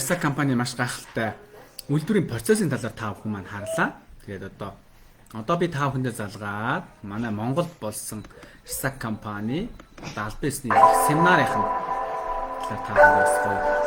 Ирсак компани маш гайхалтай үйлдвэрийн процессын талаар та бүхэн маань харлаа. Тэгээд одоо би та бүхэндээ залгаад манай Монголд болсон Ирсак компани албан ёсны семинарын талаар та бүхэнд басгая.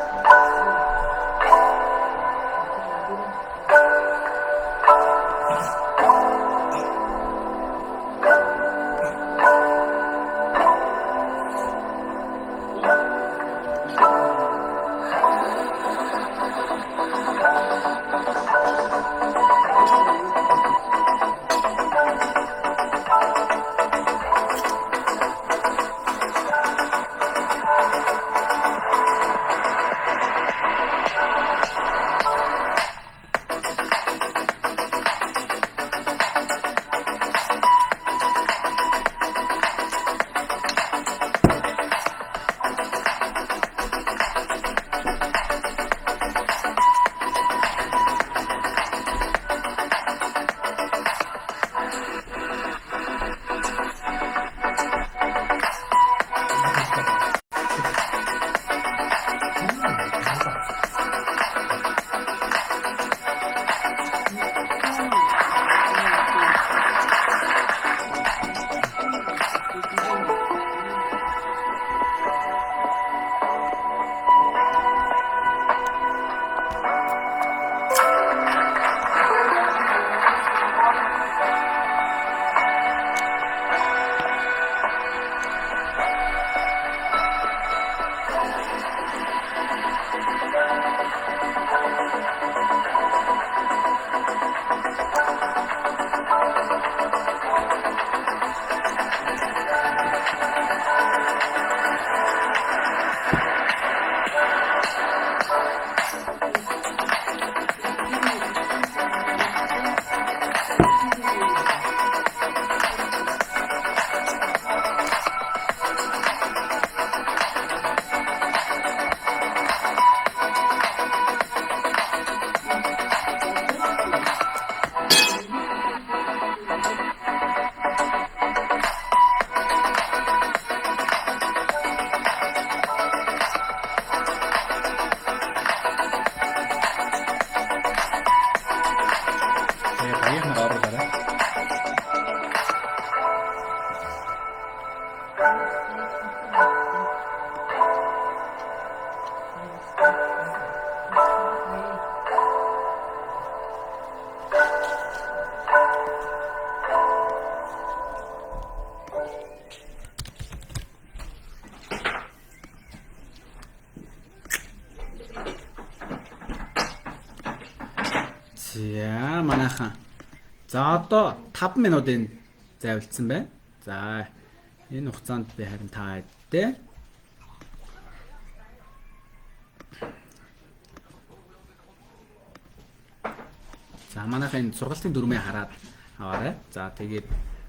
За манайхан. За одоо 5 минутын зайвалцсан байна. За энэ хугацаанд би харин та хэдтэй. За манайхан сургалтын дүрмээ хараад аваарай. За тэгээд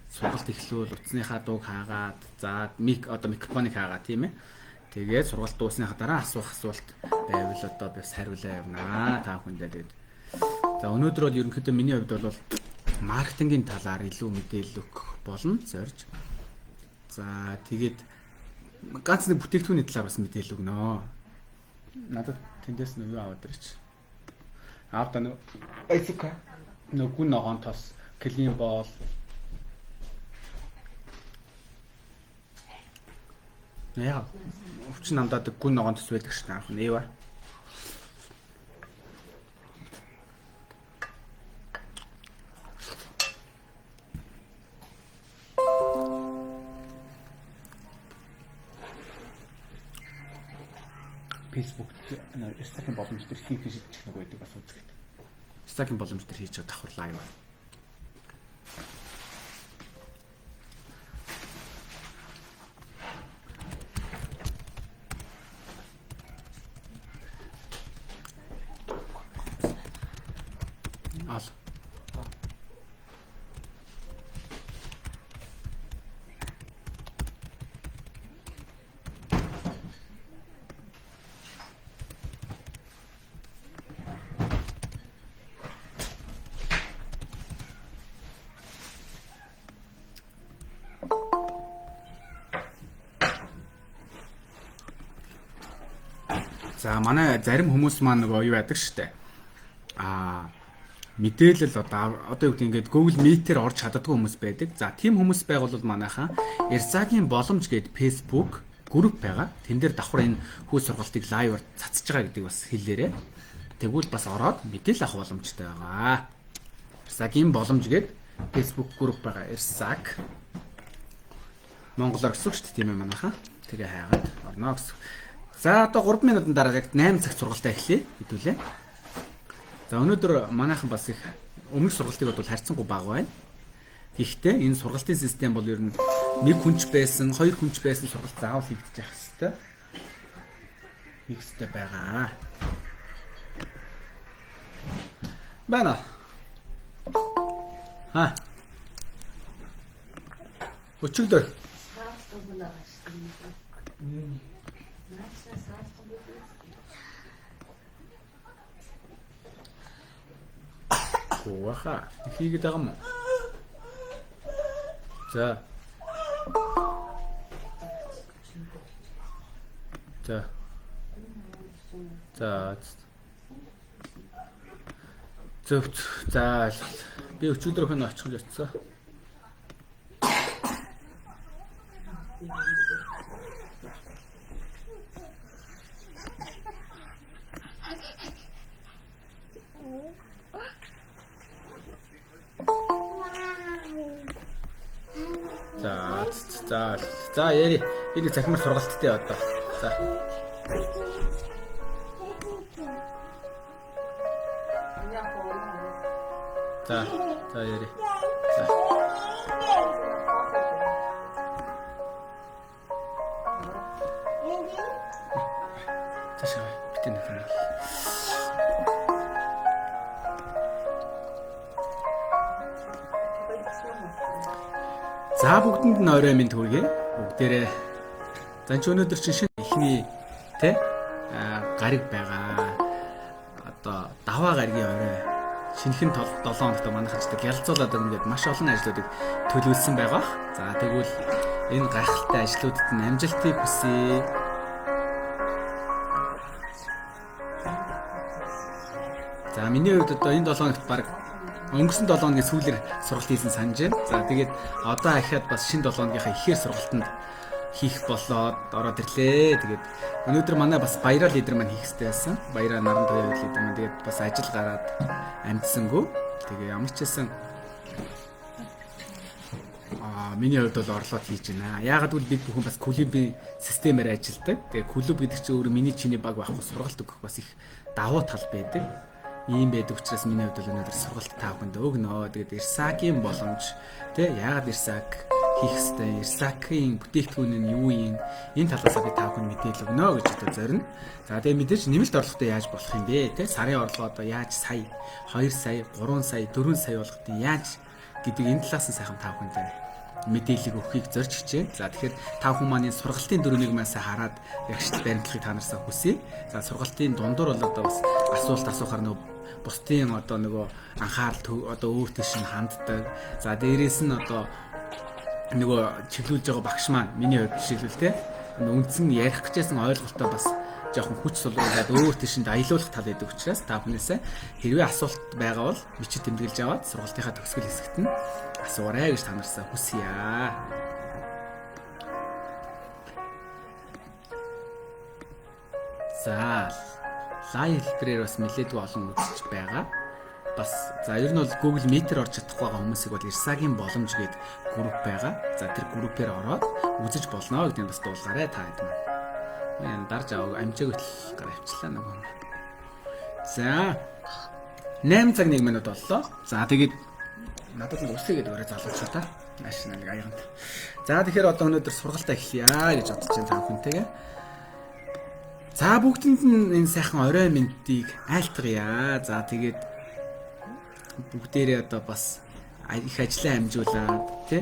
сургалт эхлүүл утасныхаа дууг хаагаад за микрофоныг хаагаад тийм ээ. Тэгээд сургалт дуусныхаа дараа асуух асуулт байвал одоо би хариулаа явнаа. Та бүхэндээ тэгээд за өнөөдөр бол ерөнхийдөө миний хувьд бол маркетингийн талаар илүү мэдээлэл өгөх болно зорж. За тэгээд ганц нэг бүтээгдэхүүний талаар бас мэдээлэл өгнө. Надад тэндээс нэг юу аваад ирч. Аавда нэг эцэг гүн ногоон тос клин бол яа өвчин намдаад гүн ногоон тос байдаг шнэ аах нээва. Facebook Instagram боломж төр хийх гэж нэг байдаг бас үзэгд. Instagram боломж төр хийж давхар лайв. Ал. За манай зарим хүмүүс маань нөгөө юу яадаг штэ. Мэдээлэл одоо юу гэдэг ингээд Google Meet-ээр орж чаддаггүй хүмүүс байдаг. За тийм хүмүүс байвал манайхаа Ирсагийн боломж гээд Facebook групп байгаа. Тэн дээр давхар энэ хүү сургалтыг лайваар цацж байгаа гэдэг бас хэлээрээ. Тэгвэл бас ороод мэдээлэл авах боломжтой байгаа. Ирсагийн боломж гээд Facebook групп байгаа. Ирсаг Монголоор гэсэн үг шүү дээ тийм ээ манайхаа. Тэгээ хайгаад орно гэсэн. За одоо 3 минутын дараа яг 8 цаг сургалтаа эхлэе хэдүүлээ. За өнөөдөр манайхан бас их өмнөх сургалтыг бодвол харьцангуй бага байна. Гэхдээ энэ сургалтын систем бол ер нь нэг хүнч байсан, хоёр хүнч байсан сургалт заавал хийгдэж явах хэрэгтэй. Хийх хэрэгтэй байгаа. Бана. Өчигдөр. Ваха, хийгээд байгаа юм уу? За. За. Би өчигдөр хөнө очих гэж бодсон. За яри энэ захимар сургалттай одоо. За яри. Ташаа битэн байна. За бүгдэнд нь орой минь хүргэе. Бүгдээрээ занч өнөөдөр чинь шинэ ихний гариг байгаа. Одоо даваа гаригийн орой. Шинэхэн 7 хоногт манайхачдаг ялцуулаад ингээд маш олон ажлуудыг төлөвлөсөн байгаа. За тэгвэл энэ гайхалтай ажлуудад нь амжилтыг хүсье. За миний хувьд одоо энэ 7 хоногт баг өнгөрсөн 7 хоногийн сүүлээр сургалт хийсэн санаж байна. За тэгээд одоо ахиад бас шинэ 7 хоногийнхаа ихээр сургалтанд хийх болоод ороод ирлээ. Тэгээд өнөөдөр манай бас баяраа лидер маань хийх хэрэгтэй байсан. Баяраа наран туяа лидер маань тэгээд бас ажил гараад амжсангүй. Тэгээ ямар ч байсан миний хувьд бол орлоод хийж байна. Яагаад гэвэл бид бүхэн бас клубын системээр ажилладаг. Тэгээ клуб гэдэг чинь өөрөө миний чиний баг байхгүй сургалт өгөх бас их давуу тал байдаг. Ийм байдаг учраас миний хувьд бол өнөөдөр сургалт та бүхэнд өгнө. Тэгээд Ирсагийн боломж яагаад Ирсаг хийх ёстой, Ирсагийн бүтээгдэхүүн нь юу юм? Энэ талаас би та бүхэнд мэдээлэл өгнө гэж одоо зорино. За тэгээд мэдээж нэмэлт орлоготой яаж болох юм бэ? Сарын орлого одоо яаж сая, 2 сая, 3 сая, 4 сая болгох юм яаж гэдэг энэ талаас нь сайхан та бүхэнд мэдээлэл өгөхийг зорж хичээ. За тэгэхээр та бүхэн маань энэ сургалтын дөрөвнийг маань хараад ягшил баримтлахыг та нараас хүсье. За сургалтын дундуур бол одоо бас асуулт асуухаар нөгөө бусдын одоо нөгөө анхаарал одоо өөр тийш нь ханддаг. За дээрээс нь одоо нөгөө чиглүүлж байгаа багш маань миний хувьд жишээлбэл үндсэн ярих гэжсэн ойлголтоо бас жоохон хүч сулруулад өөр тийшэнд аялуулах тал байдаг учраас та бүхнээсээ хэрвээ асуулт байгаа бол бичиж тэмдэглэж аваад сургалтынхаа төгсгөл хэсэгт нь асуурай гэж та нараас хүсье. За лайв хэлбэрээр бас нэлээдгүй олон үзэж байгаа. Бас за ер нь бол Google Meet-ээр орж чадахгүй байгаа хүмүүсийг бол Ирсагийн боломж гээд групп байгаа. За тэр группээр ороод үзэж болно гэдэг нь бас дуулгаарай та хэд маань. Яа дарж аваа амжааг хөтл гараа авчлаа нөгөө. За 8 цаг 1 минут боллоо. За тэгээд надад л үсээ гэдэг өрөө залгуулчих та. Нааш нэг аяганд. За тэгэхээр одоо өнөөдөр сургалтаа эхлэе гэж бодож байна та бүхэнтэйгээ. За бүгдэнд нь энэ сайхан орой мэндийг айлтгая. За тэгээд бүгдээрээ одоо бас их ажлаа амжуулаад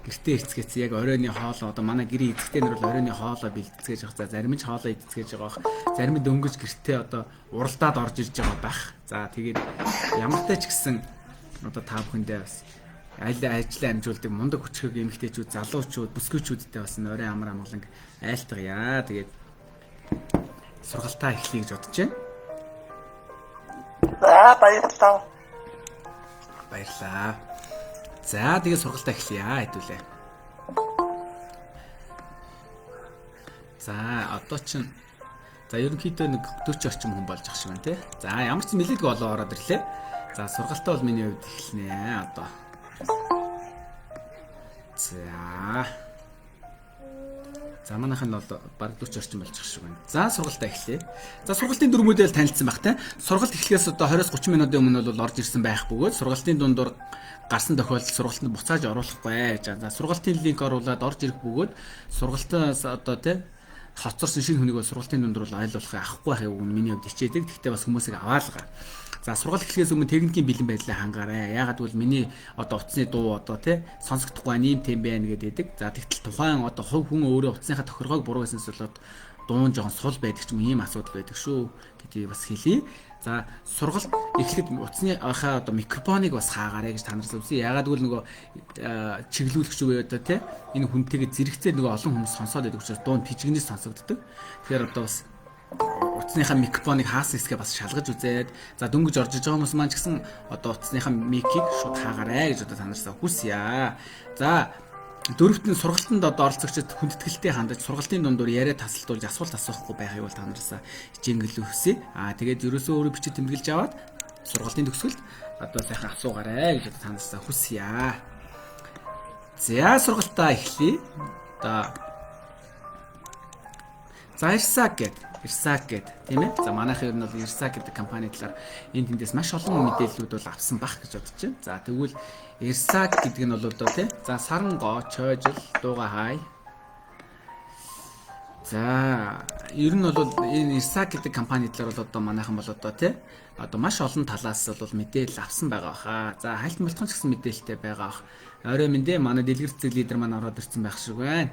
гэртээ эцгээц яг оройны хоолоо одоо манай гэрийн эцэгтэй нар бол оройны хоолоо бэлтгэж явах. За зарим нь хоолоо эцгээж байгаа. Зарим нь дөнгөж гэртээ одоо уралдаад орж ирж байгаа байх. За тэгээд ямар ч гэсэн одоо та бүхэндээ бас ажлаа амжуулдаг мундаг хүчрэг эмэгтэйчүүд, залуучууд, бүсгүйчүүдтэй бас орой амар амгалан айлтгая. Тэгээд сургалтаа эхлэе гэж бодож байна. За баярлалаа. Баярлаа. За тэгээ сургалтаа эхлэе хэдүүлээ. За одоо чинь за ерөнхийдөө нэг 40 орчим хүн болж ах шиг байна те. За ямар ч нэлээдгүй олоо ороод ирлээ. За сургалтаа бол миний хувьд эхэлнэ одоо. За манайх нь бол баг 40 орчим болж ах шиг байна. За сургалтаа эхлэе. За сургалтын дүрмүүдээ л танилцсан байх те. Сургалт эхлэхээс одоо 20-30 минутын өмнө бол орж ирсэн байх бөгөөд сургалтын дундуур гарсан тохиолдолд сургалтанд буцааж оруулахгүй гэж. За сургалтын линк оруулаад орж ирэх бөгөөд сургалтаас одоо те хоцорсон шинэ хүнийг бол сургалтын дундуур бол айлуулах авахгүй байхыг миний хувьд хичээдэг. Гэхдээ бас хүмүүсийг аваалгаа. За сургалт эхлэхээс өмнө техникийн бэлэн байдлаа хангаарай. Ягаад гэвэл миний одоо утасны дуу одоо тий сонсогдохгүй ийм тийм байна гэдэг. За тэгтэл тухайн одоо хувь хүн өөрөө утасныхаа тохиргоог буруу хийснээс болоод дуун жоохон сул байдаг ч юм ийм асуудал байдаг шүү гэдгийг бас хэлье. За сургалт эхлэхэд утасныхаа одоо микрофоныг бас хаагаарай гэж та нараас үзье. Ягаад гэвэл нөгөө чиглүүлэгч үе одоо тий энэ хүнтэйгээ зэрэгцээ нөгөө олон хүмүүс сонсоод байдаг учраас дуун пижгнээс сонсогддог. Тэгэхээр одоо бас утасныхаа микрофоныг хаасан хэсгээ бас шалгаж үзээд за дөнгөж орж иж байгаа хүмүүс маань ч гэсэн одоо утасныхаа микийг шууд хаагаарай гэж одоо та нараас хүсье. За дөрөвт нь сургалтанд одоо оролцогчид хүндэтгэлтэй хандаж сургалтын дундуур яриа тасалдуулж асуулт асуухгүй байхыг бол та нараас хичээнгэл хүсье. Тэгээд ерөөсөө өөрөө бичиж тэмдэглэж аваад сургалтын төгсгөлд одоо сайхан асуугаарай гэж одоо та нараас хүсье. За сургалтаа эхлэе. За Ирсак гэдэг тийм ээ. За манайх ер нь бол Ирсак гэдэг компани талаар энэ тэндээс маш олон мэдээллүүд бол авсан бах гэж бодож байна. За тэгвэл Ирсак гэдэг нь бол одоо тийм. За Сарангоо, Чойжил, Дууга хай. За ер нь бол энэ Ирсак гэдэг компани талаар бол одоо манайхан бол одоо тийм. Одоо маш олон талаас бол мэдээлэл авсан байгаа хаа. За хальт мултхан ч гэсэн мэдээлэлтэй байгаа ах. Орой минь дээ манай дэлгэр зээл лидер маань ороод ирсэн байх шиг байна.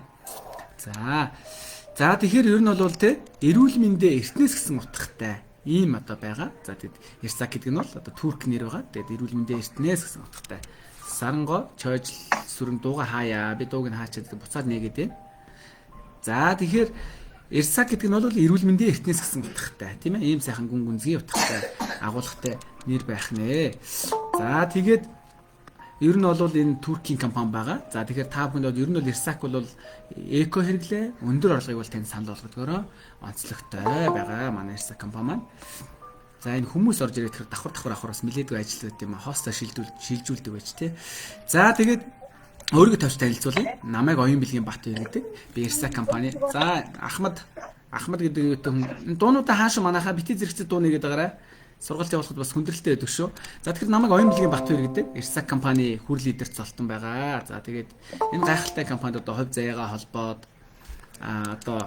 За тэгэхээр ер нь бол те эрүүл мэндэ эртнээс гэсэн утгатай ийм одоо байгаа. За тэгэд Ирсак гэдэг нь бол одоо турк нэр байгаа. Тэгэд эрүүл мэндэ эртнээс гэсэн утгатай. Саранго, Чойжл, Сүрэн дууга хаяа. Би дууг нь хаачаад буцаад нэгээд. За тэгэхээр Ирсак гэдэг нь бол эрүүл мэндэ эртнээс гэсэн утгатай. Тийм ээ. Ийм сайхан гүн гүнзгий утгатай агуулгатай нэр байх нэ. За тэгээд ер нь бол энэ туркийн компани байгаа. За тэгэхээр та бүхэнд бол ер нь бол Ирсак бол эко хэрэглээ, өндөр орлогыг бол танд санал болгодгоороо онцлогтой байгаа манай Ирсак компани маань. За энэ хүмүүс орж ирээд тэр давхар авахраас нэлээдгүй ажиллаад юм хостоо шилжүүлдэг байж тээ. За тэгээд өөрийгөө товч танилцуулъя. Намайг Оюн Билгийн Баатар гэдэг. Би Ирсак компани. За Ахмад гэдэг хүн дуунуудаа хаашаа манайхаа бити зэрэгцээ дуу нэгээд байгаарай. Сургалт явуулахад бас хүндрэлтэй байдаг шүү. За тэгэхээр намайг Оюн Билгийн Баатар гэдэг Ирсак компани хүр лидерт золтон байгаа. За тэгээд энэ гайхалтай компанид одоо хувь заяагаа холбоод одоо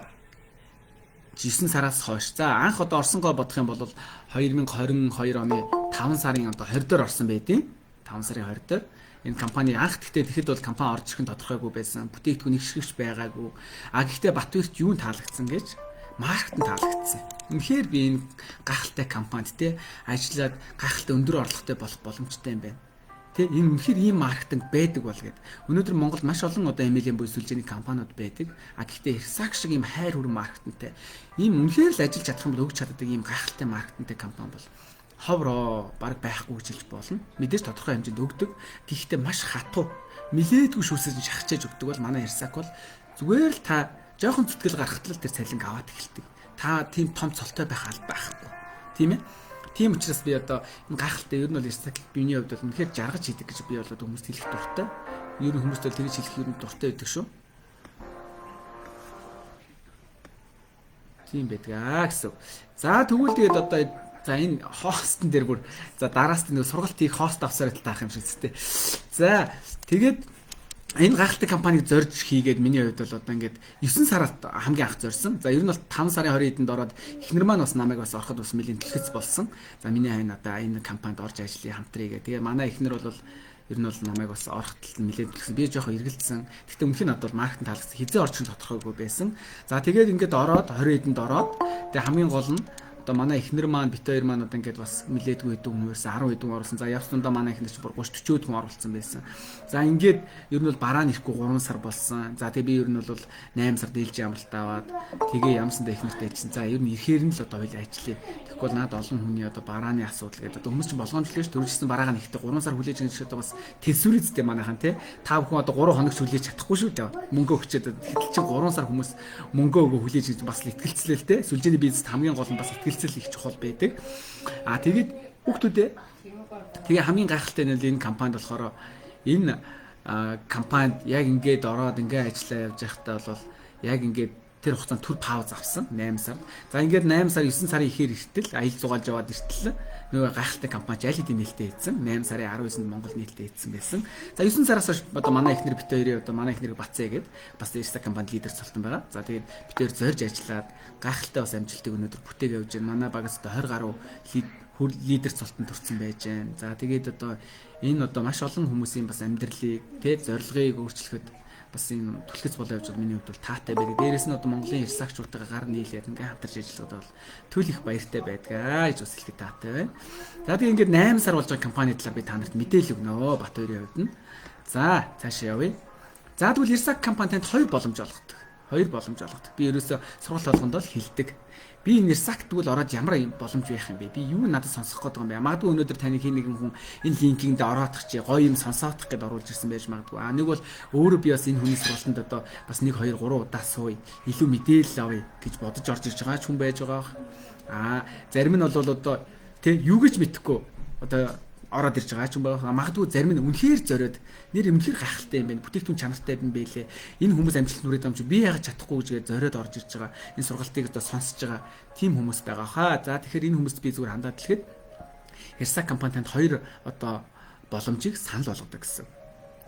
9 сараас хойш. За анх одоо орсонгоо бодох юм бол 2022 оны 5 сарын одоо 20 дээр орсон байдیں۔ 5 сарын 20 дээр энэ компани анх тэгэхэд бол компани орж ирэх нь тодорхойгүй байсан. Бүтээгдэхүүн их шигч байгаагүй. Гэхдээ Батбаярт юу таалагдсан гэж маркетинг таалагдсан. Үнэхээр би энэ гайхалтай компанид те ажиллаад гайхалтай өндөр орлоготой болох боломжтой юм байна. Тэ энэ үнэхээр ийм маркетинг байдаг бол гээд. Өнөөдөр Монголд маш олон одоо MLM буюу сүлжээний компаниуд байдаг. Гэхдээ Ирсак шиг ийм хайр хүрэн маркетингтэй ийм үнэхээр л ажиллаж чадах юм бол өгч чаддаг ийм гайхалтай маркетингтэй компани бол ховроо баг байхгүй гэж хэлж болно. Мэдээж тодорхой хэмжээнд өгдөг. Гэхдээ маш хатуу нилээдгүй шүүсэж шахчихж өгдөг бол манай Ирсак бол зүгээр л та жоохон зүтгэл гаргахад л тэр цалинг аваад эхэлдэг. Та тийм том цолтой байх аль байхгүй. Тийм ээ? Тийм учраас би одоо энэ гайхалтай ер нь бол Ирсак биний хувьд бол үнэхээр жаргаж хийдэг гэж би бол хүмүүст хэлэх дуртай. Ер нь хүмүүст бол тэгж хэлэх ер нь дуртай байдаг шүү. Тийм байдгаа гэсэн. За тэгвэл тэгээд одоо за энэ хостн дээр бүр за дараас нь сургалт хийх хост авсараа таах юм шиг зү. За тэгээд энэ гайхалтай компаниг зорж хийгээд миний хувьд бол одоо ингээд 9 сараас хамгийн анх зорьсон. За ер нь бол 5 сарын 20-нд ороод эхнэр маань бас намайг бас ороход бас нэлийн төлөвлөс болсон. За миний хайн одоо энэ компанид орж ажиллая хамтрая гэх. Тэгээ манай эхнэр бол ер нь бол намайг бас ороход нэлийн төлөвлөсөн. Би жоохон эргэлдсэн. Гэхдээ өмнөх нь надад маркетинг таалагдсан. Хизээ орчих тодорхойгүй байсан. За тэгээд ингээд ороод 20-нд ороод тэгээ хамгийн гол нь Одоо манай эхнэр маань бит хоёр маань одоо ингээд бас нилээдгүй хэдэн хүн байсан 10 хэдэн оруулсан. За явцдаа манай эхнэр чинь 30 40 хүн оруулсан байсан. За ингээд ер нь бол бараа нэхгүй 3 сар болсон. За тэгээ би ер нь бол 8 сар дийлж амралт аваад тэгээ ямсандаа эхнэртэй ичсэн. За ер нь ихээр нь л одоо хоёул ажиллая. Тэгэхгүй бол наад олон хүний одоо барааны асуудал гэдэг. Одоо хүмүүс чинь болгоомжлоо ш төрүүлсэн бараагаа нэгтээ 3 сар хүлээж байгаа шиг одоо бас тэнсвэрэгтэй манайхан тий. Та бүхэн одоо 3 хоног хүлээж чадахгүй шүү дээ. Мөнгө өгчээд хэтэл чинь 3 сар хүмүүс мөнгө өгөө хүлээж гэж бас л итгэлцлээ л тий. Сүлжээний бизнест хамгийн гол нь бас итгэлцэл их чухал байдаг. Тэгээд хүүхдүүдээ тэгээ хамгийн гайхалтай нь энэ компанид болохоор энэ компанид яг ингээд ороод ингээд ажиллаа явж байхдаа бол яг ингээд тэр хугацаанд төр пауз авсан 8 сар. За ингээд 8 сар 9 сарын ихээр иртэл аялал зугаалж яваад иртэл нөгөө гайхалтай компани Jalid нээлттэй хийсэн. 8 сарын 19-нд Монгол нээлттэй хийсэн байсан. За 9 сараас хойш одоо манай эхнэр бит хоёрын одоо манай эхнэрийг Бацаа гээд бас Ирса компанид лидер цолтон байгаа. За тэгээд бит хоёр зорж ажиллаад гайхалтай бас амжилтыг өнөөдөр бүтээг явж байна. Манай багаас одоо 20 гаруй лидер цолтон төрсэн байж байна. За тэгээд одоо энэ одоо маш олон хүмүүсийн бас амьдралыг тэг зорилгыг өөрчлөхөд бас энэ түлхэц болоо явж байгаа миний хувьд бол таатай байдаг. Дээрээс нь одоо Монголын ирсагчдуудаа гар нийлээд ингээ хамтарч ажилладаг бол төл их баяртай байдгаа гэж бас хэлэхэд таатай байна. За тэгээ ингээд 8 сар болж байгаа компани талаар би та нарт мэдээлэл өгнө Бат хоёрын хувьд нь. За цаашаа явъя. За тэгвэл ирсаг компани танд 2 боломж олгодог. 2 боломж олгодог. Би ерөөсө сургалт болгонд бол хэлдэг. Би энэ сакт тэгвэл ороод ямар боломж байх юм бэ? Би юу надад сонсох гээд байгаа юм бэ? Магадгүй өнөөдөр таны хин нэгэн хүн энэ линкинд ороодох чи гоё юм сонсоодох гээд оруулж ирсэн байж магадгүй. Нэг бол өөрөө би бас энэ хүний сургалтанд одоо бас 1 2 3 удаа сууя. Илүү мэдээлэл авъя гэж бодож орж ирж байгаа ч хүн байж байгаа. Зарим нь бол одоо тэг юу гэж мэдэхгүй одоо ороод ирж байгаа ч юм байна. Магадгүй зарим нь үнэхээр зориод нэр үнэхээр гайхалтай юм байна. Бүтээгдэхүүн чанартай юм байлээ. Энэ хүмүүс амжилт нүрээд байгаа юм чи би яагаад чадахгүй гэж зориод орж ирж байгаа. Энэ сургалтыг одоо сонсож байгаа тийм хүмүүс байгаа хаа. За тэгэхээр энэ хүмүүст би зүгээр хандаад хэлэхэд Ирса компани танд 2 одоо боломжийг санал болгодог гэсэн.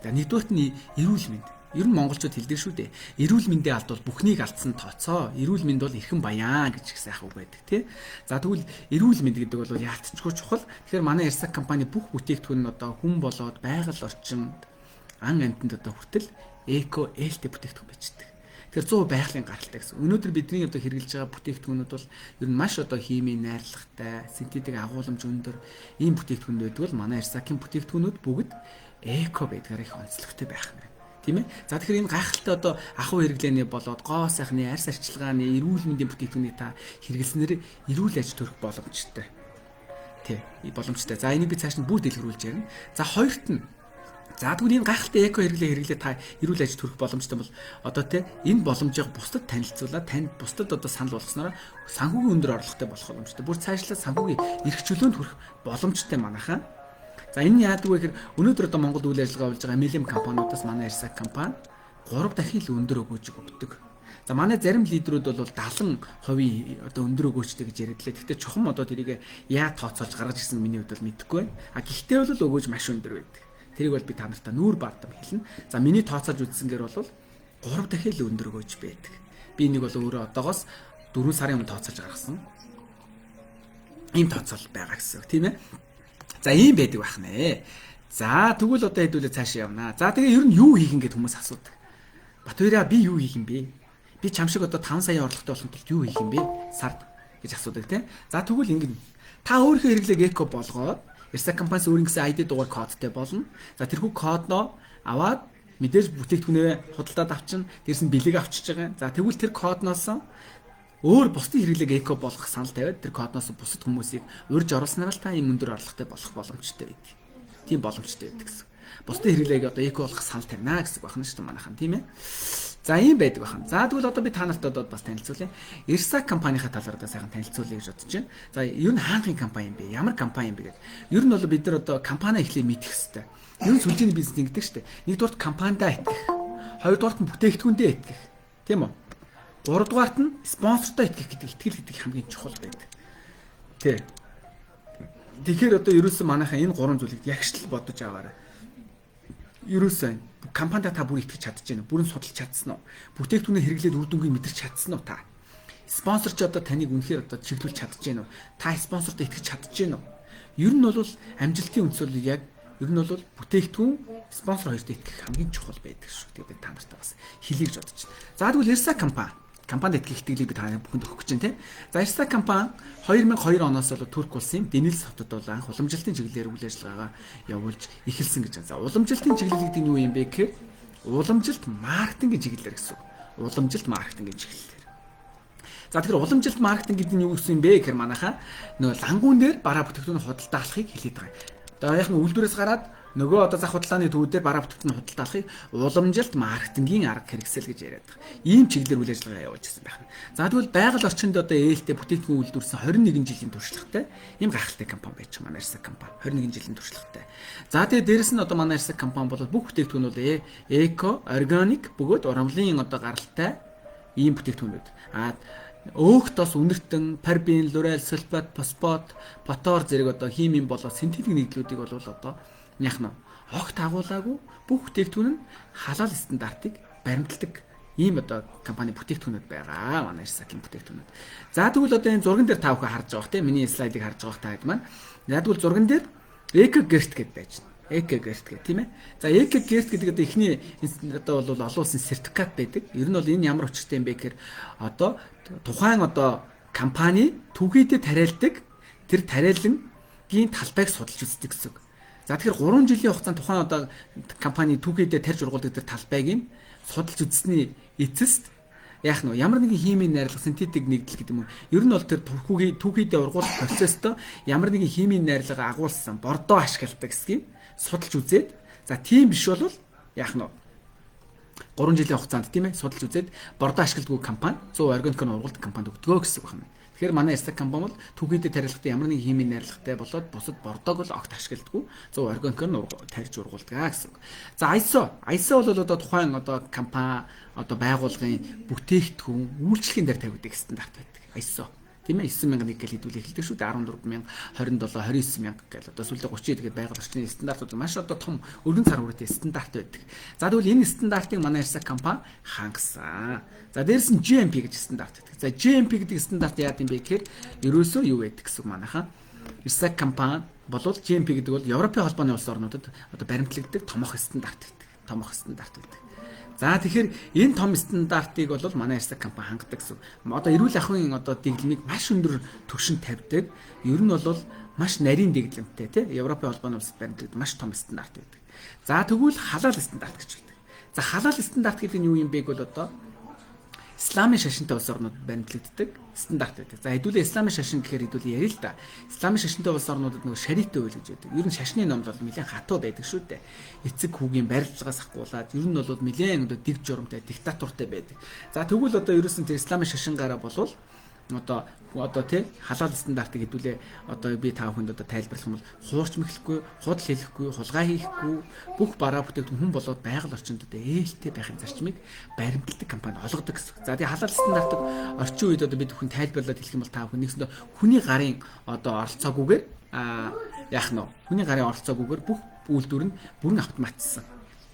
За нэгдүгээрт нь эрүүл мэнд. Ер нь монголчууд хэлдэг шүү дээ. Эрүүл мэндийн алд бол бүхнийг алдсан тооцоо. Эрүүл мэнд бол эрхэм баян гэж их сайхан үг байдаг тий. За тэгвэл эрүүл мэнд гэдэг бол яалтчгүй чухал. Тэгэхээр манай Ирсак компани бүх бүтээгдэхүүн нь одоо хүн болоод байгаль орчинд ан амьтанд одоо хүртэл эко ээлтэй бүтээгдэхүүн бичдэг. Тэгэхээр 100 байгалийн гаралтай гэсэн. Өнөөдөр бидний одоо хэрэглэж байгаа бүтээгдэхүүнүүд бол ер нь маш одоо химийн найрлагатай, синтетик агуулмж өндөр ийм бүтээгдэхүүн байдаг бол манай Ирсакийн бүтээгдэхүүнүүд бүгд эко байдгаар их онцлогтой байх нь. Тийм ээ. За тэгэхээр энэ гайхалтай одоо ахуй хэрэглээний болоод гоо сайхны арьс арчилгааны эрүүл мэндийн бүтээгдэхүүнийг та хэрэглэснээр эрүүл аж төрөх боломжтой. Тий, боломжтой. За энийг би цааш нь бүр дэлгэрүүлж ярина. За хоёрт нь за тэгвэл энэ гайхалтай эко хэрэглээ та эрүүл аж төрөх боломжтой бол одоо тий энэ боломжийг бусдад танилцуулаад танд бусдад одоо санал болгосноор санхүүгийн өндөр орлоготой болох боломжтой. Бүр цаашлаад санхүүгийн эрх чөлөөнд хүрэх боломжтой манайхаа. За энэ яадаг вэ гэхээр өнөөдөр одоо Монголд үйл ажиллагаа болж байгаа MLM компаниудаас манай Ирсак компани 3 дахин л өндөр өгөөж өгдөг. За манай зарим лидерүүд бол 70% одоо өндөр өгөөжтэй гэж яриадлаа. Гэхдээ чухам одоо тэрийг яа тооцоолж гаргаж ирсэн миний хувьд бол мэдэхгүй байна. Гэхдээ бол өгөөж маш өндөр байдаг. Тэрийг бол би та нартай нүүр бардам хэлнэ. За миний тооцоолж үзсэнгээр бол 3 дахин л өндөр өгөөж байдаг. Би энийг бол өөрөө одоогоос 4 сарын өмнө тооцоолж гаргасан. Ийм тооцоол байгаа гэсэн үг тийм ээ. За ийм байдаг байх нэ. За тэгвэл одоо хэдүүлээ цаашаа явнаа. За тэгээ ер нь юу хийх ингээд хүмүүс асуудаг. Батбаяра би юу хийх юм бэ? Би чам шиг одоо 5 сая орлоготой болох тул юу хийх юм бэ? Сард гэж асуудаг тийм. За тэгвэл ингээд та өөрийнхөө хэрэглээг эко болгоод Ирсак компаниас өөрийнхөө ID дугаар кодтай болно. За тэрхүү кодноо аваад мэдээж бүтээгдэхүүнээ худалдаад авчин, дээрс нь бэлэг авчиж байгаа. За тэгвэл тэр кодноос өөр бусдын хэрэглээг эко болгох санал тавиад тэр кодноос бусад хүмүүсийг урьж оруулснаар л та ийм өндөр орлоготой болох боломжтой байдаг. Тийм боломжтой байдаг гэсэн. Бусдын хэрэглээг одоо эко болгох санал тавина гэсэн байна шүү дээ манайхан тийм ээ. За ийм байдаг байна. За тэгвэл одоо би та нарт одоо бас танилцуулъя. Ирсак компанийнхаа талаар одоо сайхан танилцуулъя гэж бодож байна. За ер нь хаанхын компани юм бэ? Ямар компани юм бэ гэдэг. Ер нь бол бид нар одоо компани эхлээ мэдэх хэрэгтэй. Ер нь сүлжээний бизнес ингэдэг шүү дээ. Нэгдүгээрт компанидаа итгэх. Хоёрдугаарт нь бүтээгдэхүүндээ итгэх. Тийм үү? Гуравдугаарт нь спонсортой итгэх гэдэг итгэл гэдэг хамгийн чухал байдаг. Тэ. Тэгэхээр одоо ерөөсөн манайхаа энэ 3 зүйлийг ягштал бодож аваарай. Ерөөсөн компанид та бүр итгэж чадж байна. Бүрэн судалж чадсан уу? Бүтээгдэхүүнээ хэрэглээд үр дүнгийг мэдэрч чадсан уу та? Спонсор ч одоо таныг үнэхээр одоо чиглүүлж чадж байна уу? Та спонсортой итгэж чадж байна уу? Ер нь бол амжилтын үндэс бол яг ер нь бол бүтээгдэхүүн спонсор хоёрт итгэх хамгийн чухал байдаг шүү. Тэгээд та нартай бас хэлье гэж бодож байна. За тэгвэл Ирсак компанид итгэх итгэлийг би таны бүхэнд өгөх гэж байна те. За Ирсак компани 2002 оноос бол Турк улсын Денис хотод бол анх уламжлалтын чиглэлээр үйл ажиллагаагаа явуулж эхэлсэн гэж байна. За уламжлалтын чиглэл гэдэг нь юу юм бэ гэхээр уламжилт маркетингийн чиглэлээр гэсэн үг. Уламжилт маркетингийн чиглэлээр. За тэгэхээр уламжилт маркетинг гэдэг нь юу гэсэн юм бэ гэхээр манайхаа нөгөө лангуун дээр бараа бүтээгдэхүүн худалдаалахыг хэлээд байгаа. Одоо яг нь үйлдвэрээс гараад нөгөө одоо зах худлааны төвүүдээр бараа бүтээгдэхүүн худалдаалахыг уламжилт маркетингийн арга хэрэгсэл гэж яриад байгаа. Ийм чиглэлээр үйл ажиллагаа явуулж ирсэн байна. За тэгвэл байгаль орчинд одоо ээлтэй бүтээгдэхүүн үйлдвэрсэн 21 жилийн туршлагатай ийм гайхалтай компани байж байгаа манай Ирсак компани 21 жилийн туршлагатай. За тэгээд дээрэс нь одоо манай Ирсак компани бол бүх бүтээгдэхүүн бол эко, органик бөгөөд урамлын одоо гаралтай ийм бүтээгдэхүүнүүд. Өөх тос үнэртэн, парбен, лурал, сульфат, фосфат, ботор зэрэг одоо химийн болоод синтетик нэгдлүүдийг бол одоо яг нь огт агуулаагүй бүх бүтээгдэхүүн нь халал стандартыг баримтладаг ийм одоо компани бүтээгдэхүүнүүд байгаа. Манай Ирсакийн бүтээгдэхүүнүүд. За тэгвэл одоо энэ зурган дээр та бүхэн харж байгаа тийм миний слайдыг харж байгаа таад маань. Яг тэгвэл зурган дээр EcoGert гэдээ байж байна. EcoGert гэх тийм ээ. За EcoGert гэдэг одоо эхний одоо бол олон улсын сертификат байдаг. Ер нь бол энэ ямар учиртай юм бэ гэхээр одоо тухайн одоо компани түүхийдээ тариалдаг тэр тариалангийн талбайг судалж үздэг гэсэн үг. За тэгэхээр 3 жилийн хугацаанд тухайн одоо компани түүхийдээ тарьж ургуулдаг тэр талбайг нь судалж үзсний эцэст яг нь ямар нэгэн химийн найрлага синтетик нэгдэл гэдэг юм уу. Ер нь бол тэр түүхийдээ ургуулах процессто ямар нэгэн химийн найрлага агуулсан бордоо ашигладаг гэдгийг судалж үзээд за тийм биш бол яг нь 3 жилийн хугацаанд тийм ээ судалж үзээд бордоо ашигладаг компани 100 органикын ургуулдаг компанид өгдөгөө гэсэн үг байна. Тэгэхээр манай Ирсак компани бол түүхийдээ тарилгатай ямар нэгэн химийн найрлагатай болоод бусад бордог бол огт ашигладаг 100 органикын тарьж ургуулдаг гэсэн үг. За ISO бол одоо тухайн одоо компани одоо байгууллагын бүтээгдэхүүн үйлчлэгийн дээр тавигддаг стандарт байдаг. ISO тийм ээ 9001 гэж хэлдэг хэлдэг шүү дээ 14000 27 29000 гэж одоо сүүлдээ 30 тэгээд байгаль орчны стандартууд маш одоо том өргөн цар хүрээтэй стандарт байдаг. За тэгвэл энэ стандартыг манай Ирсак компани хангасан. За дээрс нь GMP гэж стандарт байдаг. За GMP гэдэг стандарт яа гэм бэ гэхээр ерөөсөө юу байдаг гэсэн манайхаа Ирсак компани болвол GMP гэдэг бол Европын холбооны улс орнуудад одоо баримтлагддаг томох стандарт байдаг. Томох стандарт байдаг. За тэгэхээр энэ том стандартыг бол манай Ирсак компани хангадаг гэсэн. Одоо эрүүл ахуйн одоо дэглэмийг маш өндөр түвшинд тавьдаг. Ер нь бол маш нарийн дэглэмтэй тий Европын холбооны улсад баримтлагддаг маш том стандарт байдаг. За тэгвэл халал стандарт гэж байдаг. За халал стандарт гэдэг нь юу юм бэ гэвэл одоо исламын шашинтай улс орнууд баримтлагддаг стандарт байдаг. За хэдүүлээ исламын шашин гэхээр хэдүүлээ ярил л да. Исламын шашинтай улс орнуудад нөгөө шариатай үйл гэж байдаг. Ер нь шашны номд бол нэлээд хатуу байдаг шүү дээ. Эцэг хүүгийн барилжлагаас ахгуулаад ер нь бол нэлээд одоо дэг журамтай диктатуртай байдаг. За тэгвэл одоо ерөөсөн тэр исламын шашингаараа болвол одоо тий халал стандартыг хэдүүлээ одоо би та бүхэнд одоо тайлбарлах юм бол хуурч мэхлэхгүй, худал хэлэхгүй, хулгай хийхгүй бүх бараа бүтээгдэхүүн хүн болоод байгаль орчинд одоо ээлтэй байхын зарчмыг баримтладаг компани олгодог гэсэн. За тий халал стандартыг орчин үед одоо бид бүхэн тайлбарлаад хэлэх юм бол та бүхэн нэгсэндээ хүний гарын одоо оролцоогүйгээр яах нь хүний гарын оролцоогүйгээр бүх үйлдвэр нь бүрэн автоматизсан.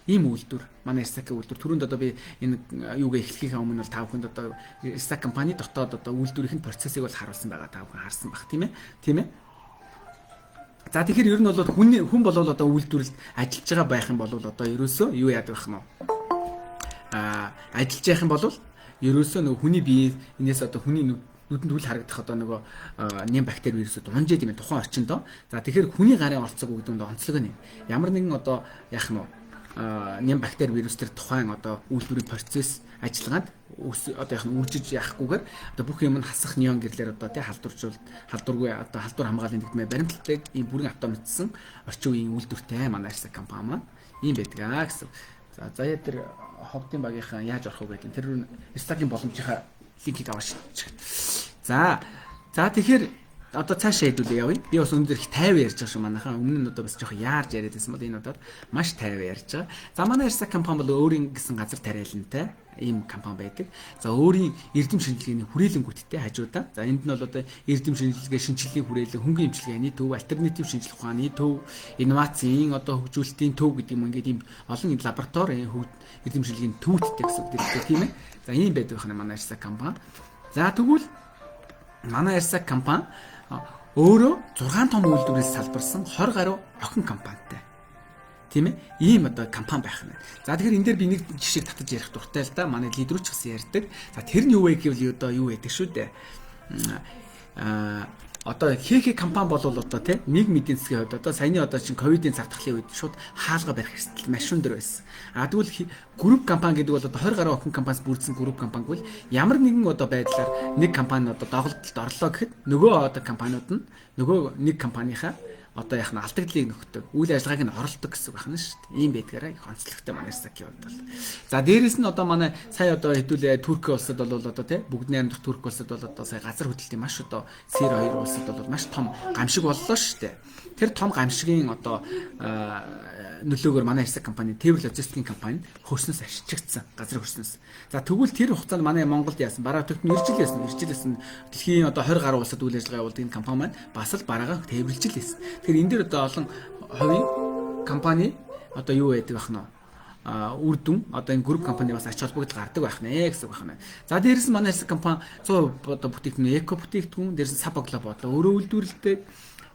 Ийм үйлдвэр манай Ирсакийн үйлдвэр түрүүнд одоо би энэ юугаа эхлэхийн өмнө бол та бүхэнд одоо Ирсак компани дотоод одоо үйлдвэрийн процессыг бол харуулсан байгаа та бүхэн харсан баг тийм ээ. За тэгэхээр ер нь бол хүн болвол одоо үйлдвэрлэлд ажиллаж байгаа байх юм бол одоо ерөөсөө юу яадаг байх нь ажиллаж байх юм бол ерөөсөө нөгөө хүний бие энэс одоо хүний нүдэнд хүл харагдах одоо нөгөө нэм бактери вирусууд унжээд юм тухайн орчиндөө. За тэгэхээр хүний гарын оролцоог гэдэг нь онцлог нь ямар нэгэн одоо яах нь нэм бактери вирус төр тухайн одоо үйлдвэрийн процесс ажиллагаанд одоо яг үржиж яахгүйгээр одоо бүх юм нь хасах неон гэрлэр одоо тий халдваргүй одоо халдвар хамгааллын нэгдмээ баримтлагдаг ийм бүрэн автоматизсан орчин үеийн үйлдвэртэй манай Ирсак компани маань ийм байдаг гэсэн. За яа тэр ховдын багийнхаа яаж орох вэ гэдэг тэр Ирсакийн боломжийнхаа линкийг аваач. За тэгэхээр одоо цаашаа хэдүүлээ явъя. Би бас өнөөдөр их 50 ярьж байгаа шүү манайхаа. Өмнө нь одоо бас жоохон яарж яриад байсан бол энэ удаад маш 50 ярьж байгаа. За манай Ирсак компани бол өөрийн гэсэн газар тариалантай ийм компани байдаг. За өөрийн эрдэм шинжилгээний хүрээлэнгүүдтэй хажуудаа. За энд нь бол одоо эрдэм шинжилгээ, шинжилгээний хүрээлэн, хөнгөн эмчилгээний төв, альтернатив шинжилгээ ухааны төв, инновацийн одоо хөгжүүлэлтийн төв гэдэг юм ингээд ийм олон лаборатори эрдэм шинжилгээний төвүүдтэй гэсэн үг дэрэгтэй тийм ээ. За ийм байдаг байна манай Ирсак компани. За тэгвэл манай Ирсак компани өөрөө 6 том үйлдвэрээс салбарсан 20 гаруй охин компанитай. Тийм ээ? Ийм одоо компани байх нь. За тэгэхээр энэ дээр би нэг жишээ татаж ярих дуртай л да. Манай лидерүүд ч гэсэн ярьдаг. За тэр нь юу вэ гэвэл одоо юу байдаг шүү дээ. Одоо хийх компани бол одоо тийм нийгмийн эдийн засгийн хувьд одоо саяны одоо чинь ковидын цаг тахлын үед шууд хаалга барих эрсдэл маш өндөр байсан. Тэгвэл групп компани гэдэг бол одоо 20 гаруй охин компаниас бүрдсэн групп компани гэвэл ямар нэгэн одоо байдлаар нэг компани одоо доголдолд орлоо гэхэд нөгөө одоо компаниуд нь нөгөө нэг компанийхаа одоо яг нь алдагдлыг нөхдөг, үйл ажиллагааг нь оролдог гэсэн үг байна шүү дээ. Ийм байдгаараа их онцлогтой манай Ирсакийн хувьд бол. За дээрэс нь одоо манай сая одоо хэдүүлээ Турк улсад бол одоо тий бүгд найрамдах Турк улсад бол одоо сая газар хөдлөлтийн маш одоо сэр хоёр улсад бол маш том гамшиг боллоо шүү дээ. Тэр том гамшигын одоо нөлөөгөөр манай Ирсак компани, Тээвэр логистикийн компани хөрснөөс ашиглагдсан, газар хөрснөөс. За тэгвэл тэр хугацаанд манай Монголд яасан? Бараа төгтөн иржилсэн дэлхийн одоо 20 гаруй улсад үйл ажиллагаа явуулдаг энэ компани маань бас л бараагаа тээвэрлж л байсан. Тэгэхээр энэ дээр одоо олон хувийн компани одоо юу байдаг бах нь үр дүн одоо энэ групп компани бас ач холбогдол гардаг байх нэ гэсэн үг байна. За дээрээс нь манай Ирсак компани 100% одоо бүтээгдэхүүн эко бүтээгдэхүүн, дээрээс нь Сапоглоб одоо өөрөө үйлдвэрлэдэг.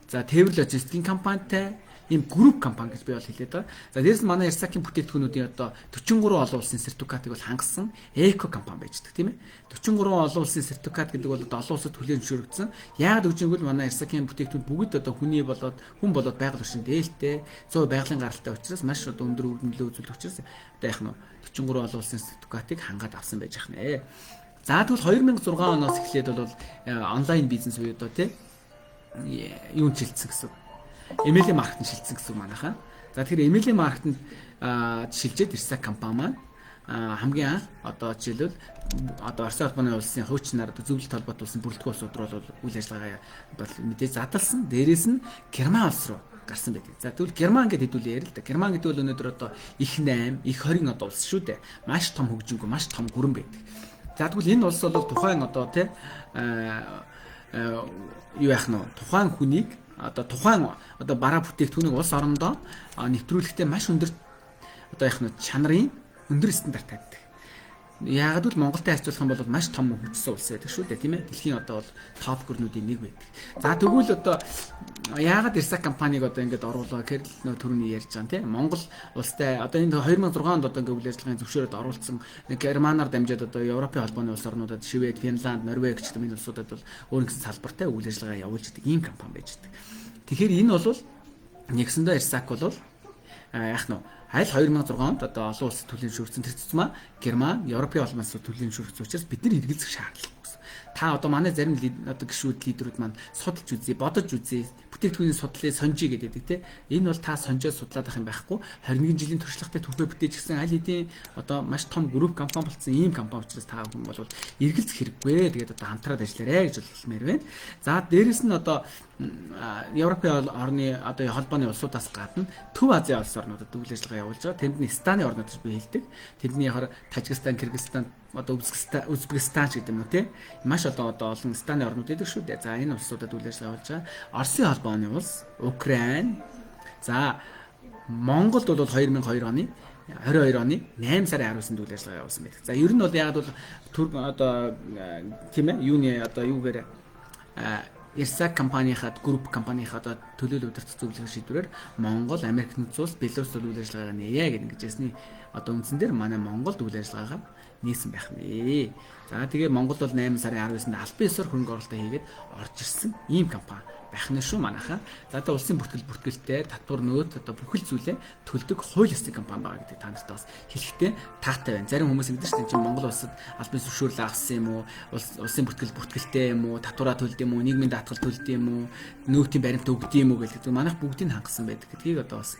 За Тээвэр логистикийн компанитай ийм групп компани гэж би бол хэлээд байгаа. За дээрээс нь манай Ирсакийн бүтээгдэхүүнүүдийн одоо 43 олон улсын сертификатыг бол хангасан эко компани байж байгаа тийм ээ. 43 олон улсын сертификат гэдэг бол одоо олон улсад хүлээн зөвшөөрөгдсөн. Яагаад гэж гэвэл манай Ирсакийн бүтээгдэхүүн бүгд одоо хүн болоод байгаль орчин дээлтэй, 100% байгалийн гаралтай учраас маш одоо өндөр үр нөлөө үзүүлэх учраас одоо яг нь 43 олон улсын сертификатыг хангаад авсан байж байгаа нэ. За тэгвэл 2006 оноос эхлээд бол онлайн бизнес буюу одоо тийм юунд шилжсэн гэсэн. Эмэйлийн маркетинг шилжсэн гэсэн манайхаа. За тэгэхээр эмэйлийн маркетинг шилжээд Ирсак компани маань хамгийн анх одоо жишээлбэл одоо Орос улбаны улсын хуучнаар зөвлөлт холбоот улсын бүрэлдэхүүн улсууд руу бол үйл ажиллагаа бол мэдээж задлсан. Дээрээс нь Герман улс руу гарсан байдаг. За тэгвэл Герман гэдээ хэдүүлээ ярил л да. Герман гэдэг бол өнөөдөр одоо их 8, их 20 одоо улс шүү дээ. Маш том хөгжингөө, маш том гүрэн байдаг. За тэгвэл энэ улс бол тухайн одоо тий юу яах нь тухайн хүнийг одоо тухайн одоо бараа бүтээгдэхүүнийг улс орондоо нэвтрүүлэхдээ маш өндөр одоо яах нь чанарын өндөр стандарт тавьдаг. Яагаад гэвэл Монголтай харьцуулах юм бол маш том хөгжсөн улс байдаг шүү дээ тийм ээ. Дэлхийн одоо бол топ гүрнүүдийн нэг байдаг. За тэгвэл одоо яагаад Ирсак компаниг одоо ингэж оруулаа гэхээр нөө түрүүний ярьж байгаа тийм Монгол улстай одоо энэ 2006 онд одоо ингэ үйл ажиллагааны зөвшөөрөлд оруулсан Германаар дамжаад одоо Европын холбооны улс орнуудад Швед, Финланд, Норвеги гэх мэт улсуудад бол өөр нэгэн салбартай үйл ажиллагаа явуулж байгаа ийм компани байж байгаа. Тэгэхээр энэ бол нэгсэндээ Ирсак бол яах нь аль 2006 онд одоо олон улсад төлөөлөн зөвшөөрсөн тэр цэцмаа Герман, Европын улсаас төлөөлөн зөвшөөрсөн учраас бид нар хэрэгэлцэх шаардлага байна. Та одоо манай зарим одоо гишүүд лидерүүд маань судалж үзье, бодож үзье, бүтээгдэхүүний судлалыг сонжий гэдэг тийм. Энэ бол та сонжоод судлаад ах юм байхгүй. 21 жилийн туршлагатай түүхээ бүтээж гисэн аль хэдийн одоо маш том групп компани болсон ийм компани учраас та хүн бол эргэлзэх хэрэггүй. Тэгээд одоо хамтраад ажиллаарэ гэж хэлмээр байна. За дээрэс нь одоо Европын орны одоо холбооны улсуудаас гадна Төв Азийн улс орнуудад үйл ажиллагаа явуулж байгаа. Тэнд нь Станы орнууд гэж би хэлдэг. Тэдний яхаар Тажикстан, Кыргызстан, одоо Узбекистан ч гэдэг юм уу тийм. Маш олон олон Станы орнууд байдаг шүү дээ. За энэ улсуудад үйл ажиллагаа явуулж байгаа. Оросын холбооны улс, Украин. За Монголд бол 2002 оны 22 оны 8 сарын 19-нд үйл ажиллагаа явуулсан байдаг. За ер нь бол яг бол одоо тийм ээ юуны одоо юугээр Ирсак компанийнхаа групп компанийнхаа одоо төлөөлөл удирдах зөвлөгөө шийдвэрээр Монгол, Америк нэгдсэн улс, Беларусь үйл ажиллагаагаа нээе гэдэг ингэжсэний одоо үндсэн дээр манай Монголд үйл ажиллагаагаа нээсэн байх нэ. За тэгээ Монгол бол 8 сарын 19-нд албан ёсоор хөрөнгө оруулалт хийгээд орж ирсэн ийм компани байх нь шүү манайхаа. За одоо улсын бүртгэлтэй татвар нөөц одоо бүхэл зүйлээ төлдөг хууль ёсны компани байгаа гэдэг та нарт бас хэлэхдээ таатай байна. Зарим хүмүүс ингэдэг шүү дээ чинь Монгол улсад албан зөвшөөрөл авсан юм уу? Улсын бүртгэлтэй юм уу? Татвараа төлд юм уу? Нийгмийн даатгал төлд юм уу? Нөөтийн баримт өгд юм уу гэдэг. Манайх бүгдийг хангасан байдаг гэдгийг одоо бас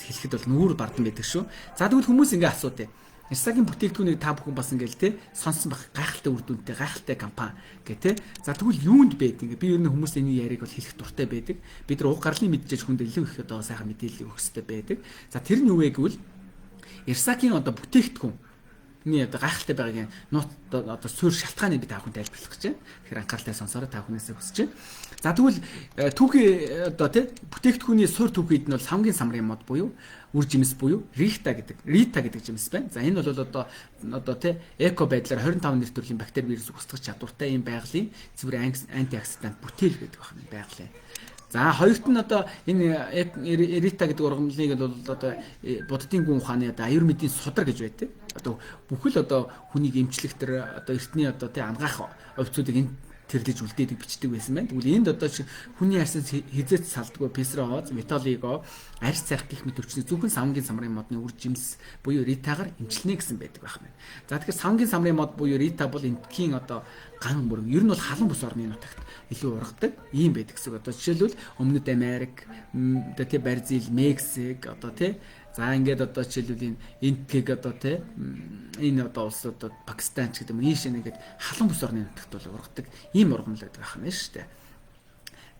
хэлэхэд бол нүүр бардан байдаг шүү. За тэгвэл хүмүүс ингэ асуудаг. Ирсакийн бүтээгдэхүүнийг та бүхэн бас ингээл те сонсон байх гайхалтай үр дүнтэй гайхалтай компани гэх те. За тэгвэл юунд байдаг? Би ер нь хүмүүс энэ яриг бол хэлэх дуртай байдаг. Бид нар уг гарлын мэдээж хүнд илүү их одоо сайхан мэдээлэл өгөх хэрэгтэй байдаг. За тэр нь юу вэ гэвэл Ирсакийн одоо бүтээгдэхүүн одоо гайхалтай байгаагийн нууц одоо суурь шалтгааныг би та бүхэнд тайлбарлах гэж байна. Тэгэхээр анхааралтай сонсороо та бүхнээсээ хүсэж байна. За тэгвэл түүхий одоо те бүтээгдэхүүний суурь түүхийд нь бол самгийн самрын мод буюу үр жимс буюу рита гэдэг жимс байна. За энэ бол одоо те эко байдлаар 25 нэр төрлийн бактери вирус устгах чадвартай ийм байгалийн цэвэр антиоксидант бүтээл гэдэг байна байгалийн. За хоёрт нь одоо энэ Эрита гэдэг ургамлыг бол одоо буддын гүн ухааны одоо аюур мэдийн судар гэж байдаг. Одоо бүхэл одоо хүнийг эмчлэх тэр одоо эртний одоо тий ангаах овцуудыг энэ тэрлэж үлдээдэг бичдэг байсан байна. Тэгвэл энд одоо хүний арьсаас хизээч салдгүй песрооз, металлиго, арьс цайх гэх мэт өвчний зөвхөн савнгийн самрын модны үр жимс буюу ритагаар эмчилнэ гэсэн байдаг байх байна. За тэгэхээр савнгийн самрын мод буюу рита бол эндхийн одоо ган мөрөг ер нь бол халан бус орны нутагт илүү ургадаг ийм байдаг гэсэн. Одоо жишээлбэл Өмнөд Америк, одоо тий Бразил, Мексик одоо тий за ингээд одоо жишээлбэл энтгийг одоо тий энэ одоо улс одоо Пакистан ч гэдэг юм ийш нэгэд халан бус орны нутагт бол ургадаг ийм ургамал байдаг байх нь шүү дээ.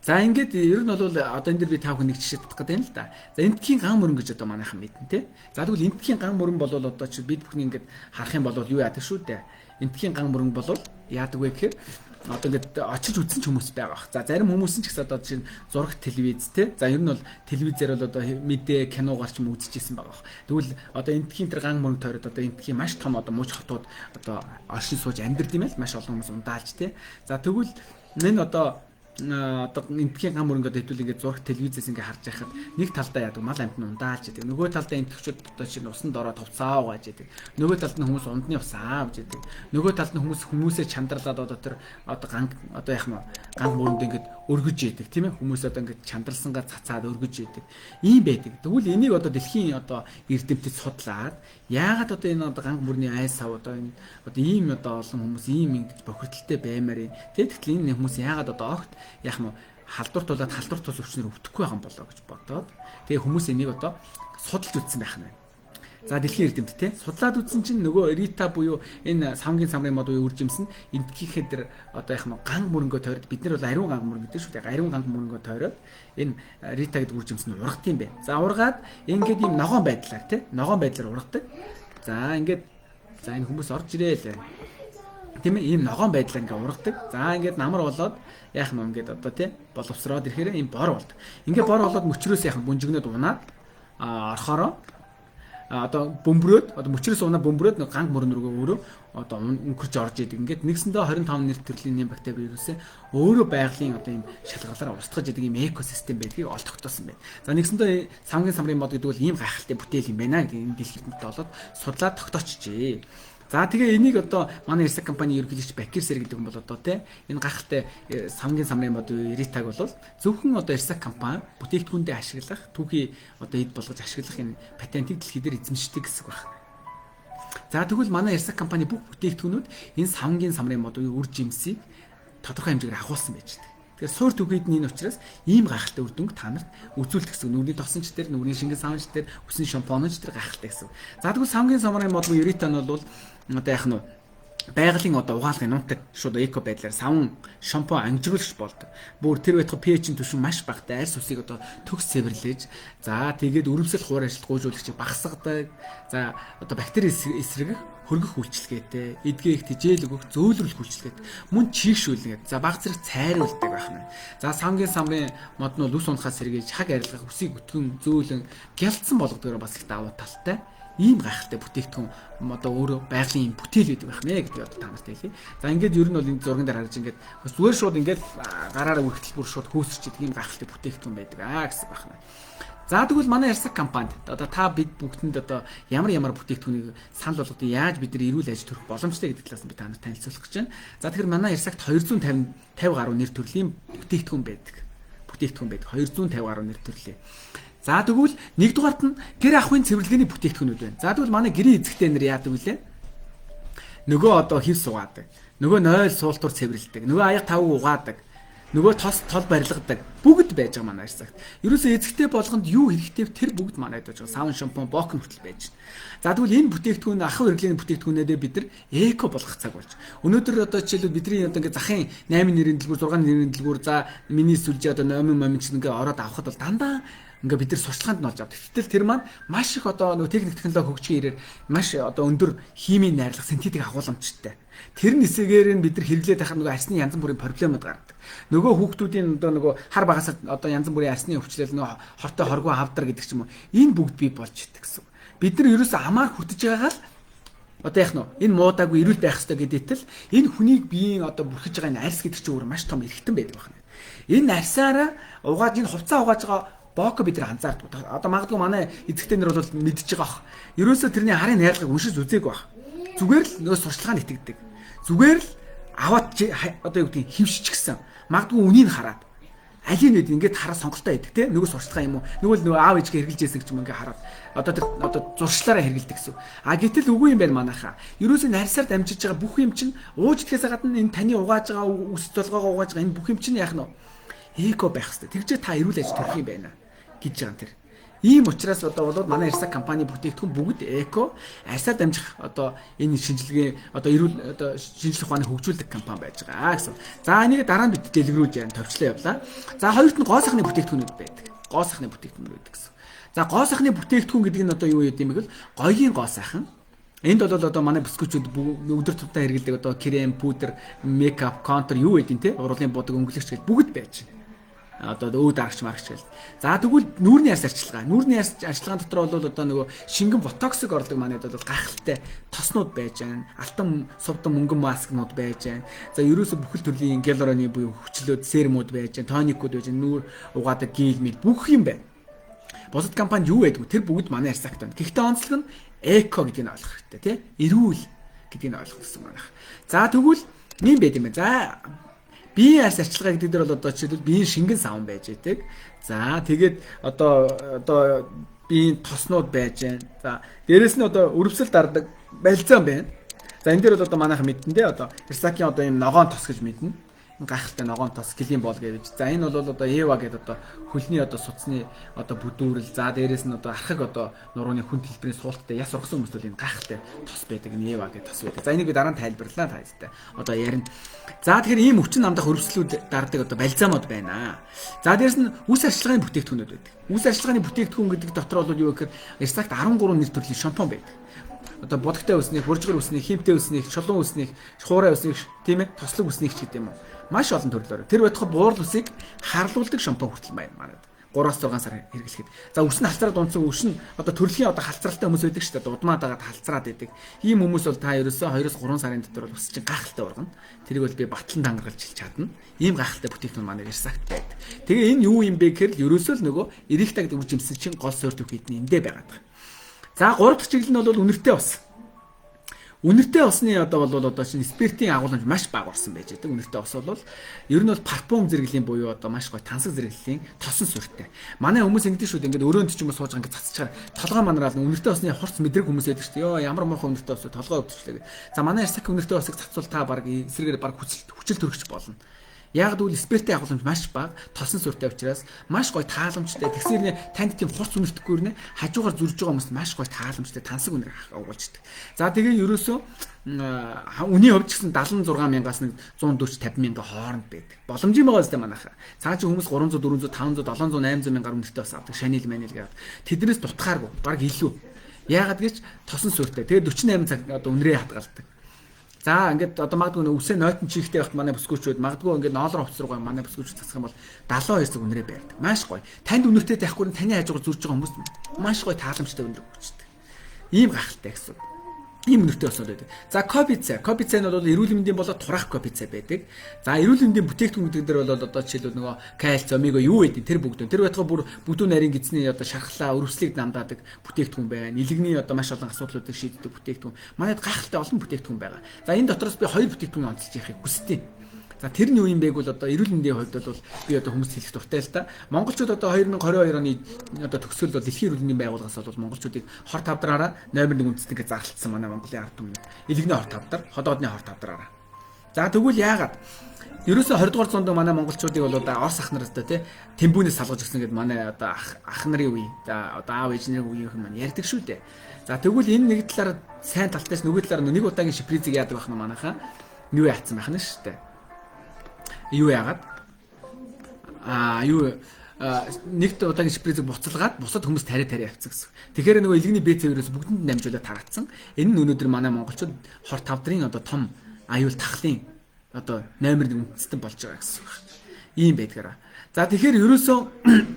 За ингээд ер нь бол одоо энэ дэр би тав нэг жишээ татах гэдэг юм л да. За энтхийн ган мөрөн гэж одоо манайхан мэднэ тий. За тэгвэл энтхийн ган мөрөн бол одоо чи бид бүхний ингээд харах юм бол юу яадаг шүү дээ. Энтхийн ган мөрөн бол яадаг вэ гэхээр одоо ингээд очиж үзсэн ч хүмүүс байгаа бах. За зарим хүмүүс ч гэсэн одоо жишээ нь зураг телевиз тий. За ер нь бол телевизээр бол одоо мэдээ киногаар ч юм үзчихсэн байгаа бах. Тэгвэл одоо энтхийн тэр ган мөрөн тойроод одоо энтхийн маш том одоо мууч хотууд одоо оршин сууж амьдэрд юм л маш олон хүмүүс ундаалж тий. За тэгвэл энэ одоо энтхийн гам мөрөнгөд хэвдүүл ингээд зураг телевизээс ингээд харж байхад нэг талдаа яадаг мал амт нь ундаалж идэг. Нөгөө талдаа энтгчүүд одоо чинь усанд ороод хувцаа угааж идэг. Нөгөө талд нь хүмүүс ундны ус аавж идэг. Нөгөө талд нь хүмүүсээ чандарлаад одоо тэр одоо ган одоо яах нь ган мөрөнд ингээд өргөж идэг тийм ээ. Хүмүүс одоо ингээд чандралсангаа цацаад өргөж идэг. Ийм байдаг. Тэгвэл энийг одоо дэлхийн одоо эрдэмтэд судлаад яагаад одоо энэ одоо ган мөрний айс сав одоо энэ одоо ийм одоо олон хүмүүс ийм ингэж бохирдолтой баймаар юм. Тэгэхдээ энэ хүмүүс яагаад одоо огт яах нь халдвартуулаад халдварт тус өвчнөр өвдөхгүй байгаа юм болоо гэж бодоод тэгээ хүмүүс энийг одоо судалж үзсэн байх нь байна. За дэлхийн эрдэмтэд те судлаад үзсэн чинь нөгөө рита буюу энэ савнгийн самрын мод буюу үржимс нь эндгийнхээ тэр одоо яах нь ган мөрөнгөө тойроод бид нар бол ариун ган мөрөнгө гэдэг шүү дээ. Ариун ган мөрөнгөө тойроод энэ рита гэдэг үржимс нь ургад юм бэ. За ургаад ингээд ийм ногоон байдлаар те ногоон байдлаар ургадаг. За ингээд за энэ хүмүүс орж ирээ л тийм ээ ийм ногоон байдлаар ингээд ургадаг. За ингээд намар болоод яах нь ингээд одоо тий боловсроод ирэхээр ийм бор болд. Ингээд бор болоод мөчрөөс яах нь бүнжигнээд унаад орхороо одоо бөмбөрөөд одоо мөчрөөс унаа бөмбөрөөд нэг ганг мөрөн рүүгээ өөрөө одоо өнгөрч орж идэг. Ингээд нэгсэндээ 25 нэр төрлийн нэм бактери вирусээ өөрөө байгалийн одоо ийм шалгалаараа устгаж идэг ийм экосистем байдгийг олж тогтоосон байна. За нэгсэндээ савнгийн самрын мод гэдэг бол ийм гайхалтай бүтээл юм байна гэдэг энэ дэлхийд болоод судлаад тогтоочжээ. За тэгээ энийг одоо манай Ирсак компани ерөнхийлөгч Бакир Сэр гэдэг хүн бол одоо тий энэ гайхалтай савнгийн самрын мод Ритаг бол зөвхөн одоо Ирсак компани бүтээгдэхүүндээ ашиглах түүхий одоо эд болгож ашиглах энэ патентыг дэлхийд эзэмшдэг гэсэн байна. За тэгвэл манай Ирсак компани бүх бүтээгдэхүүнүүд энэ савнгийн самрын мод үр жимсийг тодорхой хэмжээгээр агуулсан байж байгаа. Тэгэхээр суур түгэйд нь энэ учраас ийм гайхалтай үр дүнг та нарт үзүүлэх гэсэн нүрийн тосонч дээр нүрийн шингэн савнч дээр үсний шампунч дээр гайхалтай гэсэн. За тэгвэл савнгийн самрын мод Юритан бол одоо яах нь байгалийн одоо угаалгын нунтаг шууд эко байдлаар савн шампунь ангижруулагч болдог. Бүр тэр байтугай pH-ийн түвшин маш багтай арьс усыг одоо төгс цэвэрлэж за тэгээд өрөвсөл хуур ажилт гүйжүүлэгчийг багасгадаг. За одоо бактери эсрэгэх хөргөх үйлчлэгээтэй эдгээх тижээл өгөх зөөлрөх үйлчлэгээд мөн чийгшүүлнэ. За баг зэрэг цайруулдаг байх нь. За савнгийн самрын мод нь ус унахаас сэргийж хаг арилгах үсийг өтгөн зөөлөн гялцсан болгодгоор бас их давуу талтай. Ийм гайхалтай бүтээгдэхүүн одоо өөрөө байгалийн бүтээл байдаг байх нэ гэдэг одоо та нарт хэлье. За ингээд ер нь бол энэ зурган дээр харж ингээд зүгээр шууд ингээд гараараа үргэлжлэл бүр шууд хөөсөрч идэг ийм гайхалтай бүтээгдэхүүн байдаг гэсэн байх нь. За тэгвэл манай Ирсак компанид одоо та бид бүгдэнд одоо ямар бүтээгдэхүүнийг санал болгох яаж бид нар эрүүл ажил төрөх боломжтой гэдэг талаас нь би та нарт танилцуулах гэж байна. За тэгэхээр манай Ирсакт 250 гаруй нэр төрлийн бүтээгдэхүүн байдаг. 250 гаруй нэр төрлийн. За тэгвэл нэгдүгээрт нь гэр ахуйн цэвэрлэгээний бүтээгдэхүүнүүд байна. За тэгвэл манай гэрийн эзэгтэй нэр яадаг вүлээ? Нөгөө одоо хив суугадаг. Нөгөө 0 суултур цэвэрлдэг. Нөгөө аяг тав угаадаг. Нөгөө тол барилгадаг. Бүгд байж байгаа манай Ирсакт. Ерөөсөө эзэгтэй болгонд юу хэрэгтэй тэр бүгд манайд байж байгаа. Савн шампунь бокн хүртэл байж байна. За тэгвэл энэ бүтээгдэхүүн ахуй хэрэглээний бүтээгдэхүүнээдээ бид нар эко болгох цаг болж. Өнөөдөр одоо жишээлбэл бидний одоо ингээ захын 8 нэрийн дэлгүүр 6 нэрийн дэлгүүр за миний сүлжээ одоо номын момч ингээ ороод авахд бол дандаа ингээ бид нар сурчлаганд нь олж авдаг. Гэтэл тэр маань маш их одоо нөгөө техник технологи хөгжихийн ирээр маш одоо өндөр химийн найрлах синтетик агуулмжтай. Тэр нисэгээр нь бид нар хэрэглээд байхад нөгөө арсны янз бүрийн проблемууд гардаг. Нөгөө хүүхдүүдийн одоо нөгөө хар багаас одоо янз бүрийн арсны өвчлөл нөгөө хортой хоргоо авдар гэдэг ч юм уу. Энэ бүгд бий болж идэг гэсэн. Бид нар ерөөсөө амаар хүртэж байгаа л одоо яах нь энэ муудаагүй эрүүл байх хэрэгтэй гэдэгт л энэ хүнийг биеийн одоо бүрхэж байгаа энэ арьс гэдэг чинь өөр маш том эрхтэн байдаг байна. Энэ нарсаараа угааж энэ хувцас угааж байгаа боко бид нар анзаардаг. Одоо магадгүй манай эзэгтэй нар бол мэдж байгаа бах. Ерөөсөө тэрний харын найрлагыг уншиж үзээгүй бах. Зүгээр л нөгөө сурчлагаанд итгэдэг. Зүгээр л аваад одоо юу гэдгийг хөвшчихсэн. Магадгүй үнийг хараад алийг нь ингээд хараа сонголтоо идэг те нөгөө сурчлага юм уу нөгөө аав ээжгээ хэрглэж байсан гэж юм ингээд хараад одоо зуршлаараа хэргэлдэг гэсэн. А гэтэл үгүй юм байна манайхаа. Ерөөсөө нарсаар дамжиж байгаа бүх юм чинь ууж идэхээс гадна энэ таны угааж байгаа үс толгоогоо угааж байгаа энэ бүх юм чинь яах нь эко байх хэрэгтэй. Тэгжээ та эрүүл аж төрөх юм байна гэж байгаа юм тэр. Ийм учраас одоо болоод манай Ирсак компани бүтээгдэхүүн бүгд эко арьсаар дамжих одоо энэ шинжилгээ одоо эрүүл одоо шинжилгээ ухааныг хөгжүүлдэг компани байж байгаа гэсэн. За энийг дараа нь бид дэлгэрүүлж яан товчлоо явлаа. За хоёрт нь гоо сайхны бүтээгдэхүүнүүд байдаг. Гоо сайхны бүтээгдэхүүнүүд байдаг гэсэн. За гоо сайхны бүтээгдэхүүн гэдэг нь одоо юу юм бэ гэвэл гоёгийн гоо сайхан. Энд бол одоо манай бүсгүүчүүд өдөр тутмын хэрэглэдэг одоо крем, пудр, мейкап, контур юу гэдэг те урлын бодог өнгөлөгч гэл бүгд байж байна. Одоо өөд аргач маргач гэл. За тэгвэл нүүрний арьс арчилгаа. Нүүрний арьс арчилгаан дотор бол одоо нөгөө шингэн ботоксыг орлог манайд бол гайхалтай тоснууд байж байна. Алтан сувдан мөнгөн маскнууд байж байна. За ерөөсө бүхэл төрлийн гиалуроны буюу хүчлүүд, серумууд байж байна. тоникууд байж байна. Нүүр угаадаг гил мэл бүх юм байна. Бусад компанид юу байдгүй тэр бүгд манай арьсагт байна. Гэхдээ онцлог нь эко гэдгийг ойлгох хэрэгтэй тий. Эрүүл гэдгийг ойлгох гэсэн манайх. За тэгвэл ийм байд юм байна. За биеийн арьс арчилгаа гэдэг дээр бол одоо жишээлбэл биеийн шингэн савн байж байдаг. За тэгээд одоо биеийн тоснууд байж байна. За дээрэс нь одоо өрөвсөл дардаг балзан байна. За энэ дээр бол одоо манайхан мэдэн дээ одоо Ирсакийн одоо юм ногоон тос гэж мэднэ. Гайхалтай ногоон тос гэлийн бол гэж. За энэ бол одоо Эва гэдэг одоо хөлний одоо суцны одоо бүдүүрэл. За дээрэс нь одоо архаг одоо нурууны хүн хэлбэрийн суулттай яс ургасан хүмүүс бол энэ гайхалтай тос байдаг. Энэ Эва гэдэг тос байдаг. За энийг би дараа нь тайлбарлаа та хэвээр. Одоо ярина. За тэгэхээр ийм өвчин намдах өрөвслүүд дардаг одоо балзамууд байна. За дээрэс нь үс арчилгааны бүтээгдэхүүнүүд байдаг. Үс арчилгааны бүтээгдэхүүн гэдэг дотор бол юу гэхээр Ирсакт 13 нэр төрлийн шампунь байдаг. Одоо бодогтой үснийг, хуржгар үснийг, химтэй үснийг, шулуун үснийг, хуурай үснийг тийм ээ, тослог үснийг ч гэдэг юм уу. Маш олон төрлөөр. Тэр байтугай буурал үсийг харлуулдаг шампунь хүртэл байна. 3-6 сар хэрэглэхэд. За үс нь халцраад унцсан үс нь одоо төрөлхийн одоо халцралтай хүмүүс байдаг шүү дээ. Удмаа дагаад халцраад байдаг. Ийм хүмүүс бол та ерөөсөө 2-3 сарын дотор бол ус чинь гайхалтай ургана. Тэрийг бол би батлан дангаргалж хэлж чадна. Ийм гайхалтай бүтээгдэхүүн манай Ирсакт байдаг. Тэгээ энэ юу юм бэ гэхээр ерөөсөө л нөгөө эрэгтэй гэдэг үгжимсэн чинь гол сорт үхийдний эндээ байгаад байгаа. За 3 дахь чиглэл нь бол үнэртэй ус. Үнэртэй усны одоо шинэ спиртийн агуулмж маш бага орсон байж байгаа. Үнэртэй ус бол ер нь бол парфюм зэрэглэлийн буюу одоо маш гоё тансаг зэрэглэлийн тосон сүртэй. Манай хүмүүс ингэдэг шүү дээ. Ингээд өрөөнд ч юм уу сууж байгаа ингээд цацчихаар толгой манараад үнэртэй усны хурц мэдрэг хүмүүс байдаг шүү дээ. Йоо ямар муухай үнэртэй ус толгой өвдчихлээ. За манай Ирсак үнэртэй усыг цацвал та баг эсрэгээр баг хүчил төрөгч болно. Яг гэвэл спиртийн агуулмж маш бага, тосон сүртэй учраас маш гоё тааламжтай. Тэгсэрнэ танд тийм хурц үнэртэхгүй нэ хажуугаар зүрж байгаа хүмүүст маш гоё тааламжтай тансаг үнэр агуулждаг. За тэгээ ерөөсөө үний хувьд ч гэсэн 76,000-аас 140-50 мянган хооронд байдаг. Боломжийн байгаа зү манайхаа. Цаа чи хүмүүс 300, 400, 500, 700, 800 мянгаар үнэртэй бас авдаг. Шанил манил гэдэг. Тэднээс дутгааргүй. Бараг илүү. Яагаад гэж тосон сүртэй. Тэгээ 48 цаг одоо үнрээ хатгалдаг. За ингээд одоо магадгүй үсээ нойтон чихтэй байхад манай бүсгүүчүүд магадгүй ингээд ноолор хувцс руугаа манай бүсгүүчүүд засах юм бол 72 цаг үнрээ барьдаг. Маш гоё. Танд үнэртэй тахгүй таны хажуугаар зурж байгаа хүмүүс маш гоё тааламжтай үнэр өгчдөг. Ийм гахалтай гэсэн. Ийм үнэртэй бас байдаг. За копица. Копица нь бол эрүүл мэндийн болоод турах копица байдаг. За эрүүл мэндийн бүтээгдэхүүн гэдэг дээр бол одоо жишээлбэл нөгөө кальц, омега юу гэдэг тэр бүгд. Тэр байтугай бүр бүдүүн нарийн гидсний одоо шархлаа, өрөвслийг намдаадаг бүтээгдэхүүн байна. Илэгний одоо маш олон асуудлуудыг шийддэг бүтээгдэхүүн. Манайд гайхалтай олон бүтээгдэхүүн байгаа. За энэ дотроос би хоёр бүтээгдэхүүн онцолж яхих хүсдэг. За тэр нь юу юм бэ гэвэл одоо эрүүл мэндийн хувьд бол би одоо хүмүүст хэлэх дуртай л та. Монголчууд одоо 2022 оны одоо төгсгөл бол дэлхийн эрүүл мэндийн байгууллагаас бол монголчуудыг хор тавдраараа номер 1 үндэстнийг зарлцсан манай Монголын ард түмэн. Илэгний хор тавдар, ходоодны хор тавдраараа. За тэгвэл яагаад? Ерөөсөө 20 дугаар зуунд манай монголчуудыг бол одоо Орос ах нартай тий Тэмбүүнээс салгаж өгсөн гэдээ манай одоо ах нарын үе одоо аав ээж нарын үеийн хүмүүс маань ярьдаг шүү дээ. За тэгвэл энэ нэг талаараа сайн талтайс нөгөө талаараа нэг удаагийн шипризийг яадаг байх нь манайхаа юу яатсан байх нь шүү дээ. Юу яагаад нэг удаагийн шипризийг буцалгаад бусад хүмүүс тариа авцсан гэсэн. Тэгэхээр нөгөө илгэний БЦ-вироос бүгдэнд намжуулаад тараацсан. Энэ нь өнөөдөр манай монголчууд хор тавдрын одоо том аюул тахлын одоо номер 1 үндэстэн болж байгаа гэсэн үг. Ийм байдгаараа. За тэгэхээр ерөөсөө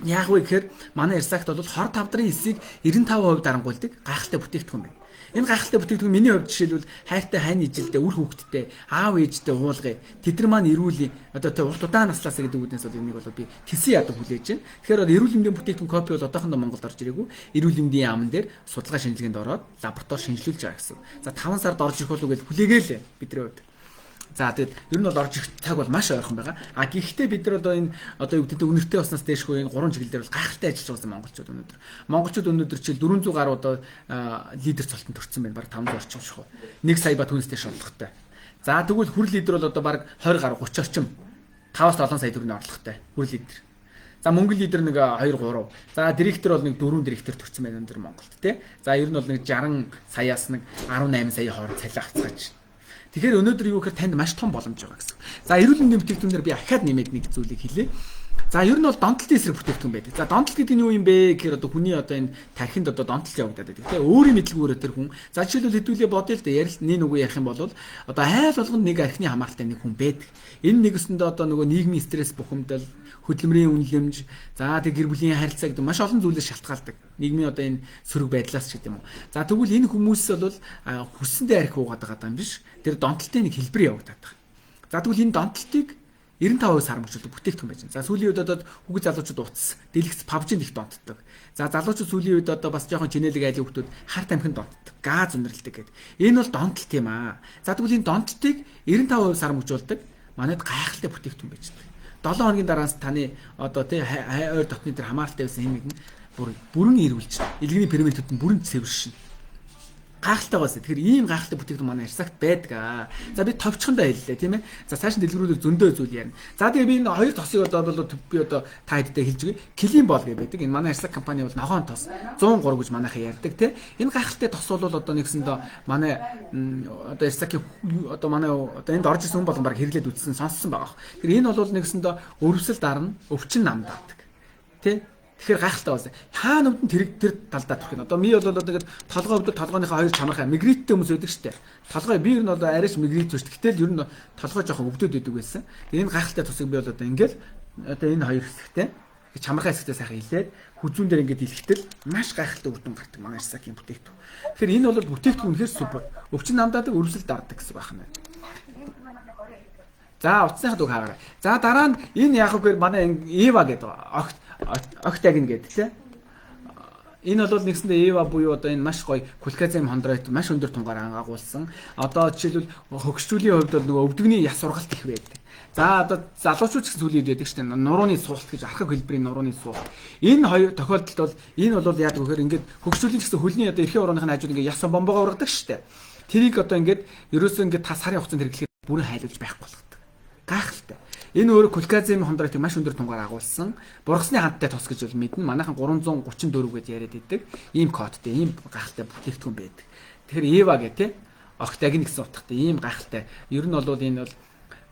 яах вэ гэхээр манай Ирсакт бол хор тавдрын эсийг 95% дарангуйлдаг гайхалтай бүтээгдэхүүн байна. Энэ гайхалтай бүтээгдэхүүн миний хувьд жишээлбэл хайртай хань ижилдээ үр хүүхэдтэй аав ээжтэй уулгая. Тэд нар маань эрүүлийн одоо тэ урт удаан наслаасаа гэдэг үгнээс бол энийг бол би тэсэн яадаг хүлээж байна. Тэгэхээр эрүүл мэндийн бүтээгдэхүүн копи бол одоохондоо Монголд орж ирээгүй. Эрүүл мэндийн яамн дээр судалгаа шинжилгээнд ороод лаборатори шинжилүүлж байгаа гэсэн. За 5 сард орж ирэх болов гэж хүлээгээл бидний хувьд. За тэгээд ер нь бол орж ирэх цаг бол маш ойрхон байгаа. А гэхдээ бид нар одоо энэ одоо юу гэдэг үнэртэй уснаас дээшгүй энэ 3 чиглэлээр бол гайхалтай ажиллаж байгаа монголчууд өнөөдөр. Монголчууд өнөөдөр жишээл 400 гаруй одоо лидер цолтонд төрсэн байна. Бараг 500 орчим шүү. 1 сая ба түүнээс дээш орлоготой. За тэгвэл хүр лидер бол одоо бараг 20 гаруй 30 орчим 5-аас 7 сая төгрөгийн орлоготой хүр лидер. За мөнгө лидер нэг 2 3. За директор бол нэг 4 директор төрсэн байна өнөөдөр Монголд тий. За ер нь бол нэг 60 саяас нэг 18 сая хоорон цалин авцгааж. Тэгэхээр өнөөдөр юу гэхээр танд маш том боломж байгаа гэсэн. За эрүүл мэндийн бүтээгдэхүүнээр би ахаад нэмээд нэг зүйлийг хэлье. За ер нь бол донтолтын эсрэг бүтээгдэхүүн байдаг. За донтолт гэдэг нь юу юм бэ гэхээр одоо хүний одоо энэ тархинд одоо донтолт явагдаад байдаг. Тэгээ өөрийн мэдлэгүүрээ тэр хүн за жишээлбэл хэдүүлээ бодъё л да ярил нэг үгүй ярих юм бол одоо айл болгонд нэг архины хамааралтай нэг хүн байдаг. Энэ нэгэсэндээ одоо нөгөө нийгмийн стресс бухимдал хөдөлмөрийн үнэлэмж за тэг гэр бүлийн харилцаа гэдэг маш олон зүйлээс шалтгаалдаг. Нийгмийн одоо энэ сөрөг байдлаас ч гэдэг юм уу. За тэгвэл энэ хүмүүс бол хүссэндээ архи уугаад байгаа юм биш. Тэр донтолтын нэг хэлбэр явагдаад байгаа. За тэгвэл энэ донтолтыг 95% харамжуулдаг бүтээгдэхүүн байж байна. За сүүлийн үед одоо хүүхэд залуучууд утас, дэлгэц, PUBG-нд их донтдог. За залуучууд сүүлийн үед одоо бас жоохон чинэлэг айлын хүүхдүүд харт амхинд донтдог, газ үнэрлдэг гэдэг. Энэ бол донтолт юм аа. За тэгвэл энэ донтолтыг 95% харамжуулдаг манайд гайхалтай бүтээгдэхүүн байж байна. 7 хоногийн дараас таны одоо тий ойр дотны тэр хамааралтай байсан хэмиг нь бүрэн ирүүлж, илгэний пирамидууд нь бүрэн цэвэршин. Гайхалтай байсан. Тэгэхээр ийм гайхалтай бүтээгдэхүүн манай Ирсакт байдаг аа. За би товчхондоо хэллээ тийм ээ. За цааш нь дэлгэрүүлэх зөндөө зүйл ярина. За тэгээ би энэ хоёр тосыг одоо би одоо та хэдтэй хэлж өгье. Клин бол гэдэг. Энэ манай Ирсак компани бол ногоон тос 103 гэж манайхаа ярьдаг тийм. Энэ гайхалтай тос бол одоо нэгсэндээ манай одоо Ирсакийн одоо манай одоо энд орж ирсэн хүн болгон баг хэрэглээд үзсэн сонссон байгаа. Тэгэхээр энэ бол нэгсэндээ өрөвсөл дарна, өвчин намдаадаг. Тэ? Тэгэхээр гайхалтай байсан. Хаана өвд нь тэр талдаа төрх юм. Одоо ми бол тэгээд толгой өвдөд толгойнхоо хоёр чанархаа мигриттэй хүмүүс байдаг шүү дээ. Толгой би ер нь одоо арайч мигрит зүш. Гэтэл ер нь толгой жоохон өвдөд байдаг байсан. Тэгээд энэ гайхалтай тусыг би бол одоо ингээл одоо энэ хоёр хэсэгтэй чамархаа хэсэгтээ сайхан хилээд хүзүүн дээр ингээд илгэтэл маш гайхалтай үр дүн гардаг манай Ирсакийн бүтээгдэхүүн. Тэгэхээр энэ бол бүтээгдэхүүн үнэхээр супер. Өвчин намдаадаг өрөвсөл дардаг гэсэн байх нь. За утасныхад үг хаагаарай. За дараа нь энэ яг үгээр манай Эва гэдэг Октагин гэдэг тийм. Энэ бол нэгсэндээ Эва буюу одоо энэ маш гоё кулказим хондроид маш өндөр тунгаар агуулсан. Одоо жишээлбэл хөгшчүүлийн хувьд бол нөгөө өвдөгний яс сургалт их байдаг. За одоо залуучууд гэсэн зүйлүүд байдаг шүү дээ. Нурууны суулт гэж архаг хэлбэрийн нурууны суулт. Энэ хоёр тохиолдолд бол энэ бол яадаг вэхээр ингээд хөгшчүүлийн гэсэн хөлний одоо эрхийн урууныхын хажууд ингээд яс бомбогоо ургадаг шүү дээ. Тэрийг одоо ингээд ерөөсөө ингээд та сарын хугацаанд хэрэглэхээр бүрэн хайлуулж байхгүй болгодог. Гайхалтай. Энэ өөрөө кулказим хондройтыг маш өндөр тунгаар агуулсан. Бургасны ханттай тос гэж бол мэднэ. Манайхан 334 гэж яриад идэг. Ийм кодтой, ийм гайхалтай бүтээгдэхүүн байдаг. Тэгэхээр Эва гэх тээ Октагин гэсэн утгатай ийм гайхалтай. Ер нь бол энэ бол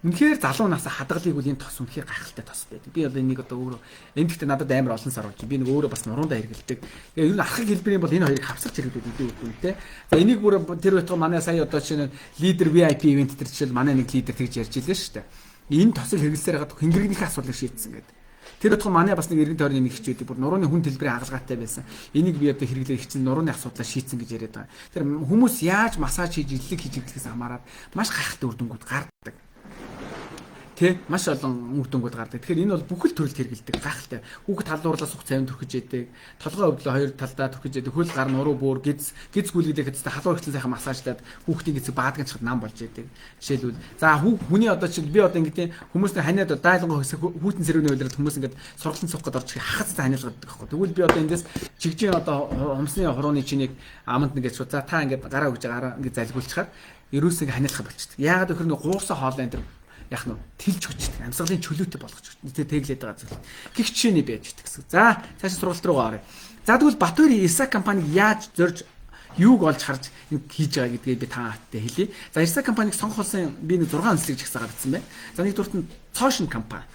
үнэхээр залуу насаа хадгалыг бол энэ тос үнэхээр гайхалтай тос байдаг. Би одоо энийг одоо өөрөө энэ гэхдээ надад амар олон сар болж би нэг өөрөө бас нуруундаа хэрэгэлдэг. Ер нь архаг хэлбэрийн бол энэ хоёрыг хавсарч хэрэглэдэг үгүй үү те. За энийг бүр тэр байтугай манай сая одоо чинь лидер VIP ивент төр жишээл манай нэг лидер тэгж ярьж илээ шүү дээ. Энэ тосыг хэрэглэсээр хагаад хингэрэгнийхээ асуудлыг шийдсэн гэдэг. Тэр байтугай манай бас нэг иргэн тойрны нэг хичээдэг бүр нурууны хүн төлбөрийн хагалгаатай байсан. Энийг би одоо хэрэглэх чинь нурууны асуудлаа шийдсэн гэж яриад байгаа. Тэр хүмүүс яаж массаж хийж илэг хийж идэхээс хамаарат маш гайхалтай үр дүнгууд гардаг. Тэ маш олон үр дүнгууд гардаг. Тэгэхээр энэ бол бүхэл төрөлд хэрэгэлдэг гайхалтай. Хүүхэд талуурлаас сух цавин төрхөж яадаг. Толгой өвдлөө хоёр талдаа төрхөж яадаг. Хөл гар нуруу бүр гиз гүйлгэлээ хэвчээ халуун ихсэн сайхан массажлаад хүүхдийн гизэг баадган чад нам болж яадаг. Жишээлбэл за хүний одоо чинь би одоо ингэдэй хүмүүсний ханиад дайлангоо хэсэг хүүтэн сэрүүний үйлрэл хүмүүс ингээд сургалтын суух гээд орж хахацтай ханиалгадаг байхгүй. Тэгвэл би одоо эндээс чигжийн одоо хумсны хурууны чинийг аманд ингээд шууд за та ингээд гараа өгж гараа ингээд залгуулчихаар ерөөсөө ханиалах болчихдог. Яагаад гэхээр нэг гуурсаа хоолой энэ яг нь тэлж өчтдөг. Амьсгалын чөлөөтэй болгож өчтдөг. Тэглээд байгаа зүйл. Гих жишээний байж өчтдөг гэсэн. За цаашаа сургалт руугаа оръё. За тэгвэл Батбаяр Ирсак компаниг яаж зорж юуг олж харж хийж байгаа гэдгийг би та бүхэнд хэлье. За Ирсак компаниг сонгохолсон би нэг 6 онцлог жагсаагаар бичсэн байна. За нэг дурт нь цоошин компани.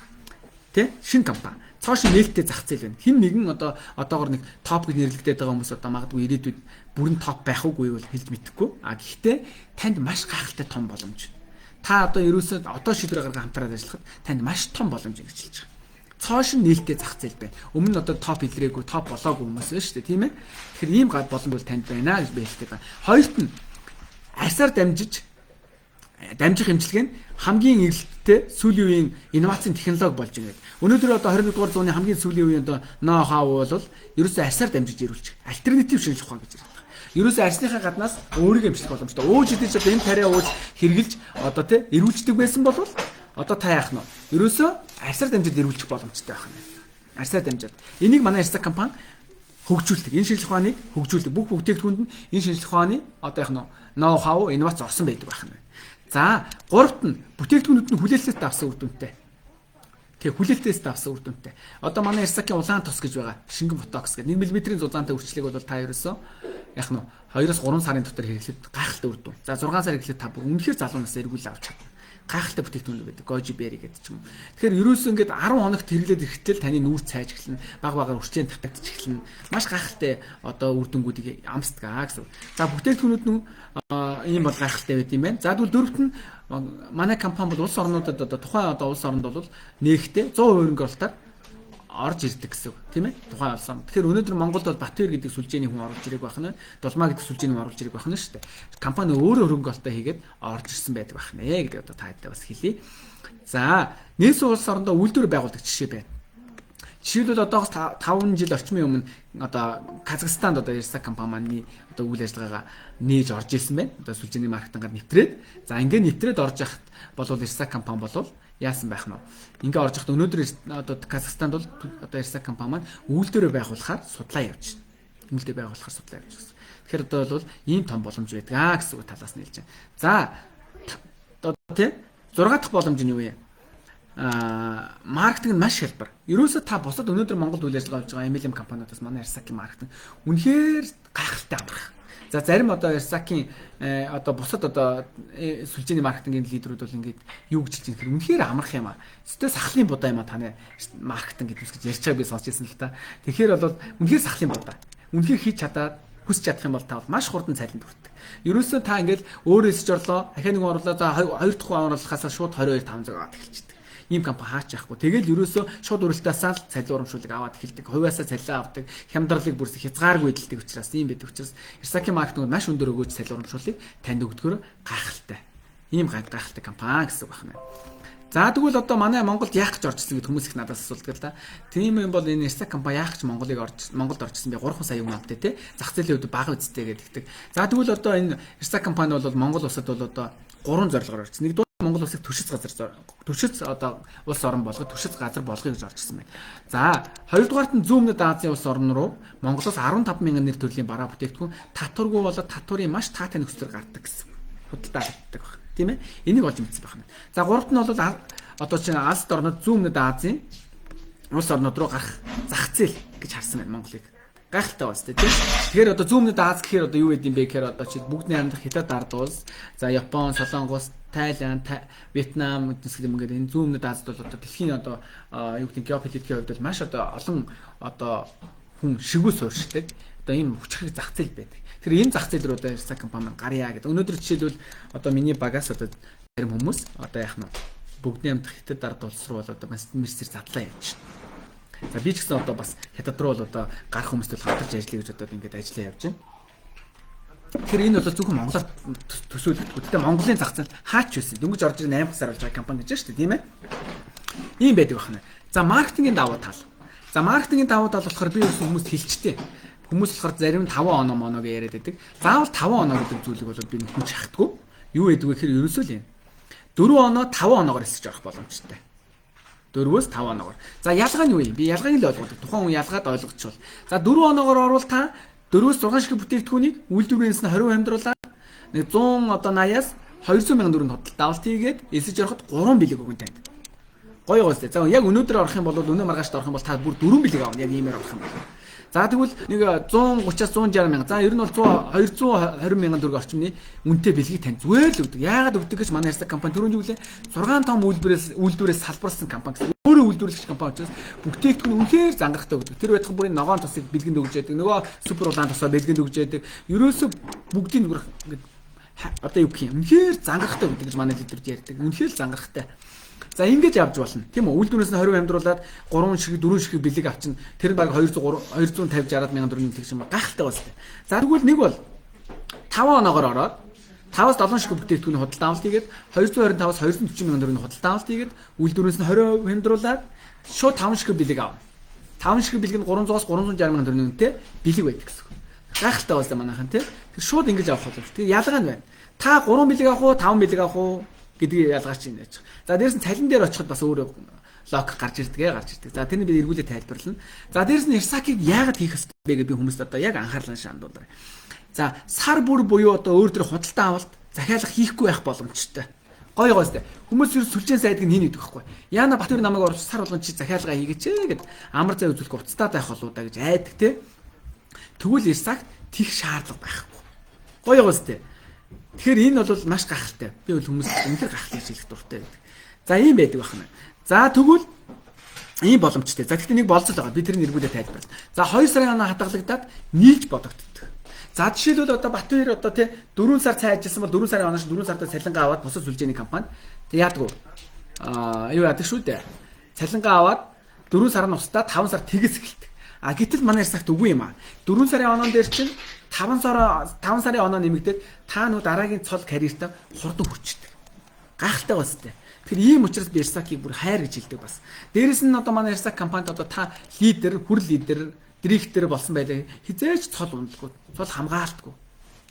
Тэ? Шинэ компани. Цоошин нээлттэй зах зээл байна. Хин нэгэн одоогор нэг топ гэж нэрлэгдээд байгаа хүмүүс одоо магадгүй ирээдүйд бүрэн топ байх уугүй бол хэлж мэдэхгүй. А гэхдээ танд маш гайхалтай том боломж. Та одоо ерөөсөө одоо шийдвэр гаргах хамтраад ажиллахад танд маш том боломж ингэж хэлж байгаа. цоошин нээлттэй зах зээл байна. Өмнө нь одоо топ илрээгүй, топ болоогүй хүмүүс байна шүү дээ, тийм ээ. Тэгэхээр ийм гад боломж танд байна гэж би хэлдэг байна. Хоёрт нь арьсаар дамжих эмчилгээ нь хамгийн эрэлттэй сүүлийн үеийн инновацийн технологи болж байгаа. Өнөөдөр одоо 21-р зууны хамгийн сүүлийн үеийн одоо ноу-хау бол ерөөсөө арьсаар дамжиж ирүүлчих. Альтернатив шинжилгээ ухаан гэж ярьдаг. Ерөөсөө арьсныхаа гаднаас өөрийгөө эмчлэх боломжтой. Ууж идэж одоо энэ тариа ууж хэрглэж одоо тий эрүүлждэг байсан бол одоо та яах нь вэ? Ерөөсөө арьсаар дамжиж эрүүлчих боломжтой байх нь. Арьсаар дамжаад. Энийг манай арьсаа компани хөгжүүлдэг. Энэ шинжилгээ ухааныг хөгжүүлдэг. Бүх бүтээгдэхүүнд нь энэ шинжилгээ ухааны одоо яах нь ноу-хау инновац орсон байдаг байх нь. За, гуравт нь бүтээгдэхүүнүүд нь хүлээлтээс авсан үр дүнтэй. Тэгээ хүлээлтээс авсан үр дүнтэй. Одоо манай Ирсакийн улаан тос гэж байгаа. Шингэн ботокс гэдэг 1 мм-ийн зузаантай үрчлэг бол та ерөөсөө яг нь 2-3 сарын дотор хэрэглээд гайхалтай үр дүн. За 6 сар хэрэглээд та бүр үнэхээр залуу нас эргүүл авч чадна. Гайхалтай бүтээгдэхүүн байдаг. Goji berry гэдэг ч юм. Тэгэхээр ерөөсөө ингээд 10 хоногт хэрэглээд ирэхдээ таны нүүр цайж эхэлнэ. Баг багаар үрчлийн татагдчих эхэлнэ. Маш гайхалтай одоо үр дүнгуудыг амсдаг гэсэн. За бүтээгдэхүүнүүд нь ийм бол гайхалтай байд юм байна. За тэгвэл дөрөвт нь манай компани бол улс орнуудад одоо тухайн одоо улс оронд бол нэгтэй 100% хөрөнгө орж ирдэг гэсэн үг тийм ээ тухайн улс орнд. Тэгэхээр өнөөдөр Монголд бол Батбаяр гэдэг сүлжээний хүн орж ирэх байх нь, Дулмаа гэдэг сүлжээний хүн орж ирэх байх нь шүү дээ. Компани өөрөө хөрөнгө оруулалтаа хийгээд орж ирсэн байдаг байх нэ гэдэг одоо таадтай бас хэлье. За нийслэл улс орондоо үйлдвэр байгуулдаг жишээ байна. Жишээлбэл одоогоос 5 жил орчмын өмнө одоо Казахстанд одоо Ирсак компани одоо үйл ажиллагаагаа нээж орж ирсэн байна. Одоо сүлжээний маркетингаар нэвтрээд. За ингээд нэвтрээд орж яхад бол Ирсак компани болов яасан байх нь вэ? Ингээ орж яхад өнөөдөр одоо Казахстанд бол одоо Ирсак компани маань үйлдвэрээ байгуулахаар судлаа явж байна. Үйлдвэрээ байгуулахаар судлаа явж байна. Тэгэхээр одоо бол ийм том боломж байдаг гэсэн үг талаас нь хэлж байна. За одоо тийм 6 дахь боломж нь юу вэ? Маркетинг нь маш хялбар. Ерөөсөө та бусад өнөөдөр Монголд үйл ажиллагаа хийж байгаа MLM компаниудаас манай Ирсакийн маркетинг үнэхээр гайхалтай амрах. За зарим одоо Ирсакийн одоо бусад одоо сүлжээний маркетингийн лидерүүд бол ингээд юу гэж хэлж байгаа юм үнэхээр амрах юм аа. Зөвхөн сахлын будаа юм аа таны маркетинг гэдэг гэж ярьж байгааг би сонсч ирсэн л та. Тэгэхээр бол үнэхээр сахлын будаа. Үнэхээр хийж чадаад хүсч чадах юм бол та бол маш хурдан цалинд хүрдэг. Ерөөсөө та ингээд өөрөө эсэж орлоо, ахаа нэг орлоо, за 2 дахь оруулахаас шууд 22,500 аваад эхэлчихдэг. Ийм компани хаач яахгүй. Тэгэл ерөөсөө шууд уралдаасаа л цалин урамшуулыг аваад эхэлдэг. Хувьяасаа цалин авдаг. Хямдралыг бүрс хязгааргүй эдэлдэг учраас ийм байдаг учраас Ирсакийн маркетинг маш өндөр өгөөж цалин урамшуулыг танд өгдөгөр гайхалтай. Ийм гайхалтай компани гэсэн үг байна. За тэгвэл одоо манай Монголд яах гэж орж ирсэн гэд хүмүүс их надаас асуулдаг л да. Тийм юм бол энэ Ирсак компани яах гэж Монголд орж ирсэн бэ? 3 сая хүн амтай те. Зах зээлийн хувьд бага үстэй гэдэг. За тэгвэл одоо энэ Ирсак компани бол Монгол улсад бол одоо 3 зорилгоор орж ирсэн. Монгол улсыг төшөц одоо улс орн болгох төшөц газар болгоё гэж орж ирсэн байна. За хоёрдугаарт нь Зүүн өмнөд Азийн улс орн руу Монголоос 15 мянган нэр төрлийн бараа бүтээгдэхүүн татваргүй болоод татварын маш таатай нөхцөлөөр гардаг гэсэн. Худалдаа авдаг байна. Тийм ээ? Энийг олж мэдсэн байна. За гуравт нь бол одоо чинь Азад орнод Зүүн өмнөд Азийн улс орнууд руу гарах зах зээл гэж харсан байна Монголыг. Гайхалтай байна тийм. Тэгэхээр одоо Зүүн өмнөд Аз гэхээр одоо юу гэдэг юм бэ гэхээр одоо чи бүгдний амьдрах Хятад ард улс, за Япон, Солонгос, Тайланд, Вьетнам гэсэн юм ингээд энэ Зүүн өмнөд Азад бол одоо дэлхийн одоо юу гэдэг геополитикийн хувьд бол маш одоо олон одоо хүн шигүү суурьшдаг. Одоо ийм хүчрэг зах зээл байдаг. Тэгэхээр энэ зах зээл рүү одоо Ирсак компани гарья гэдэг. Өнөөдөр жишээлбэл одоо миний багаас одоо зарим хүмүүс одоо яах нь бүгдний амьдрах Хятад ард улс руу бол одоо мессер задлаа явж байна. За би ч гэсэн одоо бас Хятад руу бол одоо гарах хүмүүстэй хамтарч ажиллая гэж одоо ингээд ажиллаа явж байна. Тэгэхээр энэ бол зөвхөн Монголоор төсөөлөгдөх. Гэхдээ Монголын зах зээл хаач байсан. Дөнгөж орж ирэх 8 сар болж байгаа компани гэж шүү дээ, тийм ээ. Ийм байдаг байна. За маркетингийн давуу тал. За маркетингийн давуу тал болохоор би хүмүүст хэлчихдээ. Хүмүүс болохоор зарим 5 оноо яриад байдаг. Заавал 5 оноо гэдэг зүйлийг бол би хүн шахтгүй. Юу гэдэг вэ гэхээр ерөөсөө л юм. 4 оноо 5 оноогоор эсэж орох боломжтой. 4-өөс 5 оноогоор. За ялгаа нь юу юм? Би ялгааг л ойлгодог. Тухайн хүн ялгаад ойлгочихвол. За 4 оноогоор орвол та 4-өөс 6 шиг бүтээгдэхүүнийг үйлдвэрээс нь 20% хямдруулаад нэг 100 одоо 80-аас 200 мянган төгрөгийн худалдаа авалт хийгээд эсэж ороход 3 бэлэг өгөн танд. Гоё гоостэй. За яг өнөөдөр орох юм бол өнөө маргаашд орох юм бол та бүр 4 бэлэг авна. Яг иймээр орох юм бол. За тэгвэл нэг 130-аас 160 мянга. За ер нь бол 220 мянган төгрөг орчмын үнэтэй бэлгийг тань зүгээр л өгдөг. Яагаад өгдөг гэж манай Ирсак компани түрүүнд юу гэлээ 6 том үйлдвэрээс салбарсан компани гэсэн. Өөрөө үйлдвэрлэгч компани учраас бүтээгдэхүүн үнэхээр зангарахтай өгдөг. Тэр байтхан бүрийн ногоон тосыг бэлгэнд өгж яадаг. Нөгөө супер улаан тосоо бэлгэнд өгж яадаг. Ерөөсө бүгдийг ингээд одоо юу гэх юм. Үнэхээр зангарахтай өгдөг гэж манай лидерүүд ярьдаг. Үнэхээр зангарахтай. За ингэж явж болно. Тийм үү? Үйлдвэрнээс нь 20% хямдруулаад 3 шиг 4 шиг бэлэг авчин. Тэр нь баг 250 60 мянган төгрөгийн тэгш юм гайхалтай байна. За тэгвэл нэг бол 5 оноогоор ороод 5-аас 7 шиг бүтээгдэхүүний худалдаа авалт хийгээд 225-аас 240 мянган төгрөгийн худалдаа авалт хийгээд үйлдвэрнээс нь 20% хямдруулаад шууд 5 шиг бэлэг авна. 5 шиг бэлэг нь 300-аас 360 мянган төгрөгийн үнэтэй бэлэг байдаг гэсэн. Гайхалтай байна манайхан тийм. Тэр шууд ингэж авах боломжтой. Тэр ялгаа нь байна. Та 3 бэлэг авах уу, 5 бэлэг авах уу гэдгийг ялгаач юм яаж. За дээрэс нь цалин дээр очиход бас өөрөө лок гарч ирдэг. За тэрний би эргүүлээ тайлбарлана. За дээрэс нь Ирсакийг яагаад хийх ёстой бэ гэдэг би хүмүүст одоо яг анхаарлаа шаандуулаа. За сар бүр буюу одоо өөр төр худалдаа авалт захиалга хийхгүй байх боломжтой. Гоё гоостэй. Хүмүүс ер сүлжээ сайдыг нь хийнэ гэдэг байхгүй. Яна Батбаяр намайг орж сар болгон чи захиалга хийгээч гэд амар зай үзүүлэх уцтаад байх болоо да гэж айдаг те. Тэгвэл Ирсакт тийх шаардлага байхгүй. Гоё гоостэй. Тэгэхээр энэ бол маш гахалтай. Би бол хүмүүст үнэхээр гахалтай хэлэх дуртай байдаг. За ийм байдаг байна. За тэгвэл ийм боломжтой. За гэхдээ нэг болцол байгаа. Би тэрийг эргүүлээ тайлбарлана. За 2 сарын оноо хадгалагдаад нийлж бодогддог. За жишээлбэл одоо Батбаяр одоо тий 4 сар цай ажилласан бол 4 сарын оноос 4 сартаа цалингаа аваад бусад сүлжээний компанид тий яадаг уу? Юу яадаг шүү дээ. Цалингаа аваад 4 сар нь устдаа 5 сар тэгс эхэлдэг. Гэтэл манай Ирсакт үгүй юм аа. 4 сарын оноон дээр чинь 5 сарын оноо нэмэгдээд та нүү дараагийн цол карьертаа хурдан хүчтэй. Гайхалтай бастай. Тэгэхээр ийм учраас би Ирсакийг бүр хайр гэж хэлдэг бас. Дээрэс нь одоо манай Ирсак компанид одоо та лидер, хүр лидер, директор болсон байлаа. Хизээч цол ундаггүй, цол хамгаалтгүй.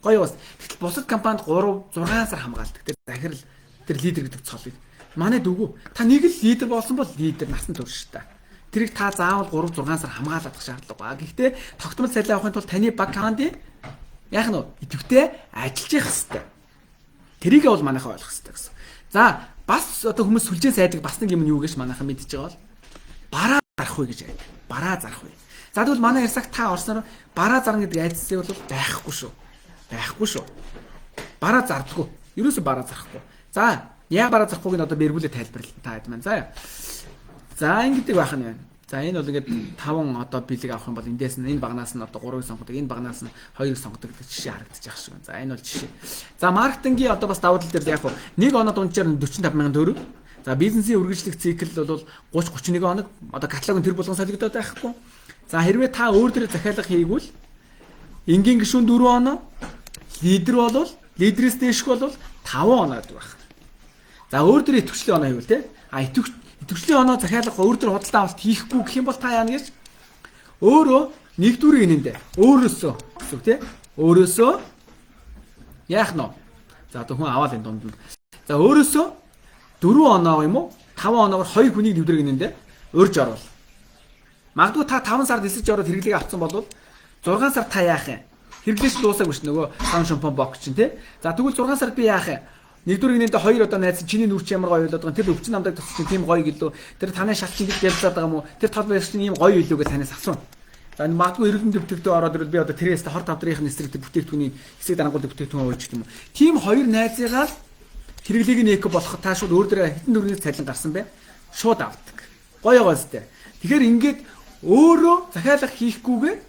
Гоё бас. Гэтэл бусад компанид 3 6 сар хамгаалдаг. Тэр захирал тэр лидер гэдэг цолыг. Манайд үгүй. Та нэг л лидер болсон бол лидер насан турш та. Тэрийг та заавал 3 6 сар хамгаалах шаардлага. Гэхдээ тогтмол цалин авахын тулд таны баг командын яах нь идэвхтэй ажиллаж явах хэрэгтэй. Тэрийг бол манайхаа ойлгох хэрэгтэй гэсэн. За бас одоо хүмүүс сүлжээ сайдаг бас нэг юм юу гэж манайхан мэдчихэж байгаа бол бараа зарах уу гэж байдаг. Бараа зарах уу. За тэгвэл манай Ирсак та орсноор бараа зарна гэдэг айдсыг бол байхгүй шүү. Байхгүй шүү. Бараа зардаггүй. Ерөөсөө бараа зарахгүй. За яа бараа зарахгүйг нь одоо би эргүүлээ тайлбарлана та хэд маань. За ингэдэг байх нь байна. За энэ бол ингээд 5 одоо бэлэг авах юм бол эндээс нь энэ багнаас нь одоо 3-ыг сонгодог, энэ багнаас нь 2-ыг сонгодог гэдэг жишээ харагдаж байгаа шүү. За энэ бол жишээ. За маркетингийн одоо бас давуу тал дээр яг нэг оноо дунджаар 45 мянган төгрөг. За бизнесийн үргэлжлэх цикл бол 30 31 хоног. Одоо каталог нь тэр болгон солигдоод байхгүй. За хэрвээ та өөр дөр захиалга хийгвэл энгийн гишүүн 4 оноо, лидер бол лидерээс дээшх бол 5 оноо гэдэг байна. За өөр дөр идэвхжлийн оноо хийвэл те. Идэвхжлийн оноо захиалга өөр дөр худалдаа авалт хийхгүй гэх юм бол та яана гэж өөрөө нэгдүрийг нэндэ өөрөөсөө гэсэн тий. Өөрөөсөө яах нь вэ? За одоо хүн аваад энэ дунд нь. За өөрөөсөө 4 оноо юм уу? 5 оноогоор 2 хүнийг нэвдрэг нэндэ урьж орвол. Магадгүй та 5 сард эсэж ороод хэрэглээг авцсан бол 6 сар та яах юм? Хэрэглээч дуусаагүй ш нөгөө сан шампунь бок чинь тий. За тэгвэл 6 сард би яах юм? Нэгдүгээр нэгнээ 2 одоо найз чиний нүр чи ямар гоё болоод байгаа. Тэр өвчин намдаг тусчих тийм гоё гэлөө. Тэр танай шалчин гэж ярьцаад байгаа юм уу? Тэр тал байрч чинь ийм гоё илүүгээ танаас асууна. За энэ магадгүй эргэн дэвтэгтээ ороод ирвэл би одоо тэрээс хор тавдрын эсрэг бүтээгдэхүүний хэсэг дарангуул бүтээгдэхүүн үйлч юм уу? Тим хоёр найзыгаа хэрэглээг нь эко болох та шууд өөр дөрөө хитэн дөрвийн цалин гарсан бай. Шууд авдаг. Гоё гоостэй. Тэгэхээр ингээд өөрөө захиалга хийхгүйгээр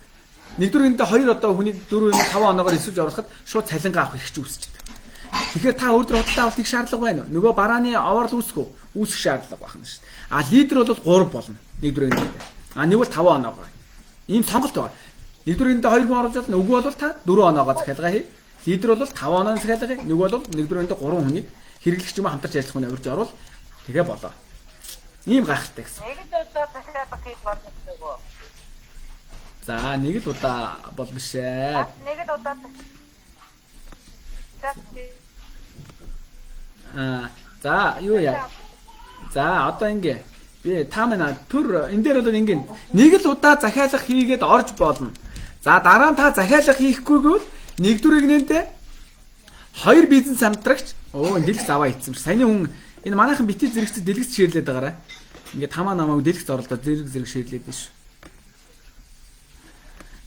нэгдүгээр нэгнээ 2 одоо хүний 4 5 оноогоор эсвэж оруулахад шууд цалингаа авах хэрэгч үүсчихдээ. Тэгэхээр та өөрөөр худалдаа авалтыг шаардлага байна уу? Нөгөө барааны аваар л үүсэх шаардлага байна шүү дээ. Лидер бол 3 болно. Нэгдүгээр нэгдээ. Нэг бол 5 оноогоор. Ийм сонголт байна. Нэгдүгээр нэгдээ 2 хүн оруулж чадна. Үгүй бол та 4 оноогоор захиалга хий. Лидер бол 5 оноо захиалга хий. Нэг бол нэгдүгээр нэгдээ 3 хүнийг хэрэглэгч юм хамтарч ажиллах хүн авирж орвол тэгээ болоо. Ийм гайхалтай гэсэн. Нэг л удаа захиалга хийж болно гэдэг үү? За нэг л удаа бол биш ээ. Нэг л удаа. За юу яа. За одоо ингэ би та манай төр энэ дээр бол ингэ нэг л удаа захиалга хийгээд орж болно. За дараа нь та захиалга хийхгүйгээр нэгдүгээр нэгнээ 2 бизнес хамтрагч дэлгэц аваа ийцсэн. Саяны хүн энэ манайхан битээ зэрэгцээ дэлгэц ширлээд байгаарай. Ингээд хамаа намааг дэлгэц орлоо зэрэг ширлээд биш.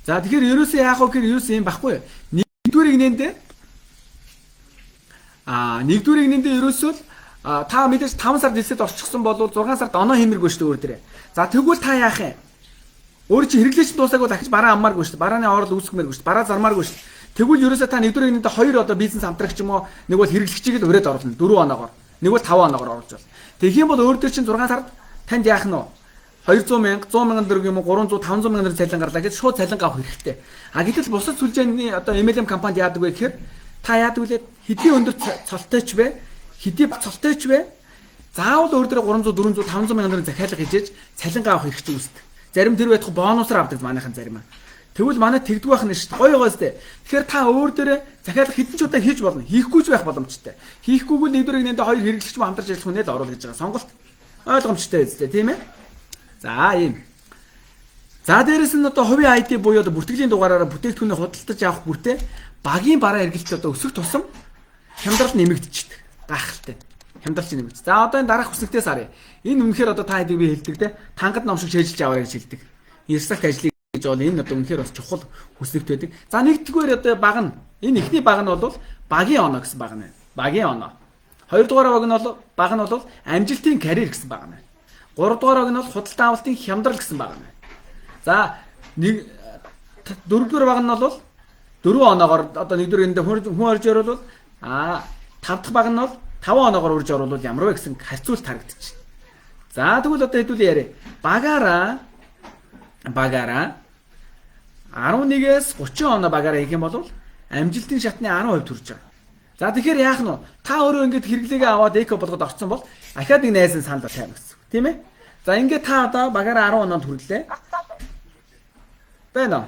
За тэгэхээр ерөөсөө яах вэ гэхээр ерөөсөө юм байхгүй. Нэгдүгээр нэгнээ нэгдүгээр нэгнээ ерөөсөө та мэдээж 5 сард эсэд орчихсон бол 6 сард оноо хэмэргүй шүү дээ өөр дээрээ. За тэгвэл та яах юм? Өөр чи хэрэглээч дуусаагүй дахиж бараа аммааргүй шүү дээ. Барааны орол үүсгэмээргүй шүү дээ. Бараа зармааргүй шүү дээ. Тэгвэл ерөөсөө та нэгдүгээр нэгнээ 2 одоо бизнес хамтрагч юм уу нэг бол хэрэглэгчийг л өрөөд оруулна 4 оноогоор. Нэг бол 5 оноогоор оруулж байна. Тэгэх юм бол өөр төр чинь 6 сард танд яах нь вэ? 200 мянга, 100 мянган төгрөг юм уу, 300, 500 мянган төгрөг цалин гарлаа гэж шууд цалин авах хэрэгтэй. А гэтэл бусад сүлжээний одоо MLM компанид яадаг вэ гэхээр та яадаг вэ? Хэдий өндөр цолтойч вэ? Хэдий цолтойч вэ? Заавал өөр дээр 300, 400, 500 мянган төгрөг захиалга хийжээж цалин авах хэрэгтэй үүсдэг. Зарим тэр байтугай бонусаар авдаг манайхан зарим аа. Тэгвэл манай тэгдэг байх нь шүү дээ. Гоё гоёстэй. Тэгэхээр та өөр дээр захиалга хэдэн ч удаа хийж болно. Хийхгүй ч байх боломжтой. Хийхгүйг нь нэгдүгээр нэгдээ хоёр хэрэглэгч мөн хамтарч ажиллах хүнээ л оруулах гэж байгаа. Сонголт ойлгомжтой үстэй, тийм ээ? За ийм. За дээрэс нь одоо хувийн IT буюу одоо бүртгэлийн дугаараараа бүтээгдэхүүнээ худалдаж авах бүртээ багийн бараа эргэлт одоо өсөх тусам хямдрал нэмэгдчихдэг. Гайхалтай. Хямдрал чинь нэмэгд. За одоо энэ дараах хүсэгтээс харъя. Энэ үнэхээр одоо та хэдийг би хэлдэг те. Тангад ном шиг шийдэлж аваа гэж хэлдэг. Ирсагт ажлыг гэж бол энэ одоо үнэхээр бас чухал хүсэгт байдаг. За нэгдүгээр одоо баг нь энэ ихний баг нь бол багийн оноо гэсэн баг нь. Багийн оноо. Хоёрдугаар баг нь бол амжилтын карьер гэсэн баг нь. Гуравдугаар баг нь бол худалдан авалтын хямдрал гэсэн баг нь. За дөрөвдүгээр баг нь бол 4 оноогоор одоо нэгдүгээр энд хүн орж оруулал тав дахь баг нь бол 5 оноогоор урьж оруулал ямар вэ гэсэн харьцуулт харагдчих. За тэгвэл одоо хэдүүлээ яриа. Багаараа 11-ээс 30 оноо багаараа хийх юм бол амжилтын шатны 10% төрж байгаа. За тэгэхээр яах нь вэ? Та өөрөө ингэж хэрэглээгээ аваад эко болгоод орсон бол ахаад нэг найз нь санал тавина гэсэн. Тийм ээ? За ингээд та одоо багаараа 10 оноонд хүрлээ. Байна уу?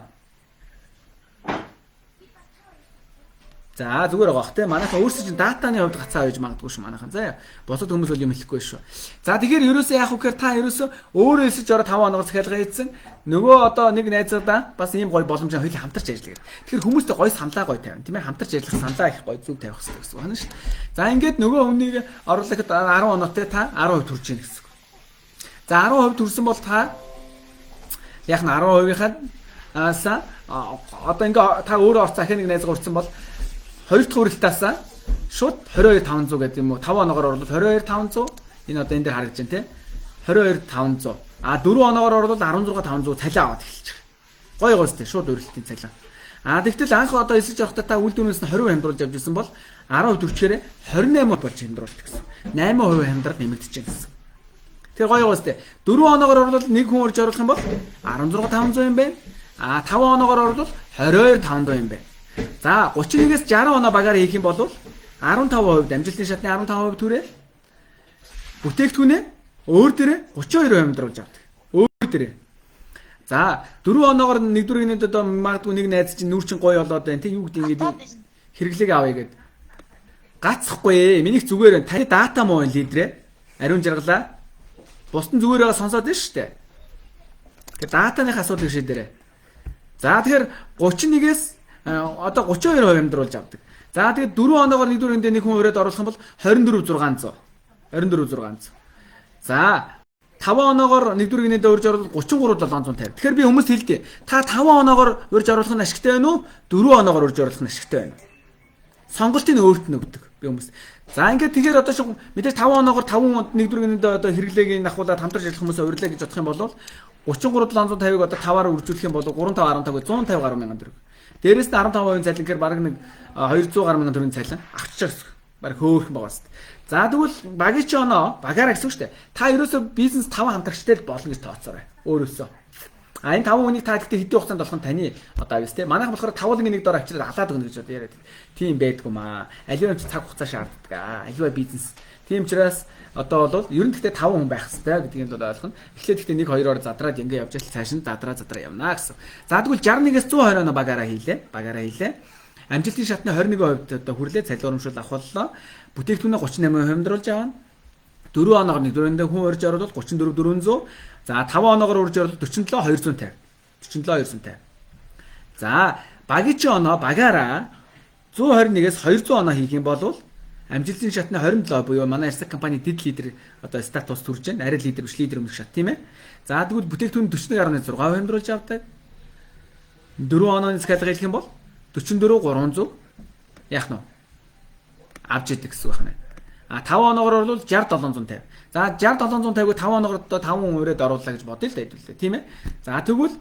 За зүгээр байгаа бах те. Манайхан өөрсдөө чинь датаны хувьд гацаа байж магадгүй шүү манайхан. За босод хүмүүс бол юм хэлэхгүй шүү. За тэгэхээр ерөөсөө яах вэ гэхээр та ерөөсөө өөрөө эсэж ороо 5 оноогоор захиалга хийсэн. Нөгөө одоо нэг найзуудаа бас ийм гоё боломжтой хоёул хамтарч ажилладаг. Тэгэхээр хүмүүстэй гоё саналаа гоё тавина. Тийм ээ хамтарч ажиллах саналаа их гоё зүг тавих хэрэгтэй гэсэн байна шүү. За ингээд нөгөө хүнийг оруулахад 10 оноотой та 10% төрж ийн гэсэн. За 10% төрсөн бол та яг нь 10%-ийнхаа одоо ингээ та өөрөө орц ахын нэг найзгаа урьдсан бол хоёр дахь үрэлтээс шууд 22500 гэдэг юм уу 5 оноогоор оруулаад 22500 энэ одоо энэ дээр харагдаж байна те 22500 4 оноогоор оруулаад 16500 цалин аваад эхэлж байгаа. Гоё гоостэй шууд үрэлтийн цалин. Тэгтэл анх одоо эсэж явахдаа та үйл дүнээс нь 20% хямдруулж явж исэн бол 10% төрчгээрээ 28% болж хямдруулт гэсэн. 8% хямдрал нэмэгдэж байна гэсэн. Тэр гоё гоостэй 4 оноогоор оруулаад нэг хүн орж оруулах юм бол 16500 юм байна. 5 оноогоор оруулаад 22500 юм байна. За 31-ээс 60 оноо багаар хийх юм бол 15% амжилтын шатны 15% түрээ бүтээгдэхүүнээ өөр дээрээ 32% хямдруулж авдаг. Өөр дээрээ. За 4 оноогоор нэгдүгээр одоо магадгүй нэг найз чинь нүүр чин гоё болоод байна. Тэг юу гэдэг ингээд хэрэглээг авъя гэд. Гацхгүй. Минийх зүгээр таны дата муу лидерээ ариун жаргалаа. Бусдын зүгээрээ сонсоод байна шүү дээ. Тэгээ датаных асуудлыг шийдээрэй. За тэгэхээр 31-ээс одоо 32% хямдруулж авдаг. За тэгээд 4 оноогоор нэгдүгээр нэг хүн өрөөд оруулах юм бол 24600. 24600. За 5 оноогоор нэгдүгээр гинэдээ урьж оруулах 33750. Тэгэхээр би хүмүүст хэлдэг. Та 5 оноогоор урьж оруулах нь ашигтай байна уу? 4 оноогоор урьж оруулах нь ашигтай байна. Сонголтыг өөрт нь өгдөг би хүмүүс. За ингээд тэгэхээр одоо шиг мэдээж 5 оноогоор 5 нэгдүгээр гинэдээ одоо хэрэглээг ахуулаад хамтарч ажиллах хүмүүсээ урьлаа гэж бодох юм бол 33750-ыг одоо 5-аар үржүүлэх юм бол 3515-ыг 150 гаруй мянган төгрөг. Дээрээс нь 15% цалин гэхээр бараг нэг 200 гаруй мянган төгрөгийн цалин авчиж байгаа. Бараг хөөх байгаа шүү дээ. За тэгвэл багийн ч оноо багаараа гэсэн шүү дээ. Та ерөөсөө бизнес 5 хамтрагчтай л болно гэж тооцоорой. Өөрөөсөө. Энэ 5 хүнийг та гэхдээ хэдийн хугацаанд болох нь таны одоо авьяас те. Манайх болохоор 5 нэг дор авчираад алаад өгнө гэж одоо яриад. Тийм байдгүй маа. Аливаа цаг хугацаа шаарддаг. Аливаа бизнес. Тийм учраас одоо бол ер нь гэхдээ 5 хүн байх хэрэгтэй гэдгийг бол ойлгоно. Эхлээд гэхдээ 1-2-оор задраад ингэ явж байгаа цааш нь задраа явна гэсэн. За тэгвэл 61-ээс 120 оноо багаараа хийлээ. Амжилтын шатны 21% одоо хүрлээ цалин урамшуул авахлаа. Бүтээгдэхүүнээ 38% хямдруулж авна. 4 оноогоор нэгдүрэндээ хүн урьж оруулаад 34400. За 5 оноогоор урьж оруулаад 47250. 47250. За багийн ч оноо багаараа 121-ээс 200 оноо хийх юм бол амжилтын шатны 27 буюу манай Ирсэг компани дэд лидер одоо статус төрж байна. Арай лидер биш лидер өмнөх шат тийм ээ. За тэгвэл бүтээгдэхүүн 41.6% хямдруулж авдаг. 4 онооны захиалга хийх юм бол 44300 яах нь авч идэг гэсэн үг байна. 5 оноогоор бол 60750. За 60750-г 5 оноогоор одоо 5 хүн өрөөд оруулаа гэж бодъё л да хэдүүлээ тийм ээ. За тэгвэл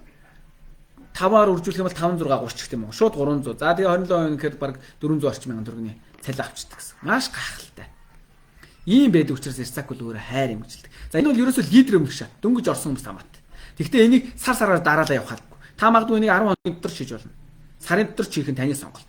5-аар үржүүлэх юм бол 5630 гэх юм уу. Шууд 300. За тэгээ 27% гэхээр баг 400 орчим мянган төгрөгийн цалин авчдаг гэсэн. Маш гайхалтай. Ийм байдаг учраас Ирсак бол өөрөө хайр юм гэж хэлдэг. За энэ бол ерөөсөө лидер юм шиг дөнгөж орсон хүмүүс хамаатай. Гэхдээ энийг сар сараар дараалал явахалгүй. Та магадгүй энийг 10 хоногийн дотор хийж болно. Сарын дотор хийх нь таны сонголт.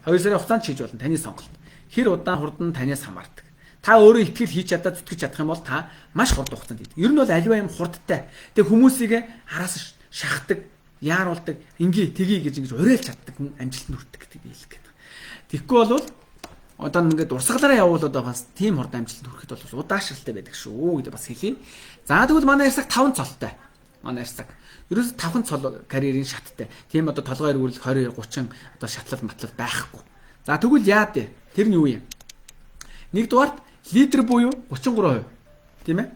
2 сарын хугацаанд хийж болно таны сонголт. Хэр удаан хурдан танаас хамаардаг. Та өөрөө итгэл хийж чадаад зүтгэж чадах юм бол та маш хурд хугацаанд хийдэг. Ер нь бол аливаа юм хурдтай. Тэгээ хүмүүсийг араас шахдаг, яаруулдаг, ингээ тгий гэж ингэж уриалж чаддаг хүн амжилтанд хүрдэг гэдэг хэлэх гэдэг. Тэгэхгүй бол одоо ингээд урсгалаараа явуулаад бас тийм хурд амжилтанд хүрэхэд бол удаашралтай байдаг шүү гэдэг бас хэлье. За тэгвэл манай Ирсак 5 цолтой. Манай Ирсак ерөөс 5 цол карьерийн шаттай. Тийм одоо толгой эргүүлэх 20 30 одоо шатлал матлал байхгүй. За тэгвэл яа дээ? Тэр нь юу юм? Нэгдүгээрт лидер буюу 33%. Тийм ээ?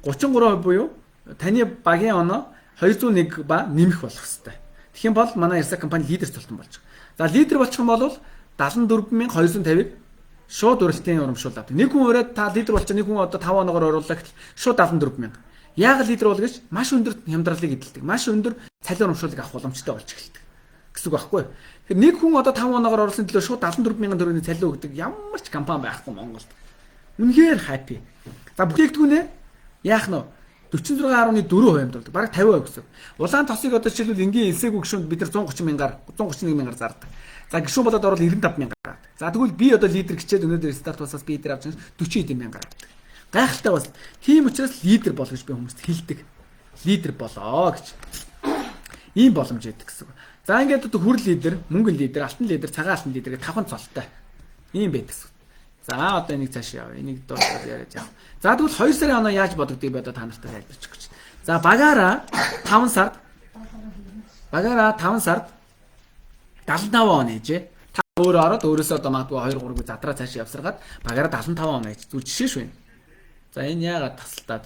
33% буюу таны багийн оноо 201 ба нэмэх болох ёстой. Тэгэх юм бол манай Ирсак компани лидер цолтон болж байгаа. За лидер болчих юм бол 74250-ыг шууд урилтын урамшуулаад. Нэг хүн ураад та лидер болчих, нэг хүн одоо 5 оноогоор оруулаа гэтэл шууд 74000. Яг лидер бол гэж маш өндөр хямдралыг эдэлдэг. Маш өндөр цалин урамшууллыг авах боломжтой болж эхэлдэг. Гэсэн үг байхгүй. Тэгэхээр нэг хүн одоо 5 оноогоор оруулсан төлөө шууд 74000 төгрөгийн цалин өгдөг ямар ч компани байхгүй Монголд. Үнэхээр happy. За бүтээгдэхүүнээ яах нь 46.4% хэмдүүлдэг. Бараг 50% гэсэн. Улаан тосыг одоо жишээлбэл энгийн элсэг гүшүүнд бид нар 131 мянгаар зардаг. За гишүүн болоод орвол 95 мянгаар. За тэгвэл би одоо лидер гिचээд өнөөдөр старт басаас би лидер авч 40 эд мянгаар авдаг. Гайхалтай бас. Тийм учраас лидер бол гэж би хүмүүст хэлдэг. Лидер болоо гэж. Ийм боломж өгдөг гэсэн. За ингээд одоо хүрл лидер, мөнгөн лидер, алтан лидер, цагаан алтан лидер гэх 5 цолтой. Ийм байдаг гэсэн. За одоо энийг цааш яав. Энийг дуусаад яриад яав. За тэгвэл 2 сарын оноо яаж бодогдгийг би одоо та нартай хэлж гэж. За багаараа 5 сард 75 он ээжээ. Та өөрөө ороод өөрөөсөө одоо магадгүй 2 3-г задраа цааш явсаргаад багаараа 75 он ээж. Зүг жишээ шүү энэ. За энэ яагаад тасалтаад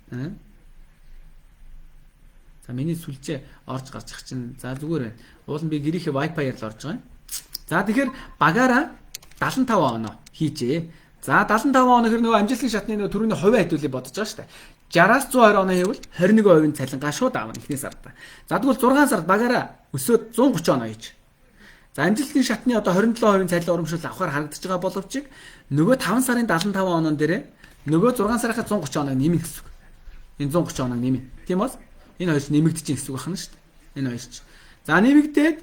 байна? За миний сүлжээ орж гарч ах чинь. За зүгээр байна. Уул нь би гэрийнхээ Wi-Fi-аар л орж байгаа юм. За тэгэхээр багаараа 75 оноо хийжээ. За 75 оноо хэр нөгөө амжилтын шатны нөгөө төрөний хувийн хэдүүлээ бодож байгаа шүү дээ. 60-аас 120 оноо хийвэл 21% цалингаа шууд аавна эхний сард. За тэгвэл 6 сард багаараа өсөөд 130 оноо хийж. За амжилтын шатны одоо 27% цалин урамшуул авахар харагдаж байгаа боловч нөгөө 5 сарын 75 оноо дээрээ нөгөө 6 сарынхаа 130 оноо нэмэх гэсэн үг. Энэ 130 оноо нэмнэ. Тийм бас энэ хоёр нэмэгдэж чинь гэсэн үг байна шүү дээ. Энэ хоёр ч. За нэмэгдээд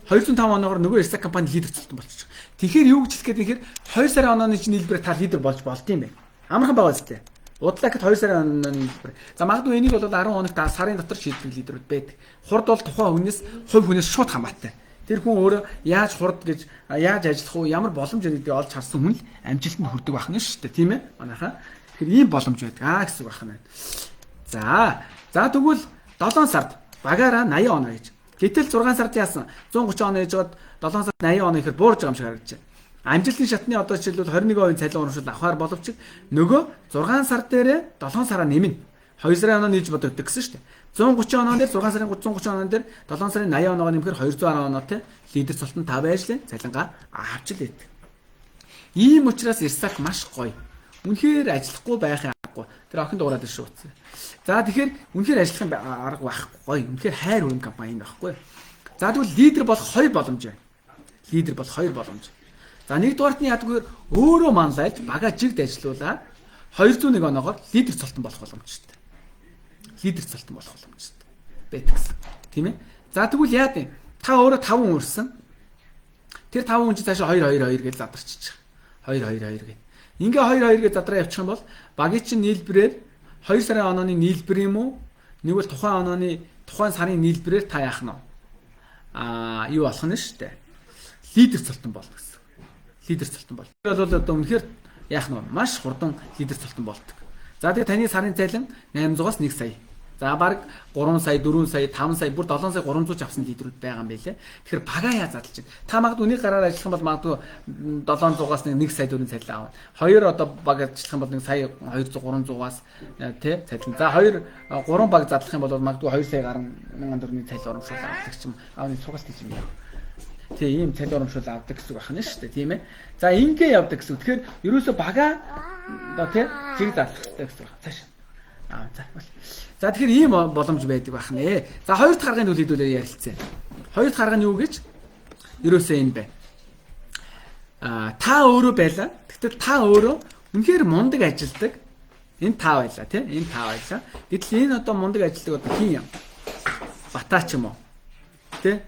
205 оноогоор нөгөө Ирсак компани лидер цолтон болчих. Тэгэхээр юу гэж хэлэх гээд нэхэр 2 сарын онооны чинь нийлбэрээр та лидер болж болд юм байна. Амархан байгаа үстэй. Удлаа гэхэд 2 сарын онооны нийлбэр. За магадгүй энийг бол 10 хоног та сарын дотор шийдэх лидерүүд байдаг. Хурд бол тухайн хүнээс хувь хүнээс шууд хамаатай. Тэр хүн өөрөө яаж хурд гэж яаж ажиллах уу, ямар боломж өгдгийг олж харсан хүн л амжилтанд хүрдэг байх нь шүү дээ, тийм ээ? Манайхаа. Тэгэхээр ийм боломж байдаг гэсэн үг байна. За тэгвэл 7 сард багаараа 80 оноо хийж. Гэтэл 6 сард яасан 130 оноо ээжгээд 7 сард 80 оноо ихээр буурж байгаа юм шиг харагдаж байна. Амжилтын шатны одоо жишээлбэл 21% цалин урамшуул авахар боловч нөгөө 6 сар дээрээ 7 сараа нэмнэ. 2 сарын оноо нээж бодогддог гэсэн шүү дээ. 130 оноо дээр 6 сарын 130 оноо дээр 7 сарын 80 оноо нэмэхээр 210 оноотой лидер цолтон 5 байжлаа цалингаа авч л идэг. Ийм учраас Ирсак маш гоё. Үнэхээр ажиллахгүй байхын аргагүй. Тэр охин дуурайд шүү утсан. За тэгэхээр үнэхээр ажиллахын арга байхгүй гоё. Үнэхээр хайр хүрэн компани байхгүй. За тэгвэл лидер болох 2 боломж байна. Лидер болох 2 боломж. За нэгдүгээрт нь ядгүй өөрөө манлайлж бага жигд ажиллуулаад 201 оноогоор лидер цолтон болох боломжтой. Лидер цолтон болох боломжтой. Байдаг гэсэн. Тийм ээ. За тэгвэл яа гэв? Та өөрөө 5 хүн өрсөн. Тэр 5 хүн чи цаашаа 2 гэж задарчих. 2 гэж. Ингээ 2 гэж задраа явчих юм бол багийн чинь нийлбэрээр 2 сарын онооны нийлбэр юм уу? Нэг бол тухайн сарын нийлбэрээр та яах нь юу болох нь шүү дээ. Лидер цолтон болно гэсэн. Лидер цолтон бол. Тэр бол одоо үнэхээр яах нь маш хурдан лидер цолтон болдог. За тэгээ таны сарын цалин 800-аас 1 сая. За баг 3 сая, 4 сая, 5 сая, бүр 7 сая 300 авсан лидерүүд байгаа юм байлээ. Тэгэхээр багаа яаж задлж байна? Та магадгүй үнийг гараар ажиллах юм бол магадгүй 700-аас 1 сая төгрөгийн цалин аавна. 2 одоо баг ажиллах юм бол 1 сая 200 300-аас тий цалин. За 3 баг задлах юм бол магадгүй 2 сая гаруй мянган төгрөгийн цалин урамшуул авдаг ч юм аавны цугаас тийч юм яа. Тий ийм цалин урамшуул авдаг гэсэн үг байна шүү дээ, тийм ээ. За ингээ явдаг гэсэн. Тэгэхээр ерөөсө багаа одоо тий зэрэг задлах хэрэгтэй гэсэн үг. Цааш. За тэгэхээр ийм боломж байдаг байх нэ. За хоёр дахь аргын төлөв хэлүүлээ ярилцъя. Хоёр дахь арга нь юу гэж? Ерөөсөө энэ бай. Та өөрөө байла. Гэтэл та өөрөө үнэхээр мундаг ажилдаг. Энэ та байлаа тий. Энэ та байлаа. Гэтэл энэ одоо мундаг ажилдаг одоо хин юм. Батаа ч юм уу. Тий.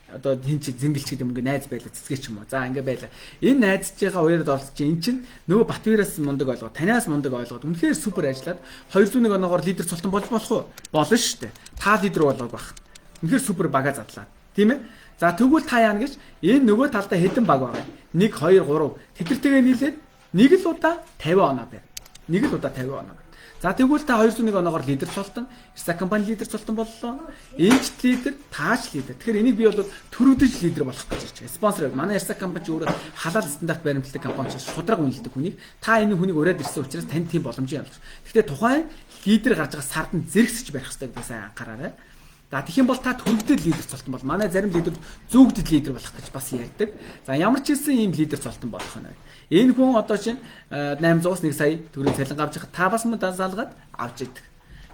Одоо хин чи зэмбэлч гэдэг юм ингээ найз байлаа цэцгээ ч юм уу. За ингээ байлаа. Энэ найзчийнхаа уярд оролцож эн чинь нөгөө Батбараас мундаг ойлгоод танаас мундаг ойлгоод үнэхээр супер ажиллаад 201 оноогоор лидер цолтон болж болох уу? Болно шүү дээ. Та лидер болоод байх. Үнэхээр супер бага задлаа. Тийм ээ? За тэгвэл та яана гэж энэ нөгөө талдаа хэдэн баг байгаа. 1 2 3 тэтэртэйгээ нийлээд нэг л удаа 50 оноо байна. Нэг л удаа 50 оноо. За тэгвэл та 201 оноогоор лидер цолтон, Ирсак компани лидер цолтон боллоо. Энэч лидер, таач лидер. Тэгэхээр энийг би бол төрөвдөж лидер болох гэж байна. Спонсор. Манай Ирсак компани ч өөрөө халаал стандарт баримтлагдаг компани ч шудраг үнэлдэг хүнийг та энэ хүнийг ураад ирсэн учраас танд тийм боломжийн олж. Гэхдээ тухайн лидер гарч байгаа сард нь зэрэгсэж барих хэрэгтэй гэдэг сайн анхаараарай. За тэгэх юм бол та төрөвдөд лидер цолтон бол манай зарим лидер зүгдэд лидер болох гэж бас ярьдаг. За ямар ч хэлсэн ийм лидер цолтон болох нь. Энэ хүн одоо чинь 800-аас 1 сая төгрөг цалин авч байгаа. Та бас мөн залгаад авч идэг.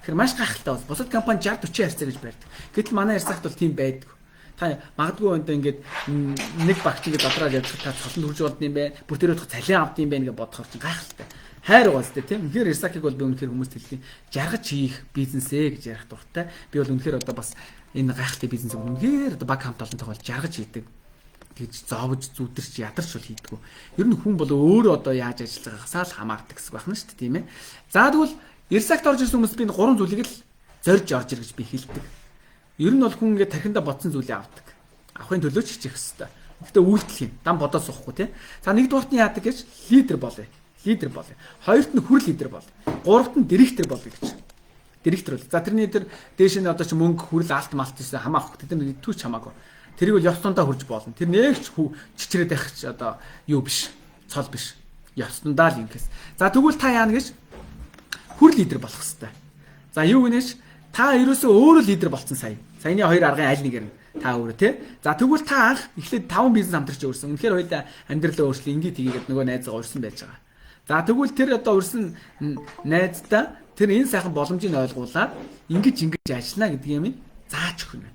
Тэгэхээр маш гайхалтай бас. Бусад компани 60 40 харьцаа гэж барьдаг. Гэтэл манай Ирсакт бол тийм байдаг. Та магадгүй өндөө ингээд нэг багч ингээд додраад явж та цолонд хүрж болд юм бэ? Бүр тэр удаа цалин авд юм бэ гэж бодохоор чинь гайхалтай. Хайр угаастай тийм. Үнэхээр Ирсакийг бол би үнэхээр хүмүүст хэлдэг. Жаргаж хийх бизнесээ гэж ярих дуртай. Би бол үнэхээр одоо бас энэ гайхалтай бизнесийг үнэхээр одоо баг хамт олонтойгоо жаргаж хийдэг. Тэгж зовж зүдэрч ядарч бол хийдгүү. Ер нь хүн бол өөрөө одоо яаж ажиллаж байгаагаас л хамаардаг гэсэн байна шүү дээ тийм ээ. За тэгвэл Ирсакт орж ирсэн хүмүүс би энэ гурван зүйлийг л зорж орж ир гэж би хэлдэг. Ер нь бол хүн ингээд тархиндаа бодсон зүйлээ авдаг. Авахын төлөө ч хичээх хэрэгтэй. Гэхдээ үйлдэл юм. Дан бодоод суухгүй тийм. За нэгдүгээрт нь яадаг гэж лидер болъё. Лидер болъё. Хоёрт нь хүр лидер болъё. Гуравт нь директор болъё гэж. Директор бол. За тэрний дээр дээш нь одоо чи мөнгө хүрэл алт малт гэсэн хамаахгүй. Тэр нь түүч хамаагүй. Тэрийг бол ёстондоо хүрж болно. Тэр нэгч чичрээд байх ч одоо юу биш. Цол биш. Ёстондоо л ингэс. За тэгвэл та яана гэж хүр лидер болох хэвээр. За юу гинэж та ерөөсөө өөрөө лидер болцсон сая. Саяны хоёр аргын аль нэгээр нь та өөрөө тий. За тэгвэл та анх эхлээд 5 бизнес хамтарч өөрсөн. Үнэхээр хоёулаа амьдралаа өөрчлөө ингээ тийгээд нөгөө найзгаа урьсан байж байгаа. За тэгвэл тэр одоо урьсан найздаа тэр энэ сайхан боломжийг ойлгуулад ингэж ажиллана гэдэг юм зааж өгнө.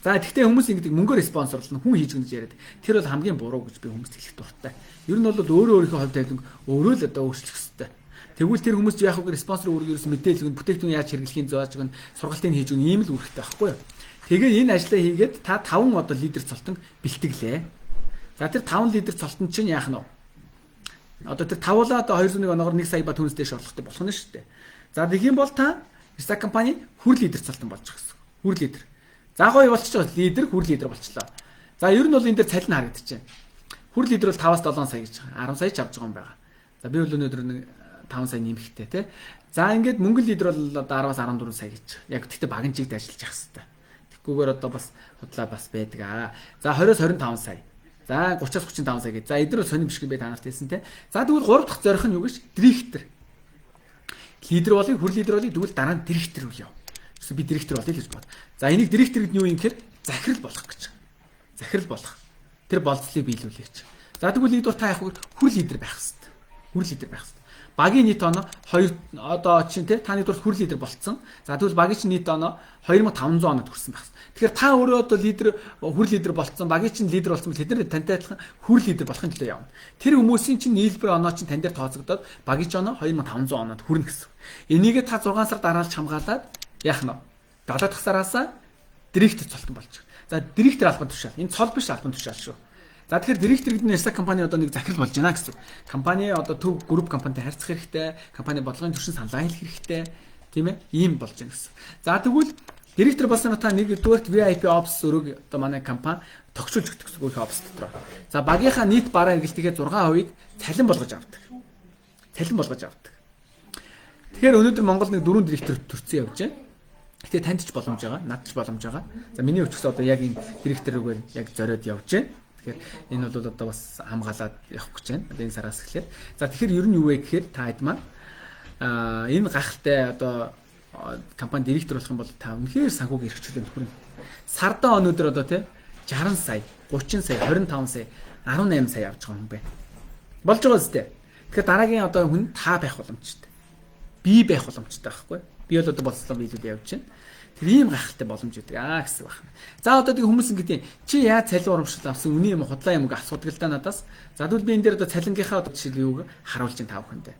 За тэгвэл хүмүүс ингэдэг мөнгөөр спонсорлно хүн хийж гэнэ гэж яриад. Тэр бол хамгийн буруу гэж би хүмүүст хэлэх дуртай. Ер нь бол өөрөө өөрийнхөө хувь тавиланг өөрөө л одоо өөрчлөх хэрэгтэй. Тэгвэл тэр хүмүүс яг үгээр спонсор өөрөөр ерөөс мэдээлэл өгн бүтээгдэхүүн яаж хэрэглэхийн зааж өгн сургалтыг хийж өгн ийм л үүрэгтэй байхгүй юу. Тэгээ энэ ажлаа хийгээд та 5 одоо лидер цолтон бэлтгэлээ. За тэр 5 лидер цолтон чинь яах нь вэ? Одоо тэр 5-аа одоо 201 оноогоор 1 сая ба түүнээс дэш орлоготой болох нь шүү дээ. За тэгэх юм бол та Ирсак компани хүр лидер цолтон болж байгаа гэсэн. Хүр лидер. За гоё болчихоо лидер хүр лидер болчлоо. За ер нь бол энэ дээр цалин харагдчихэв. Хүр лидер бол 5-аас 7 сая гэж байгаа. 10 сая ч авч байгаа юм байгаа. За би бол өнөөдөр 5 сая нэмэхтэй тий. За ингээд мөнгө лидер бол одоо 10-аас 14 сая гэж. Яг гэхдээ багийн чигт ажиллаж явах хэрэгтэй. Тэггүйгээр одоо бас худлаа бас байдаг аа. За 20-оос 25 сая. За 30-аас 35 сая гэж. За эдгээр бол сонирм биш гэж би та нарт хэлсэн тий. За тэгвэл 3 дахь зорих нь юу гэж? Директор. Лидер болыг хүр лидер болыг тэгвэл дараа нь директор үе яв. Би директор болъё гэж бод. За энийг директор гэдэг нь юу юм гэхээр захирал болох гэж. Захирал болох. Тэр болцлыг биелүүлээч. За тэгвэл нэгдүгээр та яг хүр лидер байх хэрэгтэй. Хүр лидер байх хэрэгтэй. Багийн нийт оноо 2 одоо чинь те та нэгдүгээр хүр лидер болцсон. За тэгвэл багийн чинь нийт оноо 2500 оноод хүрсэн байх. Тэгэхээр та өөрөө одоо лидер хүр лидер болцсон, багийн чинь лидер болсон бол тэдний тантай адилхан хүр лидер болохын төлөө явна. Тэр хүмүүсийн чинь нийлбэр оноо чинь тань дээр тооцогдоод багийн чинь оноо 2500 оноод хүрнэ гэсэн. Энийгээ та 6 сар дараалж хамгаалаад яах нь 7 дахь сараас директор цолтон болж байгаа. За директор албан тушаал. Энэ цол биш албан тушаал шүү. За тэгэхээр директор гэдэг нь Ирсак компани одоо нэг захирал болж байна гэсэн. Компани одоо төв групп компанитай харьцах хэрэгтэй, компани бодлогын түвшин саналаа хэлэх хэрэгтэй, тийм ээ? Ийм болж байна гэсэн. За тэгвэл директор болсон та нэгдүгээрт VIP Ops өрөөг одоо манай компани тогтчулж өгдөг гэсэн өөрийнхөө Ops дотор. За багийнхаа нийт бараа эргэлтийн 6% цалин болгож авдаг. Цалин болгож авдаг. Тэгэхээр өнөөдөр Монгол нэг 4 директор төрсөн явж байна. Гэтэ танд ч боломж байгаа, надад ч боломж байгаа. За миний өчгс одоо яг энэ директор рүүгээр яг зориод явж байна. Тэгэхээр энэ бол одоо бас хамгаалаад явах гэж байна. Одоо энэ сараас эхлээд. За тэгэхээр ер нь юу вэ гэхээр та хэд маань энэ гахалтай одоо компани директор болох юм бол та үнэхээр санхүүг эрхчлүүлэн хүрнэ. Сардаа өнөөдөр одоо тий 60 сая, 30 сая, 25 сая, 18 сая авч байгаа юм байна. Болж байгаа үстэй. Тэгэхээр дараагийн одоо хүн та байх боломжтой. Би байх боломжтой байхгүй. Би бол одоо болцлоо биелүүдэд явж байна. Тэр ийм гайхалтай боломж өгдөг гэсэн байна. За одоо тийм хүмүүс ингэдэг чи яаж цалин урамшил авсан үний юм худлаа юм уу асуудаг л да надаас. За тэгвэл би энэ дээр одоо цалингийнхаа жишээ юуг харуулж ин тав хүндээ.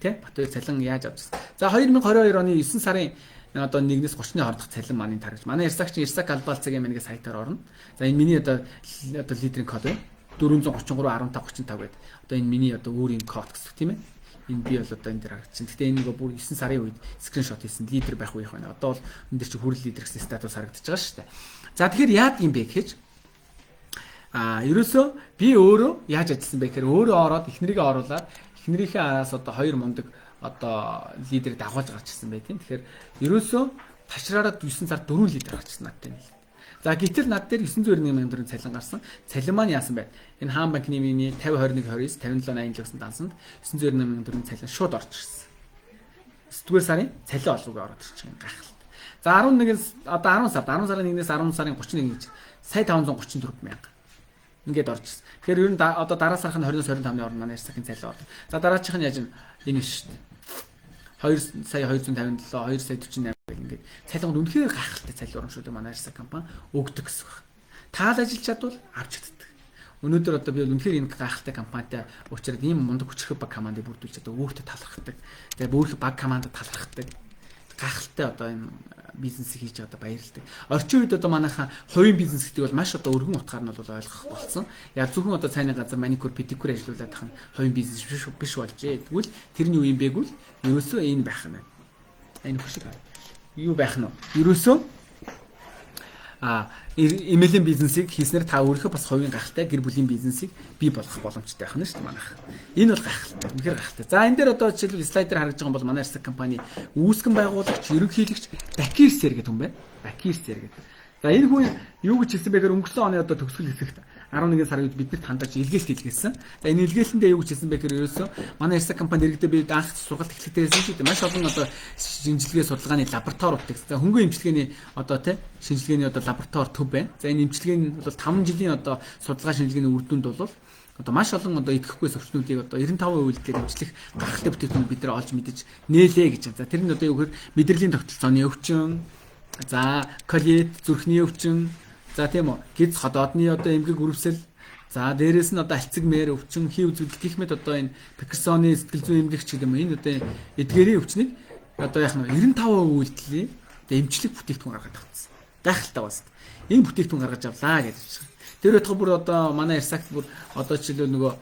Тэ? Батбаяр цалин яаж авчихсан. За 2022 оны 9 сарын одоо 1-ээс 30-ны хоорондох цалин маань тарж. Манай Ирсагч Ирсак Албалцагийн манайгийн сайтаар орно. За энэ миний одоо литрийн код байна. 433 15 35 гэдэг. Одоо энэ миний одоо өөрийн код гэсэн тийм ээ. Энэ би бол одоо энэ дээр харагдчихсан. Гэхдээ энэ нөгөө бүр 9 сарын үед скриншот хийсэн лидер байх үеийнх байна. Одоо бол энэ дээр чи хүрэл лидер гэсэн статус харагдаж байгаа шүү дээ. За тэгэхээр яад юм бэ гэхэж ерөөсөө би өөрөө яаж ажилласан бэ гэхээр өөрөө ороод эхнэрийгээ оруулаад эхнэрийнхээ араас одоо 2 мундаг одоо лидерийг дагуулж гарч ирсэн байт юм. Тэгэхээр ерөөсөө ташраараад 9 сар 4 лидер гарчихсан надтай. За гэтэл над дээр 991 мянган төгрөгийн цалин гарсан. Цалин маань яасан бэ? Энэ хаан банкны миний 50 21 29 57 80 гэсэн дансанд 991 мянган төгрөгийн цалин шууд орж ирсэн. 9-р сарын цалин олгог ороод ирчихсэн гайхалтай. За 11-ээс одоо 10 сарын 1-ээс 10 сарын 31 гэж сая 534 мянга. Ингээд орж ирсэн. Тэгэхээр ер нь одоо дараа сарх нь 20-25-ны орно манай Ирсакийн цалин орно. За дараачих нь яаж энэ шүү дээ. 2 сая 257 2 сая 48 гэх ингээд цалингууд үнэхээр гайхалтай цалин урамшуулдаг манай Ирсак компани өгдөг гэсэн байна. Таал ажиллаж чадвал авч чаддаг. Өнөөдөр одоо би үнэхээр энэ гайхалтай компанитай уучраад ийм мундаг хүчрэх баг командыг бүрдүүлж чаддаг, өөртөө талархдаг. Тэгээ өөрийнхөө баг командад талархдаг. Гайхалтай одоо энэ бизнесийг хийж байгаа баярлалдаг. Орчин үед одоо манайхаа хувийн бизнес гэдэг бол маш одоо өргөн утгаар нь бол ойлгох болсон. Яг зөвхөн одоо цайны газар маникюр, педикюр ажиллуулад тахын хувийн бизнес биш болжээ. Тэгвэл тэрний юу юм бэ гэвэл ерөөсөө энэ байх нь. Энэ хөшиг юу байх нь вэ? Ерөөсөө эмээлийн бизнесийг хийснээр та өөрийнхөө бас хувийн гайхалтай гэр бүлийн бизнесийг бий болгох боломжтой байх нь шүү дээ манайх. Энэ бол гайхалтай. Үнэхээр гайхалтай. За энэ дээр одоо жишээлбэл слайдер харагдж байгаа бол манай Ирсак компани үүсгэн байгуулагч, ерөнхийлөгч Бакир Сэр гэдэг хүн байна. Бакир Сэр гэдэг. За энэ хүн юу гэж хэлсэн бэ гэхээр өнгөрсөн оны одоо төгсгөл хэсэгт 11 сарын үед биднэрт хандаж илгээлт хийлгэсэн. За энэ илгээлтэндээ юу гэж хэлсэн бэ гэхээр ерөөсөө манай Ирсак компани иргэдэд бид анх сургалт эхлэхдээ шүү дээ. Маш олон одоо шинжилгээ судалгааны лабораториуддаг. За хөнгөн эмчилгээний одоо тий шинжилгээний одоо лаборатори төв байна. За энэ эмчилгээ нь бол 5 жилийн одоо судалгаа шинжилгээний үр дүнд бол одоо маш олон одоо идэхгүй зөвчнүүдийг одоо 95% дээр эмчлэх гайхалтай бүтээгдэхүүн бид нар олж мэдэж нээлээ гэж. За тэр нь одоо юу гэхээр мэдрэлийн тогтолцооны өвчин, за колит зүрхний өвчин, за тийм үү гиз ходоодны одоо эмгэг үрвсэл, за дээрэс нь одоо альцэг мээр өвчин, хий үзүүлэлт гэх мэт одоо энэ Паркинсоны сэтгэл зүйн эмгэгч гэдэг юм. Энэ одоо эдгээрийн өвчнийг одоо яг нь 95% үйлдэлийн одоо эмчлэг бүтээгдэхүүн гаргаад авчихсан. Гайхалтай байна. Энэ бүтээгдэхүүн гаргаж авлаа гэж. Тэр өдгөө бүр одоо манай Ирсакт бүр одоо жишээлбэл нөгөө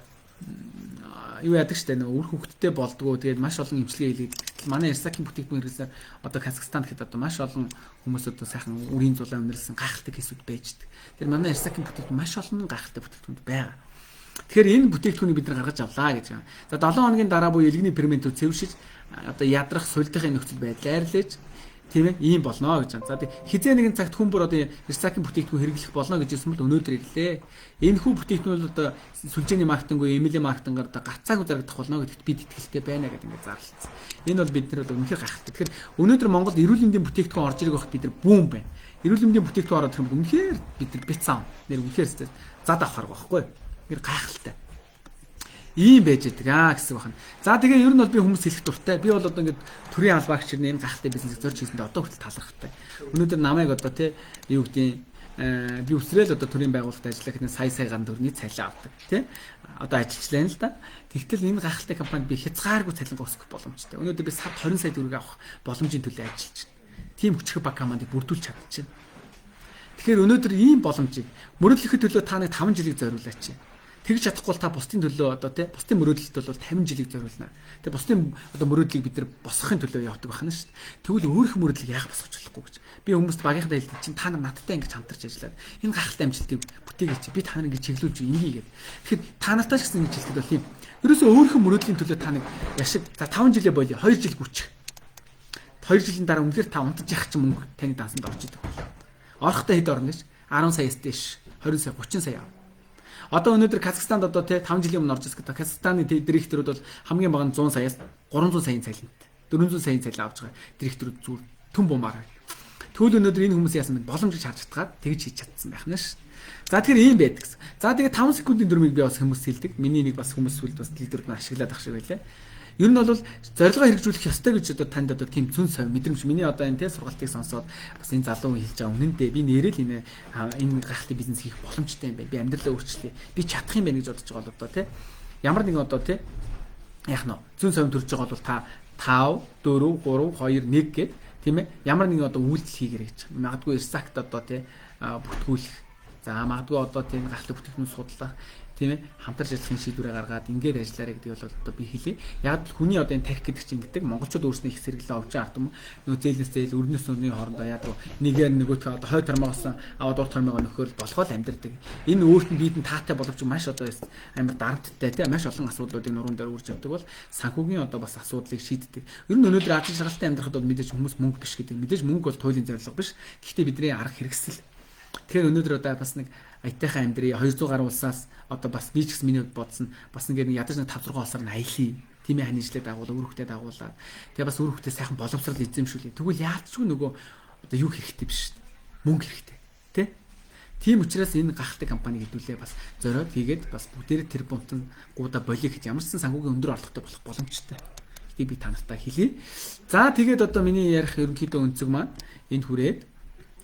юу яадаг штэ нөгөө үр хөвгтдээ болдгоо. Тэгээд маш олон эмчилгээ хийлгээд манай Ирсакийн бүтээгдэхүүн хэрэглэсээр одоо Казахстан гэхэд одоо маш олон хүмүүс одоо сайхан үрийн зулаа өнөрлсөн гайхалтай кейсүүд байждаг. Тэр манай Ирсакийн бүтээгдэхүүн маш олон гайхалтай бүтээгдэхүүн байгаа. Тэгэхээр энэ бүтээгдэхүүнийг бид нар гаргаж авлаа гэж байна. За 7 хоногийн дараа буюу элгэний ферментүүд цэвэршиж одоо ядрах сулдахын нөхцөл байдал айрлаж тийм ээ ийм болно гэж байна. За тэг хизээ нэгэн цагт хүн бүр одоо Ирсакийн бүтээгдэхүүн хэрэглэх болно гэж хэлсэн бол өнөөдөр ирлээ. Энэ хүү бүтээгдэхүүн бол одоо сүлжээний маркетинг, эмэлийн маркетингаар одоо гацаагүй зарагдах болно гэдэгт бид итгэлтэй байна гэдэг ингээд зарлалцсан. Энэ бол бид нар одоо үнэхээр гайхалтай. Тэгэхээр өнөөдөр Монголд эрүүл мэндийн бүтээгдэхүүн орж ирэх байхад бид нар бүүн байна. Эрүүл мэндийн бүтээгдэхүүн ороод ирэх юм үнэхээр бид нар бицаан. Нэр үнэхээр зад авах арга байхгүй. Тэр гайхалтай. Ийм байж байгаа гэсэн байна. За тэгээ ер нь бол би хүмүүс хэлэх дуртай. Би бол одоо ингээд төрийн албаагч нэр энэ гайхалтай бизнес зорж хийсэндээ одоо хүртэл талархтай. Өнөөдөр намайг одоо тий юу гэдэг би үсрээл одоо төрийн байгууллагад ажиллах гэдэг сая ган төгрөний цалин авдаг тий. Одоо ажиллажлаа л да. Тэгтэл энэ гайхалтай компанид би хязгааргүй цалин өсгөх боломжтой. Өнөөдөр би сард 20 сая төгрөг авах боломжийн төлөө ажиллаж байна. Тим хүчрэх баг командыг бүрдүүлж чадчихна. Тэгэхээр өнөөдөр ийм боломжийг мөрөдлөхөд төлөө та нэг 5 жилийг зориулаач. Тэгж чадахгүй та бусдын төлөө одоо тий бусдын мөрөөдөлд бол 50 жилийг зориулна. Тэгээ бусдын одоо мөрөөдлийг бид нар босгохын төлөө явдаг байна шүү дээ. Тэгвэл өөрийнх мөрөөдлийг яах босгож болохгүй гэж. Би хүмүүст багийнхаа хэлдэг чинь та нар надтай ингэж хамтарч ажиллаад энэ гайхалтай амжилтыг бүтээгээч. Би та нарыг ингэж чиглүүлж ингэгээд. Тэгэхээр та нартай ч гэсэн ингэж хэлдэг бол тийм. Ерөөсөө өөрийнхөө мөрөөдлийн төлөө та нэг яшиг за 5 жилээ болио 2 жил гүчих. 2 жилийн дараа үнэхээр та унтаж явах чинь мөнгө таны дансанд орж идэг. Орохтой хэд орно гэж 10 саяас дээш 20 сая 30 сая. Одоо өнөөдөр Казахстанд одоо тий 5 жилийн өмнө орж ирсэн гэдэг. Казахстаны директорууд бол хамгийн бага нь 100 саяас 300 саяын цалинт. 400 саяын цалин авч байгаа директорууд зүгээр түн бумаар. Тэгвэл өнөөдөр энэ хүмүүс яасан бэ? Боломжийг харж чадгаад тэгж хийж чадсан байх нь шүү. За тэгэхээр ийм байдаг гэсэн. За тэгээд 5 секундын дүрмийг би бас хүмүүс хэлдэг. Миний нэг бас хүмүүс сүлд бас лидерүүд нь ашиглаад ах шиг байлаа. Ер нь бол зорилгоо хэрэгжүүлэх ёстой гэж одоо танд одоо тийм зүн сав мэдрэмж миний одоо энэ сургалтыг сонсоод бас энэ залуу хүн хэлж байгаа үнэн дээ. Би нэрэл энэ гайхалтай бизнес хийх боломжтой юм байна. Би амьдралаа өөрчлөе. Би чадах юм байна гэж бодож байгаа бол одоо тий. Ямар нэгэн одоо тий яах нь зүн сав төрж байгаа бол та 5 4 3 2 1 гэд тийм ээ. Ямар нэгэн одоо үйлдэл хийгэрэй гэж. Магадгүй Ирсакт одоо тий бүртгүүлэх. За магадгүй одоо тийм гайхалтай бүтээгдэхүүн судлах тийм ээ хамтарч ажиллахын шийдвэрээ гаргаад ингээд ажиллаарай гэдэг бол одоо би хэлье. Яг л хүний одоо энэ тарих гэдэг чинь гэдэг монголчууд өөрснөө их сэргэлэн овж ард юм. Нөө зээлээс зээл өрнөс өрний хоорондоо яг нэгээр нөгөөтгөө одоо хой тормоогоос аваад дур тормоогоо нөхөөл болохоо л амьдэрдэг. Энэ өөрт нь биед нь таатай боловч маш одоо амар дарамттай тийм маш олон асуудлуудыг нуруунд дээр үрж авдаг бол санхүүгийн одоо бас асуудлыг шийддэг. Ер нь өнөөдөр ажил шагалтай амьдрахад бол мэдээж хүмүүс мөнгө биш гэдэг. Мэдээж мөнгө бол туйлын зорилго биш. Гэхдээ бидний арга хэрэгсэл. Тэгэхээр өнөөдөр одоо бас нэг аятайхан амьдрий 200 гаруй улсаас одоо бас би ч гэсэн миний бодсон бас ингээд ядаж нэг 5 6 улсаар нь аялье. Тимээ ханижлаад агуулаа, үр хөвгтөд агуулаад. Тэгээ бас үр хөвгтөд сайхан боловсрал эзэмшүүлээ. Тэгвэл яалтчгүй нөгөө одоо юу хэрэгтэй биш шүү дээ. Мөнгө хэрэгтэй. Тэ? Тийм учраас энэ гахалтай компани хэдүүлээ бас зориод хийгээд бас бүгдээрээ тэр бунтан гуда болиё гэж ямарсан санхүүгийн өндөр орлоготой болох боломжтой. Гэтийг би танартаа хэлье. За тэгээд одоо миний ярих ерөнхийдөө өнцөг маань энд хүрээд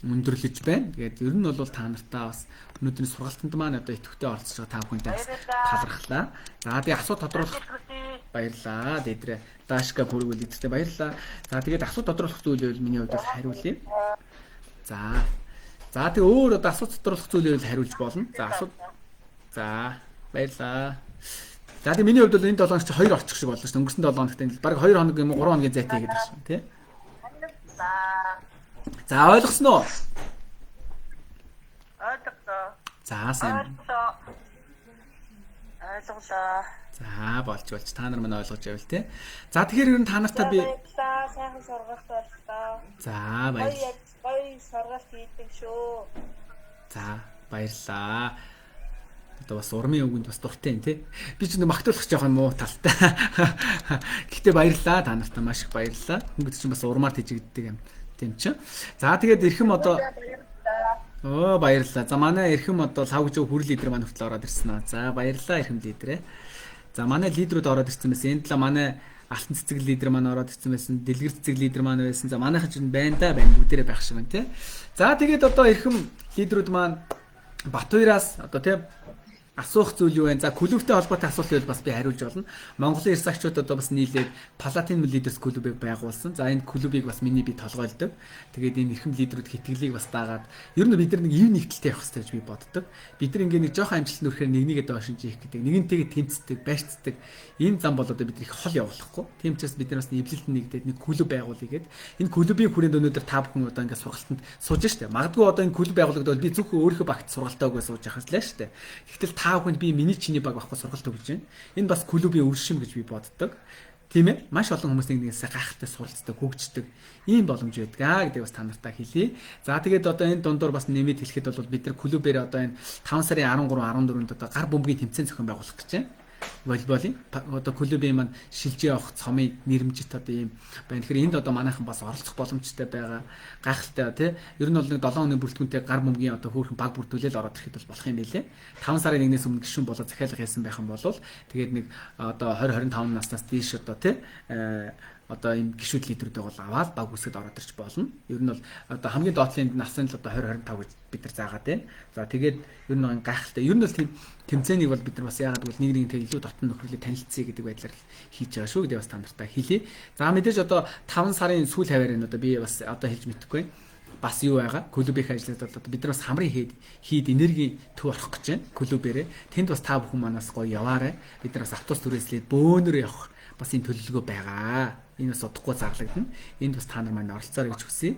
өндөрлөж байна. Тэгээд ер нь бол та нартаа бас өнөөдрийн сургалтанд маань одоо идэвхтэй оролцож байгаа та бүхэндээ талархлаа. За тэгээд асуу тодруулах баярлаа. Дэдрэ Дашка бүргүүл эдэртэй баярлаа. За тэгээд асуу тодруулах зүйл бол миний хувьд хариулъя. За. За тэгээд өөр одоо асуу тодруулах зүйлээр хариулж болно. За асуу. За баярлаа. За тэгээд миний хувьд бол энэ 7 хоног чи 2 орчих шиг боллоо шүү дээ. Өнгөрсөн 7 хоногт энэ баг 2 хоног юм уу 3 хоногийн зайтай хийгээд байна тий. За ойлгосон уу? Ойлголоо. За сайн. Ойлголоо. За болж та нар минь ойлгож байвал тий. За тэгэхээр ер нь та нартай би сайхан сургалт боллоо. За баярлалаа. Гоё сургалт хийдэг шүү. За баярлалаа. Одоо бас урмын үгэнд бас дуртай юм тий. Би ч нэг магтуулах жоох юм уу талтай. Гэхдээ баярлалаа та нартай маш их баярлалаа. Хүмүүс чинь бас урмаар тийжигддэг юм. Тийм ч. За тэгээд эрхэм одоо баярлалаа. За манай эрхэм одоо лав гэж хүрэл лидер маань хүртэл ороод ирсэн аа. За баярлалаа эрхэм лидерээ. За манай лидерүүд ороод ирсэн байсан. Энд л манай алтан цэцэг лидер маань ороод ирсэн байсан. Дэлгэр цэцэг лидер маань байсан. За манайхан ч байна да байна. Бүгдээрээ байх шиг байна тий. За тэгээд одоо эрхэм лидерүүд маань Батбаяраас одоо тий асуух зүйл юу вэ? За клубтэй холбоотой асуулт байвал бас би хариулж болно. Монголын эрсагчууд одоо бас нийлээд Platinum Leaders клубыг байгуулсан. За энэ клубыг бас миний би толгойлдог. Тэгээд энэ эрхэм лидерүүд хэтгэлийг бас даагаад ер нь бид нар нэг ив нэгдэлтэй явах хэрэгтэй гэж би боддог. Бид нар ингээ нэг жоохон амжилт нүрэхээр нэгнийгээ доошинж хийх гэдэг. Нэгэнтэйгээ тэмцдэг, байрцдаг. Энэ зам бол одоо бид их хол явуулахгүй. Тийм учраас бид нар бас эвлэлт нэгдээд нэг клуб байгуулъя гэдэг. Энэ клубийн хүрээнд өнөөдөр та бүхэн одоо ингээ сургалтанд сууж штэ. Магадгүй одоо энэ клуб байгуулагдвал би зөвхөн өөрийнхөө багт сургалтаагүй сууж ахлаа штэ. Гэвтэл та бүхэнд би миний чиний баг авахгүй сургалт өгч байна. Энэ бас клубийн үр шим гэж би боддог. Тийм ээ. Маш олон хүмүүс нэгнээс гайхалтай суралцдаг, хөгждөг ийм боломж байдаг аа гэдэг бас та нартаа хэлье. За тэгээд одоо энэ дундуур бас нэмэт хэлэхэд бол бид нар клубээр одоо энэ 5 сарын 13, 14-нд одоо гар бөмбөгийн тэмцээн зохион байгуулах гэж байна. Волейболын одоо клубийн маань шилжээ авах цомын нэрмжит одоо ийм байна. Тэгэхээр энд одоо манайхан бас оролцох боломжтой байгаа. Гайхалтай тий. Ер нь бол нэг 7 өдрийн бүрэлдэхүүнтэй гар бөмбөгийн одоо хөөрхөн баг бүрдүүлэл ороод ирэхэд бол болох юм байлээ. 5 сарын 1-ээс өмнө гишүүн болоод захиалга хийсэн байх юм бол тэгээд нэг одоо 20 25 наснаас дээш одоо тий одоо энэ гишүүд лидерүүдээ бол аваад баг үсгэд ороод ирч болно. Ер нь бол одоо хамгийн доотлын насны л одоо 20 25 гэж бид нар заагаад байна. За тэгээд ер нь гайхалтай. Ер нь бол тийм тэмцээнийг бол бид нар бас яагаад гэвэл нэг нэгнтэй илүү дотн нөхрөлөд танилцъя гэдэг байдлаар хийж байгаа шүү гэдэг бас та нартаа хэлье. За мэдээж одоо 5 сарын сүүл хаваар энэ одоо би бас одоо хэлж мэдэхгүй. Бас юу байгаа? Клубийн ажлууд бол бид нар бас хамрын хийд энерги төв орох гэж байна. Клубээрээ. Тэнд бас та бүхэн манаас гоё яваарай. Бид нар бас автобус түрээслээд бөөнөр явах бас энэ төлөвлөгөө байгаа. Энэ бас удахгүй зарлагдана. Энд бас та нар маань оролцоорой гэж хүсье.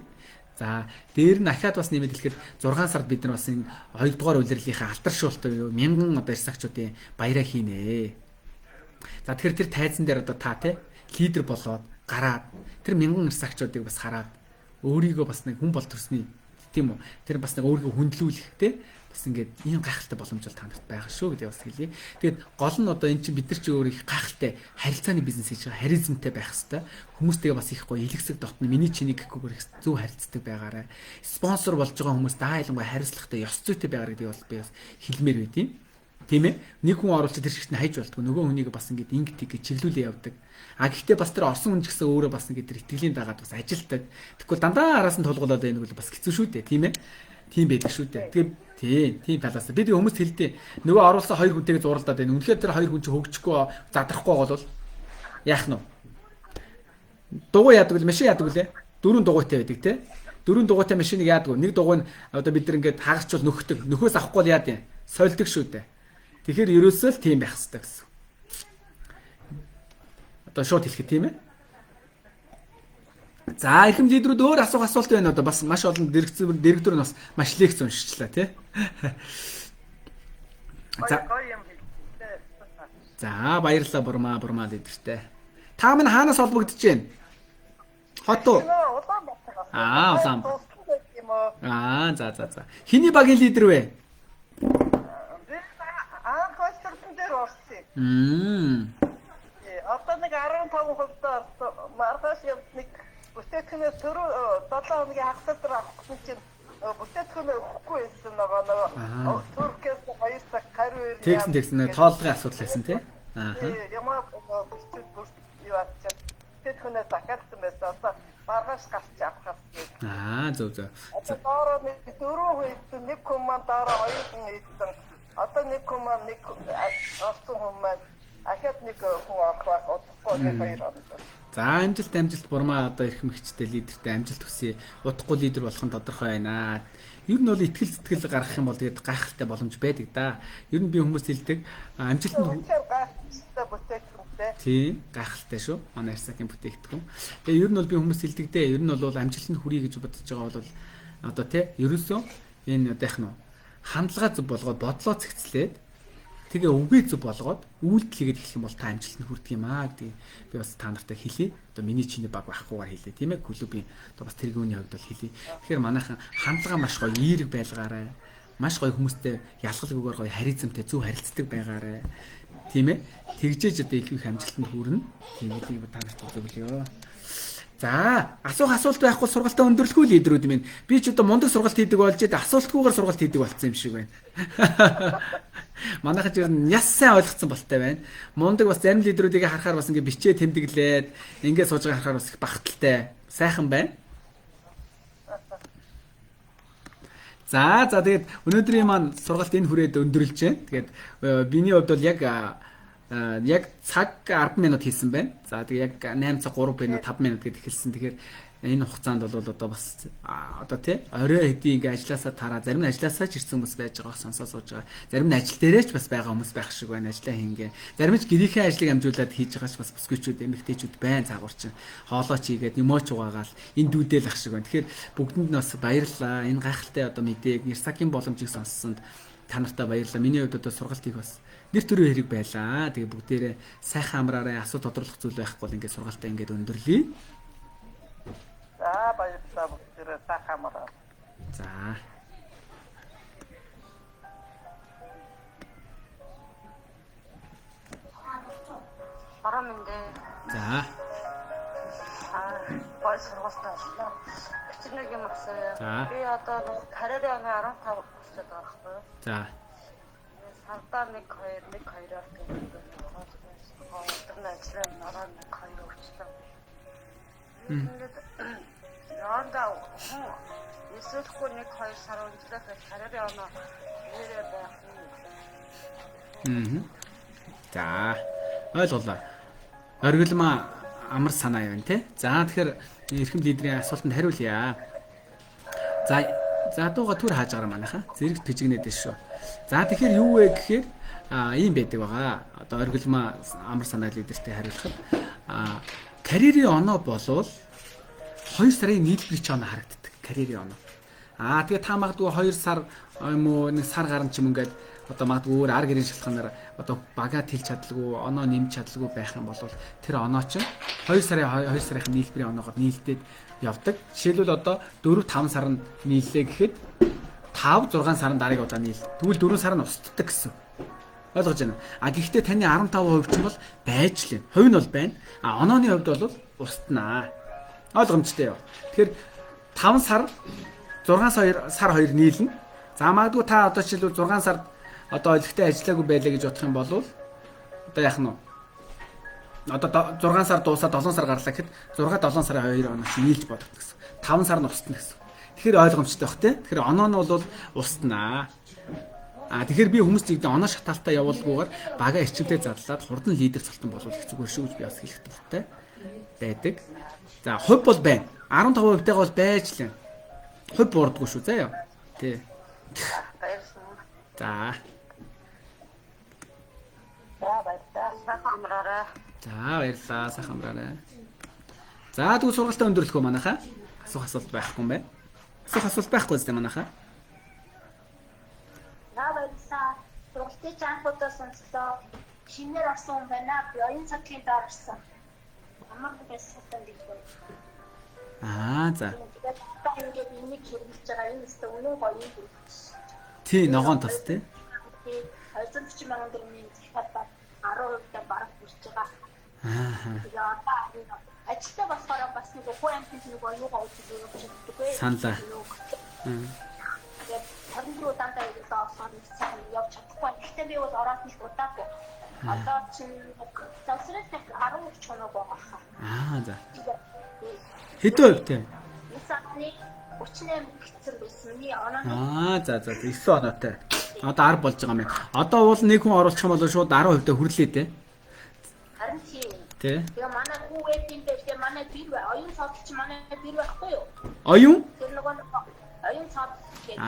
За дээр нь ахаад бас нэмээд хэлэхэд 6 сард бид нар бас энэ 2 дугаар улирлынхаа алдаршуултыг 1000 одоо эрсагчдын баяраа хийнэ. За тэгэхээр тэр тайзан дээр одоо та тий лидер болоод гараад тэр 1000 эрсагчдыг бас хараад өөрийгөө бас нэг хүн бол төрсний тийм үү. Тэр бас нэг өөрийгөө хүндлүүлэх тий бас ингээд ийм гайхалтай боломж бол танарт байгаа шүү гэдэг бас хэлье. Тэгээд гол нь одоо эн чинь бид нар чи өөр их гайхалтай харилцааны бизнес хийж байгаа, харизмтай байх хэвээр. Хүмүүстэйгээ бас их гоё илгэсэг дотно миний чиний гэхгүйгээр их зөв харилцдаг байгаарай. Спонсор болж байгаа хүмүүс даа ялангуяа хариуцлагатай ёс зүйтэй байгаарай гэдэг бол би бас хэлмээр байдیں۔ Тийм ээ. Нэг хүн оруулж тэр шигт нь хайж болтгоо. Нөгөө хүнийг бас ингэ тэг чиглүүлээ явдаг. А гэхдээ бас тэр орсон хүн ч гэсэн өөрөө бас ингэ тэр итгэлийн дагаад бас ажилтдаг. Тэгэхгүй дандаа араас нь тулгуулаад байнг бол бас хэцүү шүү дээ. Тийм ээ. Тийм байдаг шүү дээ. Тэгээ тийм талаас бид хүмүүст хэлдэг. Нөгөө оруулсан хоёр хүнтэйг зуралдаад байна. Үнэхээр тэр хоёр хүн чи хөгжихгүй задрахгүй бол яах нь вэ? Дугуй яадаг л машин яадаг үлээ. 4 дугуйтай байдаг те. 4 дугуйтай машиныг яадаг. Нэг дугуй нь одоо бид нар ингээд хаагчвал нөхдөг. Нөхөөс авахгүй бол яад юм. Сольдог шүү дээ. Тэгэхээр ерөөсөө л тийм байх хэрэгтэй гэсэн. Одоо шууд хэлэхэд тийм ээ. За ихэм лидерүүд өөр асуулт байна одоо бас маш олон директор нь бас маш лекц уншчихлаа тий. За баярлалаа бурмаа лидертэй. Та минь хаанаас холбогдож байна? Хот уу? Улаан. За. Хиний багийн лидер вэ? дээр орсон. Одоо нэг 15% маргааш нэг бүтээтгнээс төрөө 7 хоногийн хагасаар авах гэсэн чинь бүтээтгнээ өгөхгүй байсан нөгөө Туркээс 2 цаг хариу ирээ. Тэгсэн тоолгын асуудал байсан тий. Ямар бүтэц юу ачаад бүтээтгнээ захиалсан байсан. Одоо маргааш гарч авах гэсэн. Зөв. Одоо нэг 4 хүн нэг команд дараа 2 хүн ийдсэн. Одоо нэг команд нэг авсан хүн маань ахад нэг хүн авах удахгүй нэг хоёр оноо. За амжилт бурмаа одоо их мэгчтэй лидертэй амжилт хүсье. Удахгүй лидер болох нь тодорхой байна. Ер нь бол итгэл сэтгэл гаргах юм бол тэгээд гайхалтай боломж байдаг да. Ер нь би хүмүүс хэлдэг амжилт нь гайхалтай бүтээгдэхүүнтэй. Тийм гайхалтай шүү. Манай Арсакийн бүтээгдэхүүн. Тэгээд ер нь бол би хүмүүс хэлдэг дээ. Ер нь бол амжилт нь хүрье гэж бодож байгаа бол одоо тий ерөөсөө энэ одоо яах нь хандлага зөв болгоод бодлоо цэгцлээд тэгээ үгээ зөв болгоод үйлдэлгээд эхлэх юм бол та амжилтанд хүрдэг юм аа гэдэг би бас та нартай хэлье. Одоо миний чиний баг багахгүйгээр хэлье тийм ээ. Клубын одоо бас тэргүүний хувьд бол хэлье. Тэгэхээр манайхан хандлага маш гоё эерэг байлгаарай. Маш гоё хүмүүстэй ялгалгүйгээр гоё харизмтай зөв харилцдаг байгаарай. Тийм ээ. Тэгжээж одоо их амжилтанд хүрнэ. Тийм үү та нарт зөвлөё. За, асуулт байхгүй сургалтаа өндөрлөхгүй лидерүүд минь. Би ч одоо мундаг сургалт хийдэг болж асуултгүйгээр сургалт хийдэг болсон юм шиг байна. Манайхан ч яс сайн ойлгоцсон болтой байна. Мундаг бас зарим лидерүүдийг харахаар бас ингээ бичээ тэмдэглээд ингээ сууж байгаа харахаар бас их багталтай. Сайхан байна. За тэгээд өнөөдрийн маань сургалт энэ хүрээд өндөрлж байна. Тэгээд биний хувьд бол яг цаг 10 минут хийсэн байна. За тэгээ яг 8 цаг 3 минут 5 минут гэд эхэлсэн. Тэгэхээр энэ хугацаанд бол одоо бас одоо тий орой хэдий ингээ ажилласаа тараа зарим нь ажилласаа ч ирсэн хүмүүс байж байгаа сонсоо сууж байгаа. Зарим нь ажил дээрээ ч бас байгаа хүмүүс байх шиг байна. Ажлаа хийнгээ. Зарим нь гэрийнхээ ажлыг амжуулаад хийж байгаа ч бас бүсгүйчүүд эмэгтэйчүүд байна цаагуур чинь. Хоолоо чийгээд юмооч угаагаал энэ дүүдэл ах шиг байна. Тэгэхээр бүгдэнд нь бас баярлалаа. Энэ гайхалтай одоо мэдээг Ирсакийн боломжийг сонссонд та нартай баярлалаа. Миний хувьд одоо сургалтыг бас нэр төрөө хэрэг байлаа. Тэгээ бүгдээрээ сайхан амраарай. Асуу тодруулах зүйл байхгүй бол ингээд сургалтаа ингээд өндөрлөе. За баярлалаа бүгдээрээ сайхан амраа. За. Барамнэ. За. Бай сургалтаа боллоо. Бичнэг юм асууя. Би одоо карьерийн оны 15 болчиход байгаа байхгүй юу? За. Сардаа 1-2-1-2-оор гэдэг хоолтон ажлын нараа 1-2 өгчлөө. Ингээд яанда эсвэл 1-2 сар өнжлөөхөд карьерийн оноо нэрээ байх юм. За. Ойлголоо. Оргилмаа амар санаа явна тий. За тэгэхээр эрхэм лидерийн асуултанд хариулъя. За дууга түр хааж байгаа манайхаа. Зэрэг пижигнээд шүү. За тэгэхээр юу вэ гэхээр ийм байдаг байгаа. Одоо оргилмаа амар санаа лидертэй хариулахад карьерийн оноо болвол 2 сарын нийлбэрийн оноо харагддаг. Карьерийн оноо. Тэгээ та магадгүй 2 сар юм уу нэг сар гарan ч юм ингээд одоо магадгүй өөр ар гэрийн шалтгаанаар одоо багаа тэлж чадлагүй, оноо нэмж чадлагүй байх юм бол тэр оноо чинь 2 сарын нийлбэрийн оноогоор нийлдээд явдаг. Жишээлбэл одоо 4-5 сарнд нийллээ гэхэд 5-6 сарын дараагийн удаа нийл. Тэгвэл 4 сар нь устддаг гэсэн. Ойлгож байна. Гэхдээ таны 15% ч бол байж лээ. Хувь нь бол байна. Онооны хувьд бол устнаа. Ойлгомжтой юу? Тэгэхээр 5 сар 6 сар 2 нийлнэ. За магадгүй та одоо жишээлбэл 6 сард одоо ойлгохтой ажиллаагүй байлаа гэж бодох юм бол одоо яах нь вэ? Одоо 6 сар дуусаад 7 сар гарлаа гэхэд 6 7 сарын 2 хоног нийлж бодох гэсэн. 5 сар нь устна гэсэн. Тэгэхээр ойлгомжтой бах тий. Тэгэхээр оноо нь бол устнаа. Тэгэхээр би хүмүүс зэгдээ оноо шатаалтаа явуулгүйгээр бага эрчимтэй задлаад хурдан лидер цолтон болвол их зүгээр шүү гэж би бас хэлэх туфттай байдаг. За хувь бол байна. 15% тагаа бол байж лээ. Хувь буурдгүй шүү заа яа. Тий. За. За баярлалаа сайхан амраарай. За тэгвэл сургалтаа өндөрлөх үү манайхаа? Асуулт байхгүй юм байна. Асуулт байхгүй зү манайхаа? Баярлалаа. Сургалтын чанаруудаа сонслоо. Шинээр орсон юм байна. Би оюун цагийн доор орсон. Амар байсан гэдэг. За. Тэгээд та ингээд энийг хэрэглэж байгаа юм өстө үнэн гоё юм. Тий, ногоон тас тий. 240 мянган төгрөгийн захиалбар 10% бараг хүрч байгаа. Тэгээд одоо ажилтаа болохоор бас нэг хүн амтны нэг оюугаа үзүүлж чаддаггүй. Саналаа. Тэгээд 24 дандаа ирээд офлайн цаг явж чадахгүй. Гэхдээ би бол ороод нэг удаагүй. Одоо чинь завсрал нэг 10 чоног байгаа. За. Хэдэн хувь тий? Сарны 38 гэсэн байсан. Миний оноо. За 9 оноотой. Одоо 10 болж байгаа юм. Одоо бол нэг хүн оруулах юм бол шууд 10% та хүрлээ тий. Харин тий. Тэгээ манай хүүгээд юм дээр тэгээ манай бир оюун цаадч манай бир байхгүй юу? Оюун? Тэр нөгөө оюун цаад гэдэг.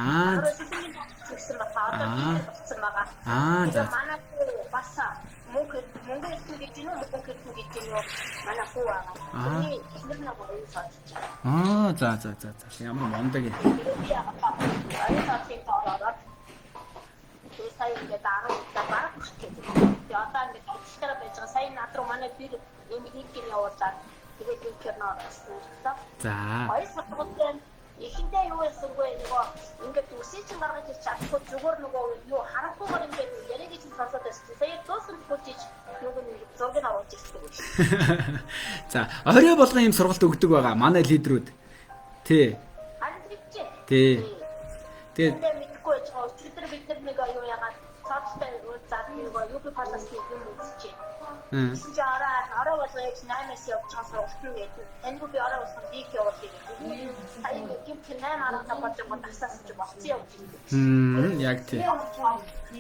Гэсэн баха одоо бир болсон байгаа. За. Манай бас мөнгө гэж юм уу мөнгө гэж юм уу манай хүү байгаа. Миний эхнэр нэг оюун цаадч. За. Ямар мондаг юм. Оюун цаадыг тоороод сая ингээд 10 бараг гэдэг. Тэгээ одоо ингээд ажиллахаараа байж байгаа. Сая над руу манай бир эмигрийн явуулаад тэгээд бинкер нөөсөн. За. Хоёр сургуулийн эхэндээ юу байсан бэ нөгөө ингээд үсэж гаргаж ирч чадахгүй зүгээр нөгөө юу харахгүйгээр ингээд яриаг чинь сонсоод байсан. Сая дуусан бүжиж нөгөө нэг зургийг аваад ирсэн гэж. За, орой болгон ийм сургалт өгдөг байгаа. Манай лидерүүд. Тий. Харин тийм. Тэгээд мэдгүй ч өчигдөр бид нэг юу ягаад цааштай зад нэг юу би паласны юм үзчихээ. Чи араа болгоо яг 8-аас явж байгаа сургалт нь гэдэг. Энд би араа болсон дик явуулах юм. Сая гим ч 8 араа тавьж байгаа тасаас ч болцсон явж байна. Яг тий.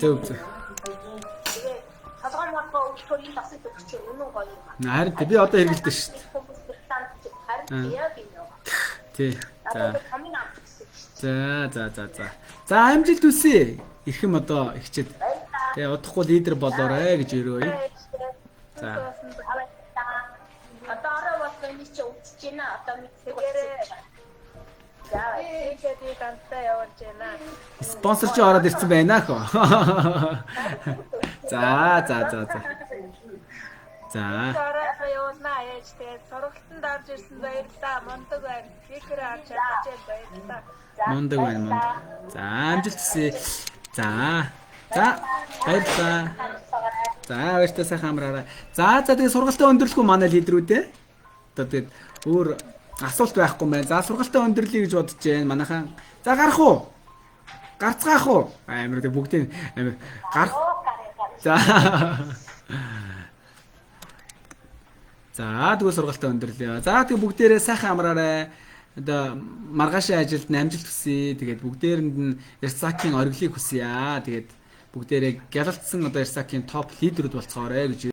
Зөв. Тэгээ толгой моргоо өгөхөөр энэ тасыг өгч үнэн гоё юм. Харин би одоо хэрэгэлдэг шүү дээ. Харин яг юм. Тий. За амжилт хүсье. Ирхэм одоо ихчээд. Тэгээ удахгүй лидер болоорой гэж өрөөе. За. Одоо араа бас энэ чи үзэж байна. Одоо мэддэг болсон. За, тэгээд ганцаа явуулж байна. Спонсор ч ороод ирсэн байна хөө. За. Ороо явуулнаа яаж тэгээд сургалтанд орж ирсэн баярлалаа. Мондөг байна. Фикер авч чадчих баярлалаа. Мондөг байна. За амжилт хүсье. За баярлалаа. За баяртай сайхан амраарай. За тэгээ сургалтаа өндөрлөхөө манай лидерүүд ээ. Одоо тэгээд өөр асуулт байхгүй мэн. За сургалтаа өндөрлөе гэж бодож байна манайхан. За гарах уу? Гарцгаах уу? Амар тэг бүгдийн амар гарах. За. За тэгвэл сургалтаа өндөрлөе. За тэгээ бүгдээрээ сайхан амраарай. Одоо маргаашийн ажилд амжилт хүсье. Тэгээд бүгдээрэнд нь Ярсакийн ориглыг хүсье. Тэгээд бүгдээрээ гялалтсан одоо Ярсакийн топ лидерүүд болцоорой гэж